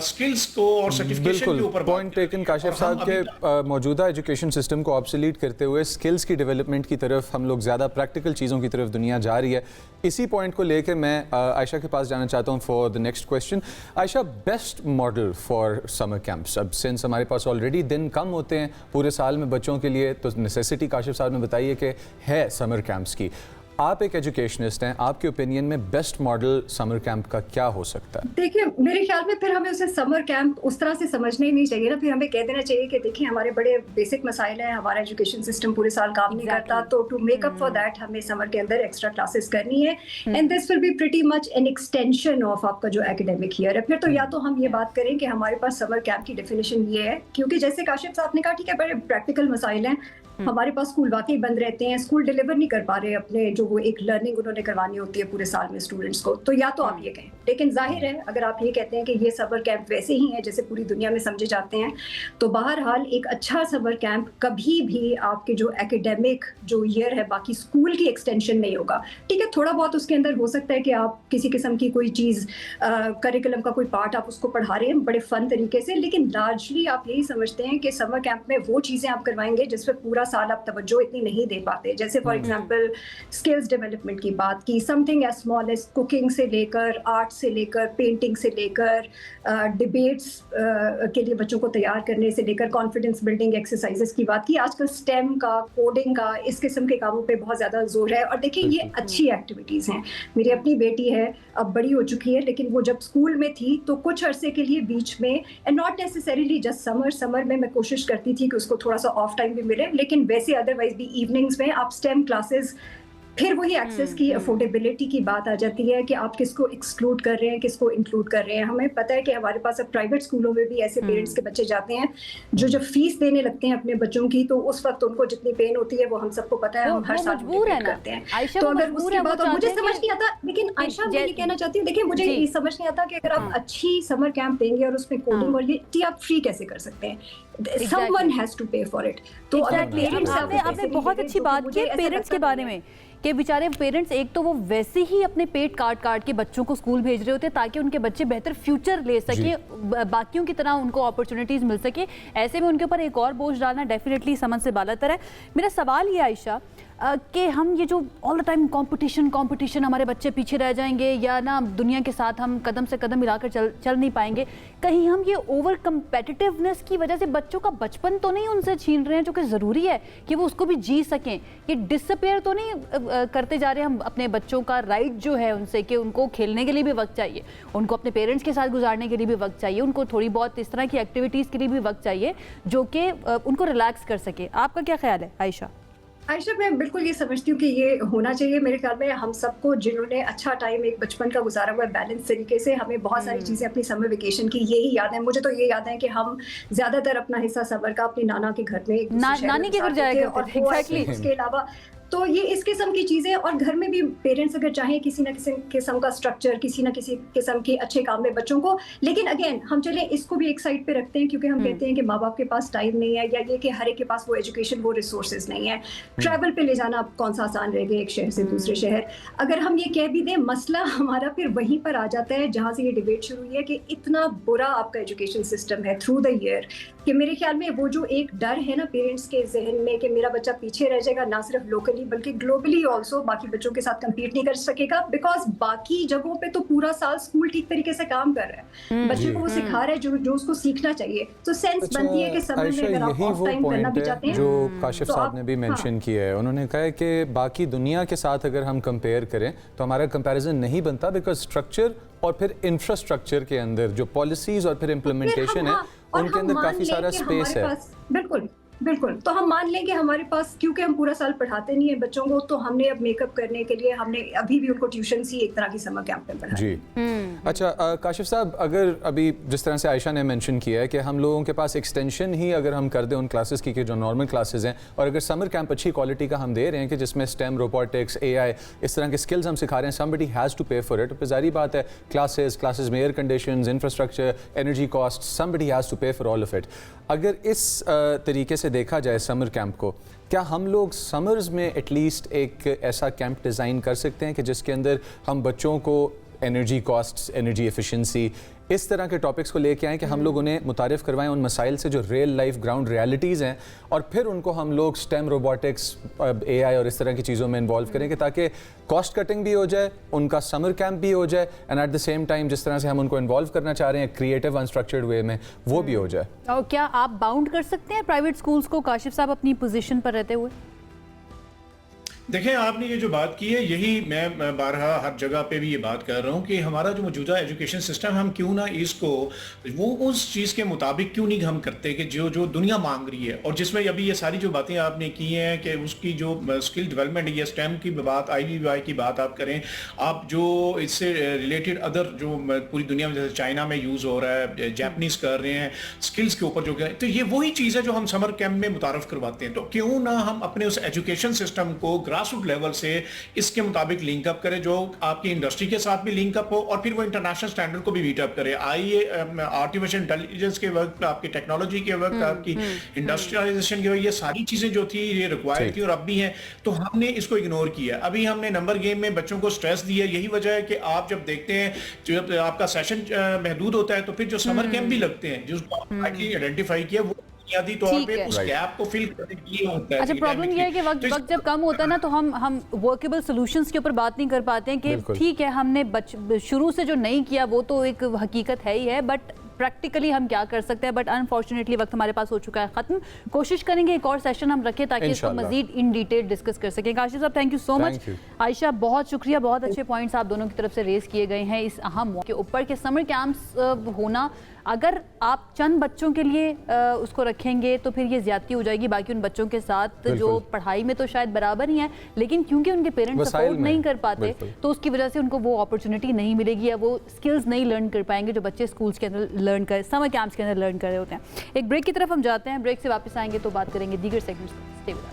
स्किल्स को और सर्टिफिकेशन के ऊपर पॉइंट टेकन काशिफ साहब के मौजूदा एजुकेशन सिस्टम को ऑब्सोलीट करते हुए स्किल्स की डेवलपमेंट की तरफ हम लोग ज़्यादा प्रैक्टिकल चीज़ों की तरफ दुनिया जा रही है। इसी पॉइंट को लेकर मैं आयशा के पास जाना चाहता हूँ for the next question. Ayesha, best model for summer camps, अब सिंस हमारे पास ऑलरेडी दिन कम होते हैं पूरे साल में बच्चों के लिए, तो नेसेसिटी काशिफ साहब ने बताइए कि है समर कैंप्स की। आप एक एजुकेशनिस्ट हैं, आपके ओपिनियन में बेस्ट मॉडल समर कैंप का क्या हो सकता है? देखिए मेरे ख्याल में फिर हमें उसे समर कैंप उस तरह से समझना ही नहीं चाहिए ना, फिर हमें कह देना चाहिए कि देखिए हमारे बड़े बेसिक मसाइल हैं, हमारा एजुकेशन सिस्टम पूरे साल काम नहीं करता, तो to make up for that हमें समर के अंदर एक्स्ट्रा क्लासेस करनी है and this will be pretty much an extension of आपका जो एकेडमिक ईयर है। फिर तो या तो हम ये बात करें कि हमारे पास समर कैंप की डेफिनेशन ये है, क्योंकि जैसे काशिफ साहब ने कहा ठीक है बड़े प्रैक्टिकल मसाइल हैं, हमारे पास स्कूल वाकई बंद रहते हैं, स्कूल डिलीवर नहीं कर पा रहे अपने जो वो एक लर्निंग उन्होंने करवानी होती है पूरे साल में स्टूडेंट्स को, तो या तो आप ये कहें। लेकिन जाहिर है अगर आप ये कहते हैं कि ये समर कैंप वैसे ही हैं जैसे पूरी दुनिया में समझे जाते हैं, तो बहरहाल एक अच्छा समर कैंप कभी भी आपके जो एकेडमिक जो ईयर है बाकी स्कूल की एक्सटेंशन नहीं होगा। ठीक है, थोड़ा बहुत उसके अंदर हो सकता है कि आप किसी किस्म की कोई चीज़ करिकुलम का कोई पार्ट आप उसको पढ़ा रहे हैं बड़े फन तरीके से, लेकिन लार्जली आप यही समझते हैं कि समर कैंप में वो चीज़ें आप करवाएंगे जिस पर पूरा साल आप तवज्जो इतनी नहीं दे पाते। जैसे फॉर एग्जांपल स्किल्स डेवलपमेंट की बात की, something as small as cooking से लेकर आर्ट से लेकर पेंटिंग से लेकर डिबेट्स के लिए बच्चों को तैयार करने से लेकर कॉन्फिडेंस बिल्डिंग एक्सरसाइजेस की बात की। आजकल स्टेम का, कोडिंग का, इस किस्म के कामों पे बहुत ज़्यादा जोर है। और देखिए ये अच्छी एक्टिविटीज़ हैं। मेरी अपनी बेटी है, अब बड़ी हो चुकी है, लेकिन वो जब स्कूल में थी तो कुछ अरसे के लिए बीच में, and not necessarily just summer में मैं कोशिश करती थी कि उसको थोड़ा सा ऑफ टाइम भी मिले, लेकिन वैसे अदरवाइज भी इवनिंग्स में आप स्टेम क्लासेस, फिर वही एक्सेस की अफोर्डेबिलिटी की बात आ जाती है कि आप किसको एक्सक्लूड कर रहे हैं, किसको इंक्लूड कर रहे हैं। हमें पता है कि हमारे पास अब प्राइवेट स्कूलों में भी ऐसे पेरेंट्स के बच्चे जाते हैं जो जब फीस देने लगते हैं अपने बच्चों की, तो उस वक्त उनको जितनी पेन होती है वो हम सबको पता है, हम हर साल करते हैं। तो अगर उसके बाद मुझे समझ नहीं आता, लेकिन आयशा मैं ये कहना चाहती हूँ, देखिए मुझे ये समझ नहीं आता कि अगर आप अच्छी समर कैंप देंगे और उसमें कोडिंग और ये आप फ्री कैसे कर सकते हैं? Someone has to pay for it. तो आपने बहुत अच्छी बात की पेरेंट्स के बारे में कि बेचारे पेरेंट्स एक तो वो वैसे ही अपने पेट काट के बच्चों को स्कूल भेज रहे होते हैं ताकि उनके बच्चे बेहतर फ्यूचर ले सके, बाकियों की तरह उनको अपॉर्चुनिटीज़ मिल सके। ऐसे में उनके ऊपर एक और बोझ डालना डेफिनेटली समझ से बालातर है। मेरा सवाल ये आयशा कि हम ये जो ऑल द टाइम कंपटीशन हमारे बच्चे पीछे रह जाएंगे या ना दुनिया के साथ हम कदम से कदम मिलाकर चल नहीं पाएंगे, कहीं हम ये ओवर कंपेटिटिवनेस की वजह से बच्चों का बचपन तो नहीं उनसे छीन रहे हैं जो कि ज़रूरी है कि वो उसको भी जी सकें? ये डिसअपेयर तो नहीं करते जा रहे हैं हम अपने बच्चों का राइट जो है उनसे कि उनको खेलने के लिए भी वक्त चाहिए, उनको अपने पेरेंट्स के साथ गुजारने के लिए भी वक्त चाहिए, उनको थोड़ी बहुत इस तरह की एक्टिविटीज़ के लिए भी वक्त चाहिए जो कि उनको रिलैक्स कर सके। आपका क्या ख्याल है आयशा? आयशा मैं बिल्कुल ये समझती हूँ कि ये होना चाहिए। मेरे ख्याल में हम सबको जिन्होंने अच्छा टाइम एक बचपन का गुजारा हुआ है बैलेंस तरीके से, हमें बहुत सारी चीज़ें अपनी समर वेकेशन की यही याद है। मुझे तो ये याद है कि हम ज़्यादातर अपना हिस्सा समर का अपनी नाना के घर में नानी के घर जाया करते थे। एग्जैक्टली, उसके अलावा तो ये इस किस्म की चीज़ें, और घर में भी पेरेंट्स अगर चाहें किसी न किसी किस्म का स्ट्रक्चर, किसी न किसी किस्म के अच्छे काम में बच्चों को, लेकिन अगेन हम चले इसको भी एक साइड पे रखते हैं क्योंकि हम कहते हैं कि माँ बाप के पास टाइम नहीं है, या ये कि हर एक के पास वो एजुकेशन, वो रिसोर्सेज नहीं है। ट्रैवल पे ले जाना कौन सा आसान रहेगा एक शहर से दूसरे शहर। अगर हम ये कह भी दें, मसला हमारा फिर वहीं पर आ जाता है जहाँ से ये डिबेट शुरू हुई है कि इतना बुरा आपका एजुकेशन सिस्टम है थ्रू द ईयर, कि मेरे ख्याल में वो जो एक डर है ना पेरेंट्स के जहन में कि मेरा बच्चा पीछे रह जाएगा, ना सिर्फ लोकली बल्कि ग्लोबली ऑल्सो बाकी बच्चों के साथ कम्पीट नहीं कर सकेगा, बिकॉज बाकी जगहों पे तो पूरा साल स्कूल ठीक तरीके से काम कर रहा है, बच्चे को वो सिखा रहा है जो उसको सीखना चाहिए। तो सेंस बनती है कि समर में अगर आप ऑफ टाइम करना भी चाहते हैं जो काशिफ साहब ने भी मेंशन किया है, उन्होंने कहा है कि बाकी दुनिया के साथ अगर हम कंपेयर करें तो हमारा कंपैरिजन नहीं बनता, बिकॉज स्ट्रक्चर और फिर इंफ्रास्ट्रक्चर के अंदर जो पॉलिसीज और फिर इम्प्लीमेंटेशन है उनके अंदर काफी सारा स्पेस है। बिल्कुल बिल्कुल, तो हम मान लें कि हमारे पास, क्योंकि हम पूरा साल पढ़ाते नहीं है बच्चों को, तो हमने अब मेकअप करने के लिए हमने अभी भी उनको ट्यूशन ही एक तरह की समर कैंप में पढ़ाया। जी अच्छा काशिफ साहब, अगर अभी जिस तरह से आयशा ने मेंशन किया है कि हम लोगों के पास एक्सटेंशन ही अगर हम कर दें उन क्लासेस की जो नॉर्मल क्लासेस हैं, और अगर समर कैंप अच्छी क्वालिटी का हम दे रहे हैं कि जिसमें स्टेम, रोबोटिक्स, AI इस तरह के स्किल्स हम सिखा रहे हैं, somebody has to pay for it, तो जाहिर बात है क्लासेस में air conditions, infrastructure, energy cost, somebody has to pay for all of it. अगर इस तरीके से देखा जाए समर कैंप को, क्या हम लोग समर्स में एटलीस्ट एक ऐसा कैंप डिज़ाइन कर सकते हैं कि जिसके अंदर हम बच्चों को एनर्जी कॉस्ट्स, एनर्जी एफिशिएंसी, इस तरह के टॉपिक्स को लेके आएँ कि हम लोग उन्हें मुतारिफ़ करवाएं उन मसाइल से जो रियल लाइफ ग्राउंड रियलिटीज़ हैं, और फिर उनको हम लोग स्टेम, रोबोटिक्स, AI और इस तरह की चीज़ों में इन्वॉल्व करें कि ताकि कॉस्ट कटिंग भी हो जाए, उनका समर कैंप भी हो जाए, and at the same time जिस तरह से हम उनको इन्वॉल्व करना चाह रहे हैं क्रिएटिव अनस्ट्रक्चर्ड वे में, वो भी हो जाए। और क्या आप बाउंड कर सकते हैं प्राइवेट स्कूल्स को, काशिफ साहब, अपनी पोजीशन पर रहते हुए? देखें, आपने ये जो बात की है, यही मैं बारहा हर जगह पे भी ये बात कर रहा हूँ कि हमारा जो मौजूदा एजुकेशन सिस्टम, हम क्यों ना इसको वो उस चीज़ के मुताबिक क्यों नहीं हम करते कि जो दुनिया मांग रही है, और जिसमें अभी ये सारी जो बातें आपने की हैं कि उसकी जो स्किल डेवलपमेंट है, स्टेम की बात, IVY की बात आप करें, आप जो इससे रिलेटेड अदर जो पूरी दुनिया में जैसे चाइना में यूज़ हो रहा है, जापानीज़ कर रहे हैं स्किल्स के ऊपर, जो तो ये वही चीज़ है जो हम समर कैंप में मुतारफ़ करवाते हैं। तो क्यों ना हम अपने उस एजुकेशन सिस्टम को ग्रासरूट लेवल से इसके मुताबिक लिंक अप करें, जो आपकी इंडस्ट्री के साथ भी लिंक अप हो और फिर वो इंटरनेशनल स्टैंडर्ड को भी मीट अप करे। आइए आर्टिफिशियल इंटेलिजेंस के वक्त, आपकी टेक्नोलॉजी के वक्त, आपकी इंडस्ट्रियलाइजेशन के वक्त ये सारी चीजें जो थी ये रिक्वायर्ड थी और अब भी हैं, तो हमने इसको इग्नोर किया। अभी हमने नंबर गेम में बच्चों को स्ट्रेस दिया। यही वजह है कि आप जब देखते हैं जब आपका सेशन महदूद होता है तो फिर जो समर कैंप भी लगते हैं जिसको आपने आइडेंटिफाई किया, वो बुनियादी तौर पे उस गैप को फिल करने के लिए होता है। अच्छा, प्रॉब्लम ये है कि वक्त जब कम होता है ना, तो हम वर्केबल सॉल्यूशंस के ऊपर बात नहीं कर पाते हैं कि ठीक है हमने शुरू से जो नहीं किया वो तो एक हकीकत है ही है, बट प्रैक्टिकली हम क्या कर सकते हैं। बट अनफॉर्चुनेटली वक्त हमारे पास हो चुका है ख़त्म। कोशिश करेंगे एक और सेशन हम रखें ताकि इसको मजीद इन डिटेल डिस्कस कर सकें। काशिफ साहब, thank you so much. Ayesha, बहुत शुक्रिया, बहुत अच्छे पॉइंट्स आप दोनों की तरफ से रेज किए गए हैं इस अहम के ऊपर कि समर कैंप्स होना, अगर आप चंद बच्चों के लिए उसको रखेंगे तो फिर ये ज्यादती हो जाएगी बाकी उन बच्चों के साथ जो पढ़ाई में तो शायद बराबर ही हैं, लेकिन क्योंकि उनके पेरेंट्स सपोर्ट नहीं कर पाते तो उसकी वजह से उनको वो अपॉर्चुनिटी नहीं मिलेगी या वो स्किल्स नहीं लर्न कर पाएंगे जो बच्चे स्कूल्स के अंदर लर्न कर, समर कैंप्स के अंदर लर्न कर रहे होते हैं। एक ब्रेक की तरफ हम जाते हैं, ब्रेक से वापस आएंगे तो बात करेंगे दीगर सेगमेंट्स पर। Stay with us.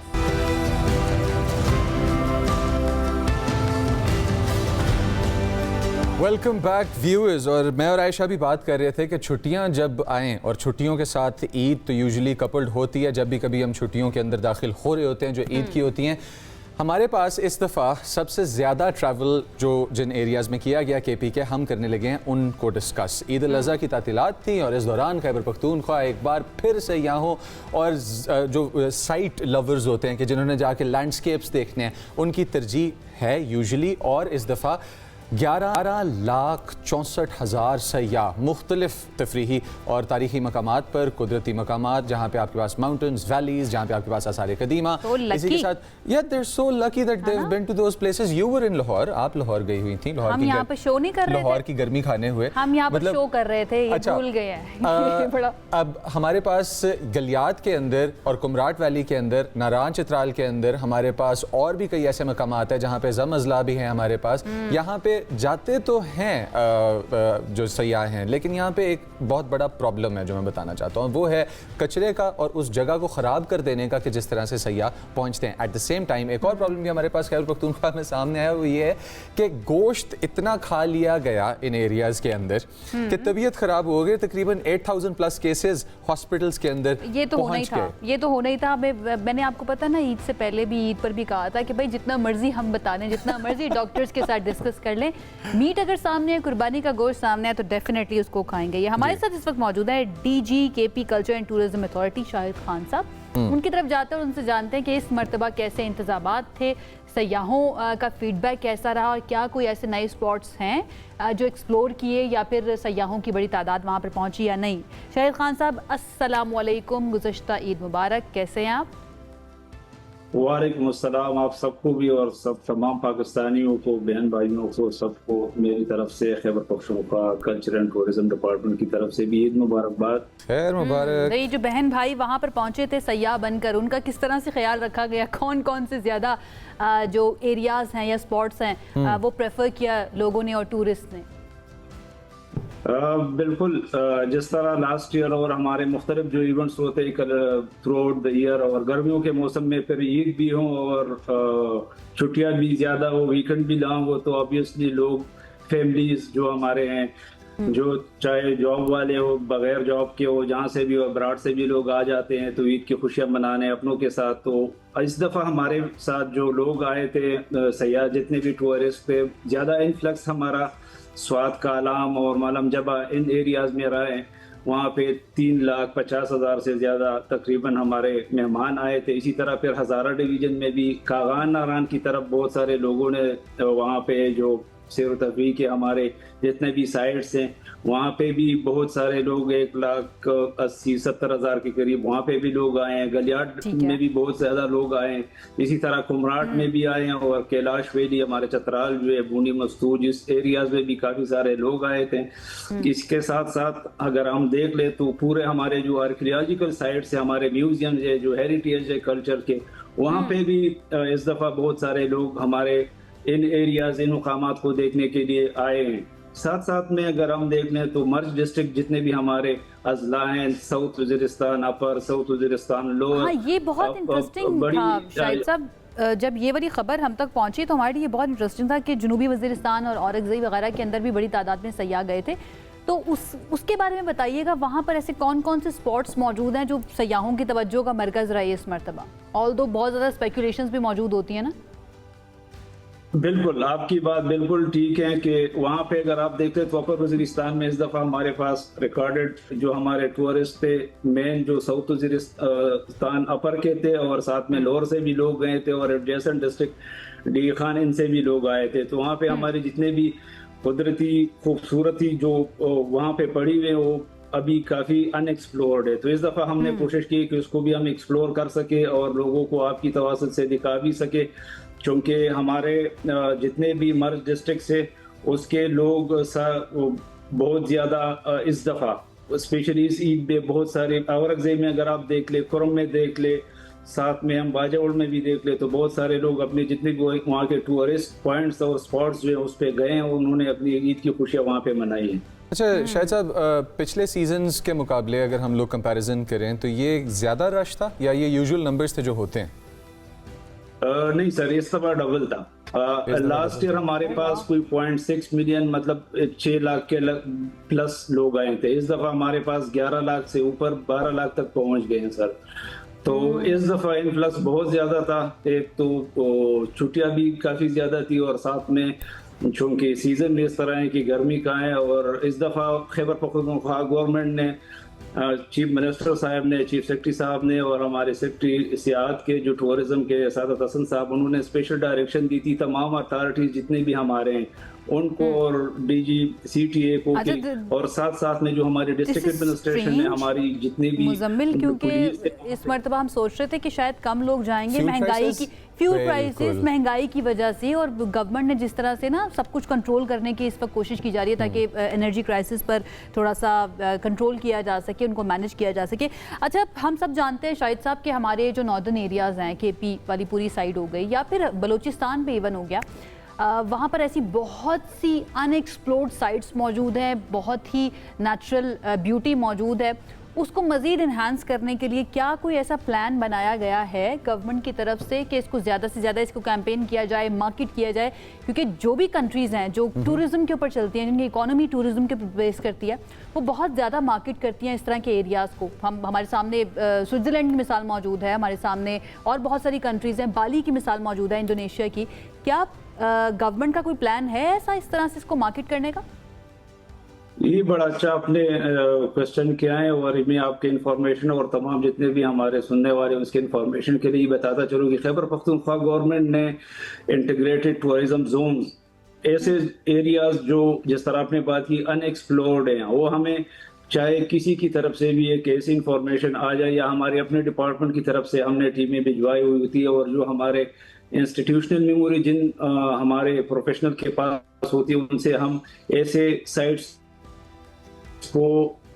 Welcome back viewers. और मैं और आयशा भी बात कर रहे थे कि छुट्टियां जब आएँ और छुट्टियों के साथ ईद तो यूजुअली कपल्ड होती है, जब भी कभी हम छुट्टियों के अंदर दाखिल हो रहे होते हैं जो ईद की होती हैं, हमारे पास इस दफ़ा सबसे ज़्यादा ट्रैवल जो जिन एरियाज़ में किया गया KP के, हम करने लगे हैं उनको डिस्कस। ईद उल अज़हा की तातीलात थी और इस दौरान खैबर पख्तूनख्वा एक बार फिर से यहाँ हो, और जो साइट लवर्स होते हैं कि जिन्होंने जाके लैंडस्केप्स देखने हैं, उनकी तरजीह है यूजुअली। और इस दफ़ा 11,64,000 सयाह मुख्तलिफ तफरीही और तारीखी मकामात पर, कुदरती मकामात जहाँ पे आपके पास माउंटेन्स, वैलीज, जहाँ पे आपके पास आसार कदीमा, इसी के साथ they're so lucky that they've been to those places. You were in Lahore, आप लाहौर गई हुई थी। हम यहाँ पे शो नहीं कर रहे थे, लाहौर की गर्मी खाने हुए हम यहाँ पर शो कर रहे थे, ये भूल गए हैं। अब हमारे पास गलियात के अंदर और कुमराट वैली के अंदर, नारायण चित्राल के अंदर हमारे पास और भी कई ऐसे मकामात हैं जहाँ पे जम अजला भी हैं हमारे पास। यहाँ पे जाते तो हैं जो सयाह हैं, लेकिन यहाँ पे एक बहुत बड़ा प्रॉब्लम है जो मैं बताना चाहता हूँ, वो है कचरे का और उस जगह को ख़राब कर देने का कि जिस तरह से सयाह पहुँचते हैं। एट द सेम टाइम एक और प्रॉब्लम भी हमारे पास खैबर पख्तूनख्वा में सामने आया, वो ये है कि गोश्त इतना खा लिया गया इन एरियाज़ के अंदर कि तबीयत ख़राब हो गई। तकरीबन 8,000+ केसेस हॉस्पिटल्स के अंदर ये तो होना ही था, ये तो होना ही था। मैंने आपको पता ना, ईद से पहले भी, ईद पर भी कहा था कि भाई जितना मर्जी हम बता दें, जितना मर्जी डॉक्टर्स के साथ डिस्कस कर लें, चलें। मीट अगर सामने है, कुर्बानी का गोश्त सामने है तो डेफिनेटली उसको खाएंगे। ये हमारे साथ इस वक्त मौजूद है DG KP culture and tourism authority Shahid Khan साहब। उनकी तरफ जाते हैं और उनसे जानते हैं कि इस मरतबा कैसे इंतजामात थे, सयाहों का फीडबैक कैसा रहा और क्या कोई ऐसे नए स्पॉट्स हैं जो एक्सप्लोर किए या फिर सयाहों की बड़ी तादाद वहाँ पर पहुँची या नहीं। शाहिद खान साहब अस्सलाम वालेकुम, गुज़श्ता ईद मुबारक, कैसे हैं आप? वालेकुम अस्सलाम, आप सबको भी और सब तमाम पाकिस्तानियों को, बहन भाइयों को, सबको मेरी तरफ से, Khyber Pakhtunkhwa culture and tourism department की तरफ से भी ईद मुबारकबाद। खैर मुबारक। ये जो बहन भाई वहाँ पर पहुँचे थे सयाह बनकर, उनका किस तरह से ख्याल रखा गया? कौन कौन से ज़्यादा जो एरियाज़ हैं या स्पॉट्स हैं वो प्रेफर किया लोगों ने और टूरिस्ट ने? बिल्कुल, जिस तरह लास्ट ईयर और हमारे मुख्तलिफ जो इवेंट्स होते हैं थ्रू आउट द ईयर, और गर्मियों के मौसम में फिर ईद भी हो और छुट्टियां भी ज़्यादा हो, वीकेंड भी लॉन्ग हो, तो ऑब्वियसली लोग फैमिलीज जो हमारे हैं, जो चाहे जॉब वाले हो, बगैर जॉब के हो, जहाँ से भी हो, अब्राड से भी लोग आ जाते हैं तो ईद की खुशियाँ मनाने अपनों के साथ। तो इस दफ़ा हमारे साथ जो लोग आए थे सयाह, जितने भी टूरिस्ट थे, ज़्यादा इन्फ्लक्स हमारा स्वात का आलाम और मालम जब इन एरियाज़ में रहे, वहाँ पे 3,50,000 से ज़्यादा तकरीबन हमारे मेहमान आए थे। इसी तरह फिर हज़ारा डिवीज़न में भी कागान नारान की तरफ बहुत सारे लोगों ने वहाँ पे जो सैर तफरीह के हमारे जितने भी साइट्स हैं वहाँ पे भी बहुत सारे लोग, 1,80,000-70,000 के करीब वहाँ पे भी लोग आए हैं। गलियाट में भी बहुत ज़्यादा लोग आए हैं, इसी तरह कुमराट में भी आए हैं, और कैलाश वैली, हमारे चतराल जो है, बूनी मस्तूज, इस एरियाज में भी काफ़ी सारे लोग आए थे। इसके साथ साथ अगर हम देख ले तो पूरे हमारे जो आर्कियोलॉजिकल साइट्स है, हमारे म्यूजियम है, जो हेरिटेज है कल्चर के, वहाँ पे भी इस दफ़ा बहुत सारे लोग हमारे इन एरियाज, इन मुकामात को देखने के लिए आए हैं। साथ साथ में अगर हम देख लें तो मर्ज डिस्ट्रिक्ट जितने भी हमारे अजला हैं, साउथ वजीरिस्तान अपर, साउथ वजीरिस्तान लोअर, हाँ, ये बहुत इंटरेस्टिंग था शाहिद साहब। जब ये वाली खबर हम तक पहुंची तो हमारे लिए ये बहुत इंटरेस्टिंग था कि जनूबी वजीरिस्तान और औरंगजेब वगैरह के अंदर भी बड़ी तादाद में सयाह गए थे। तो उसके बारे में बताइएगा, वहाँ पर ऐसे कौन कौन से स्पॉट्स मौजूद हैं जो सयाहों की तवज्जो का मरकज़ रहे इस मरतबा? ऑल्दो बहुत ज़्यादा स्पेकुलेशंस भी मौजूद होती हैं ना। बिल्कुल, आपकी बात बिल्कुल ठीक है कि वहाँ पे अगर आप देखते तो अपर वजीरिस्तान में इस दफ़ा हमारे पास रिकॉर्डेड जो हमारे टूरिस्ट थे, मेन जो साउथ वजीरिस्तान अपर के थे और साथ में लोअर से भी लोग गए थे, और एडजेसेंट डिस्ट्रिक्ट डी खान इनसे भी लोग आए थे। तो वहाँ पे हमारे जितने भी कुदरती खूबसूरती जो वहाँ पे पड़ी हुए वो अभी काफ़ी अनएक्सप्लोर्ड है। तो इस दफ़ा हमने कोशिश की कि उसको भी हम एक्सप्लोर कर सके और लोगों को आपकी तवासुत से दिखा भी सके, क्योंकि हमारे जितने भी मर्ज डिस्ट्रिक्ट से उसके लोग बहुत ज़्यादा इस दफ़ा स्पेशली इस ईद में बहुत सारे, औरंगजेब में अगर आप देख ले, खुरम में देख ले, साथ में हम बाजाउल में भी देख ले, तो बहुत सारे लोग अपने जितने भी वहाँ के टूरिस्ट पॉइंट्स और स्पॉट्स जो है उस पर गए हैं, उन्होंने अपनी ईद की खुशियाँ वहाँ पे मनाई हैं। अच्छा शाहिद साहब, पिछले सीजन्स के मुकाबले अगर हम लोग कंपैरिजन करें तो ये ज़्यादा रश था या ये यूजुअल नंबर्स थे जो होते हैं? नहीं सर, इस दफा डबल था। लास्ट ईयर हमारे पास कोई 0.6 मिलियन, मतलब 6 लाख के प्लस लोग आए थे। इस दफा हमारे पास 11 लाख से ऊपर 12 लाख तक पहुंच गए हैं सर। तो इस दफा इन्फ्लक्स बहुत ज्यादा था। एक तो छुट्टियां भी काफी ज्यादा थी, और साथ में चूंकि सीजन भी इस तरह है कि गर्मी का है, और इस दफा खैबर पख्तूनख्वा गवर्नमेंट ने, चीफ मिनिस्टर साहब ने, चीफ सेक्रेटरी साहब ने और हमारे सेक्रेटरी सियाहत के जो टूरिज्म के सादत हसन साहब, उन्होंने स्पेशल डायरेक्शन दी थी तमाम अथॉरिटीज जितने भी हमारे हैं उनको, और डीजी सीटीए को, और साथ साथ में जो हमारे डिस्ट्रिक्ट एडमिनिस्ट्रेशन है, हमारी जितनी भी मुजम्मिल, क्योंकि इस मरतबा हम सोच रहे थे कि शायद कम लोग जाएंगे, महंगाई की, फ्यूल प्राइसेस, महंगाई की वजह से, और गवर्नमेंट ने जिस तरह से ना सब कुछ कंट्रोल करने की इस वक्त कोशिश की जा रही है ताकि एनर्जी क्राइसिस पर थोड़ा सा कंट्रोल किया जा सके, उनको मैनेज किया जा सके। अच्छा, हम सब जानते हैं शाहिद साहब कि हमारे जो नॉर्दर्न एरियाज़ हैं, केपी वाली पूरी साइड हो गई या फिर बलूचिस्तान पे इवन हो गया, वहाँ पर ऐसी बहुत सी अनएक्सप्लोर्ड साइट्स मौजूद हैं, बहुत ही नेचुरल ब्यूटी मौजूद है। उसको मज़ीद इन्हांस करने के लिए क्या कोई ऐसा प्लान बनाया गया है गवर्नमेंट की तरफ से कि इसको ज़्यादा से ज़्यादा इसको कैंपेन किया जाए, मार्केट किया जाए? क्योंकि जो भी कंट्रीज़ हैं जो टूरिज़्म के ऊपर चलती हैं, जिनकी इकोनॉमी टूरिज़्म के बेस करती है, वो बहुत ज़्यादा मार्केट करती हैं इस तरह के एरियाज़ को। हमारे सामने स्विट्ज़रलैंड की मिसाल मौजूद है, हमारे सामने और बहुत सारी कंट्रीज़ हैं, बाली की मिसाल मौजूद है, इंडोनेशिया की। क्या गवर्नमेंट का कोई प्लान है ऐसा इस तरह से इसको मार्केट करने का? ये बड़ा अच्छा आपने क्वेश्चन किया है, और मैं आपके इंफॉर्मेशन और तमाम जितने भी हमारे सुनने वाले हैं उसके इंफॉर्मेशन के लिए बताता चलूँ कि खैबर पख्तूनख्वा गवर्नमेंट ने इंटीग्रेटेड टूरिज्म जोन्स, ऐसे एरियाज जो जिस तरह आपने बात की अनएक्सप्लोर्ड हैं, वो हमें चाहे किसी की तरफ से भी एक ऐसी इंफॉर्मेशन आ जाए या हमारे अपने डिपार्टमेंट की तरफ से हमने टीमें भिजवाई हुई होती है, और जो हमारे इंस्टीट्यूशनल मेमोरी जिन हमारे प्रोफेशनल के पास होती है उनसे हम ऐसे साइट्स को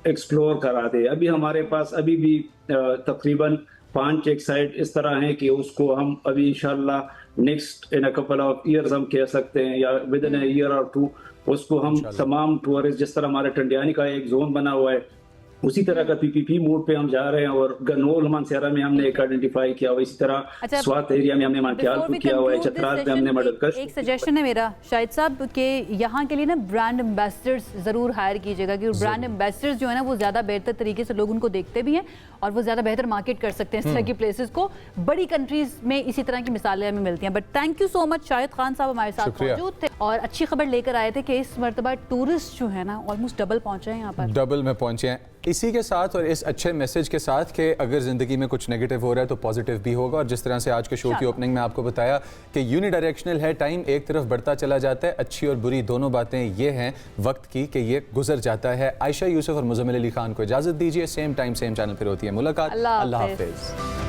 एक्सप्लोर करा दे। अभी हमारे पास अभी भी तकरीबन 5 एक साइट इस तरह हैं कि उसको हम अभी इंशाल्लाह next in a couple of years हम कह सकते हैं या विद इन अ ईयर और 2 उसको हम तमाम टूरिस्ट, जिस तरह हमारे टंडियानी का एक जोन बना हुआ है उसी तरह का पीपीपी मोड पे हम जा रहे हैं, और गनोल मानसेरा में हमने एक आइडेंटिफाई किया हुआ, इसी तरह स्वात एरिया में हमने मानक्याल किया हुआ है, चतराल में हमने मडकश। एक सजेशन है मेरा शाहिद साहब कि यहाँ के लिए ना ब्रांड एम्बेसडर्स जरूर हायर कीजिएगा, क्योंकि ब्रांड एम्बेसडर्स जो है ना वो ज्यादा बेहतर तरीके से लोग उनको देखते भी हैं और वो ज्यादा बेहतर मार्केट कर सकते हैं इस तरह की प्लेसेस को। बड़ी कंट्रीज में इसी तरह की मिसालें हमें मिलती हैं। But thank you so much, Shahid Khan साहब हमारे साथ मौजूद थे और अच्छी खबर लेकर आए थे कि इस मरतबा टूरिस्ट जो है ना ऑलमोस्ट डबल पहुंचे हैं यहाँ पर, डबल में पहुंचे हैं। इसी के साथ और इस अच्छे मैसेज के साथ कि अगर ज़िंदगी में कुछ नेगेटिव हो रहा है तो पॉजिटिव भी होगा, और जिस तरह से आज के शो की ओपनिंग में आपको बताया कि यूनिडायरेक्शनल है, टाइम एक तरफ बढ़ता चला जाता है, अच्छी और बुरी दोनों बातें ये हैं वक्त की कि ये गुजर जाता है। आयशा यूसुफ और मुज़म्मिल अली खान को इजाज़त दीजिए, सेम टाइम सेम चैनल पर होती है मुलाकात। अल्लाह हाफ़िज़।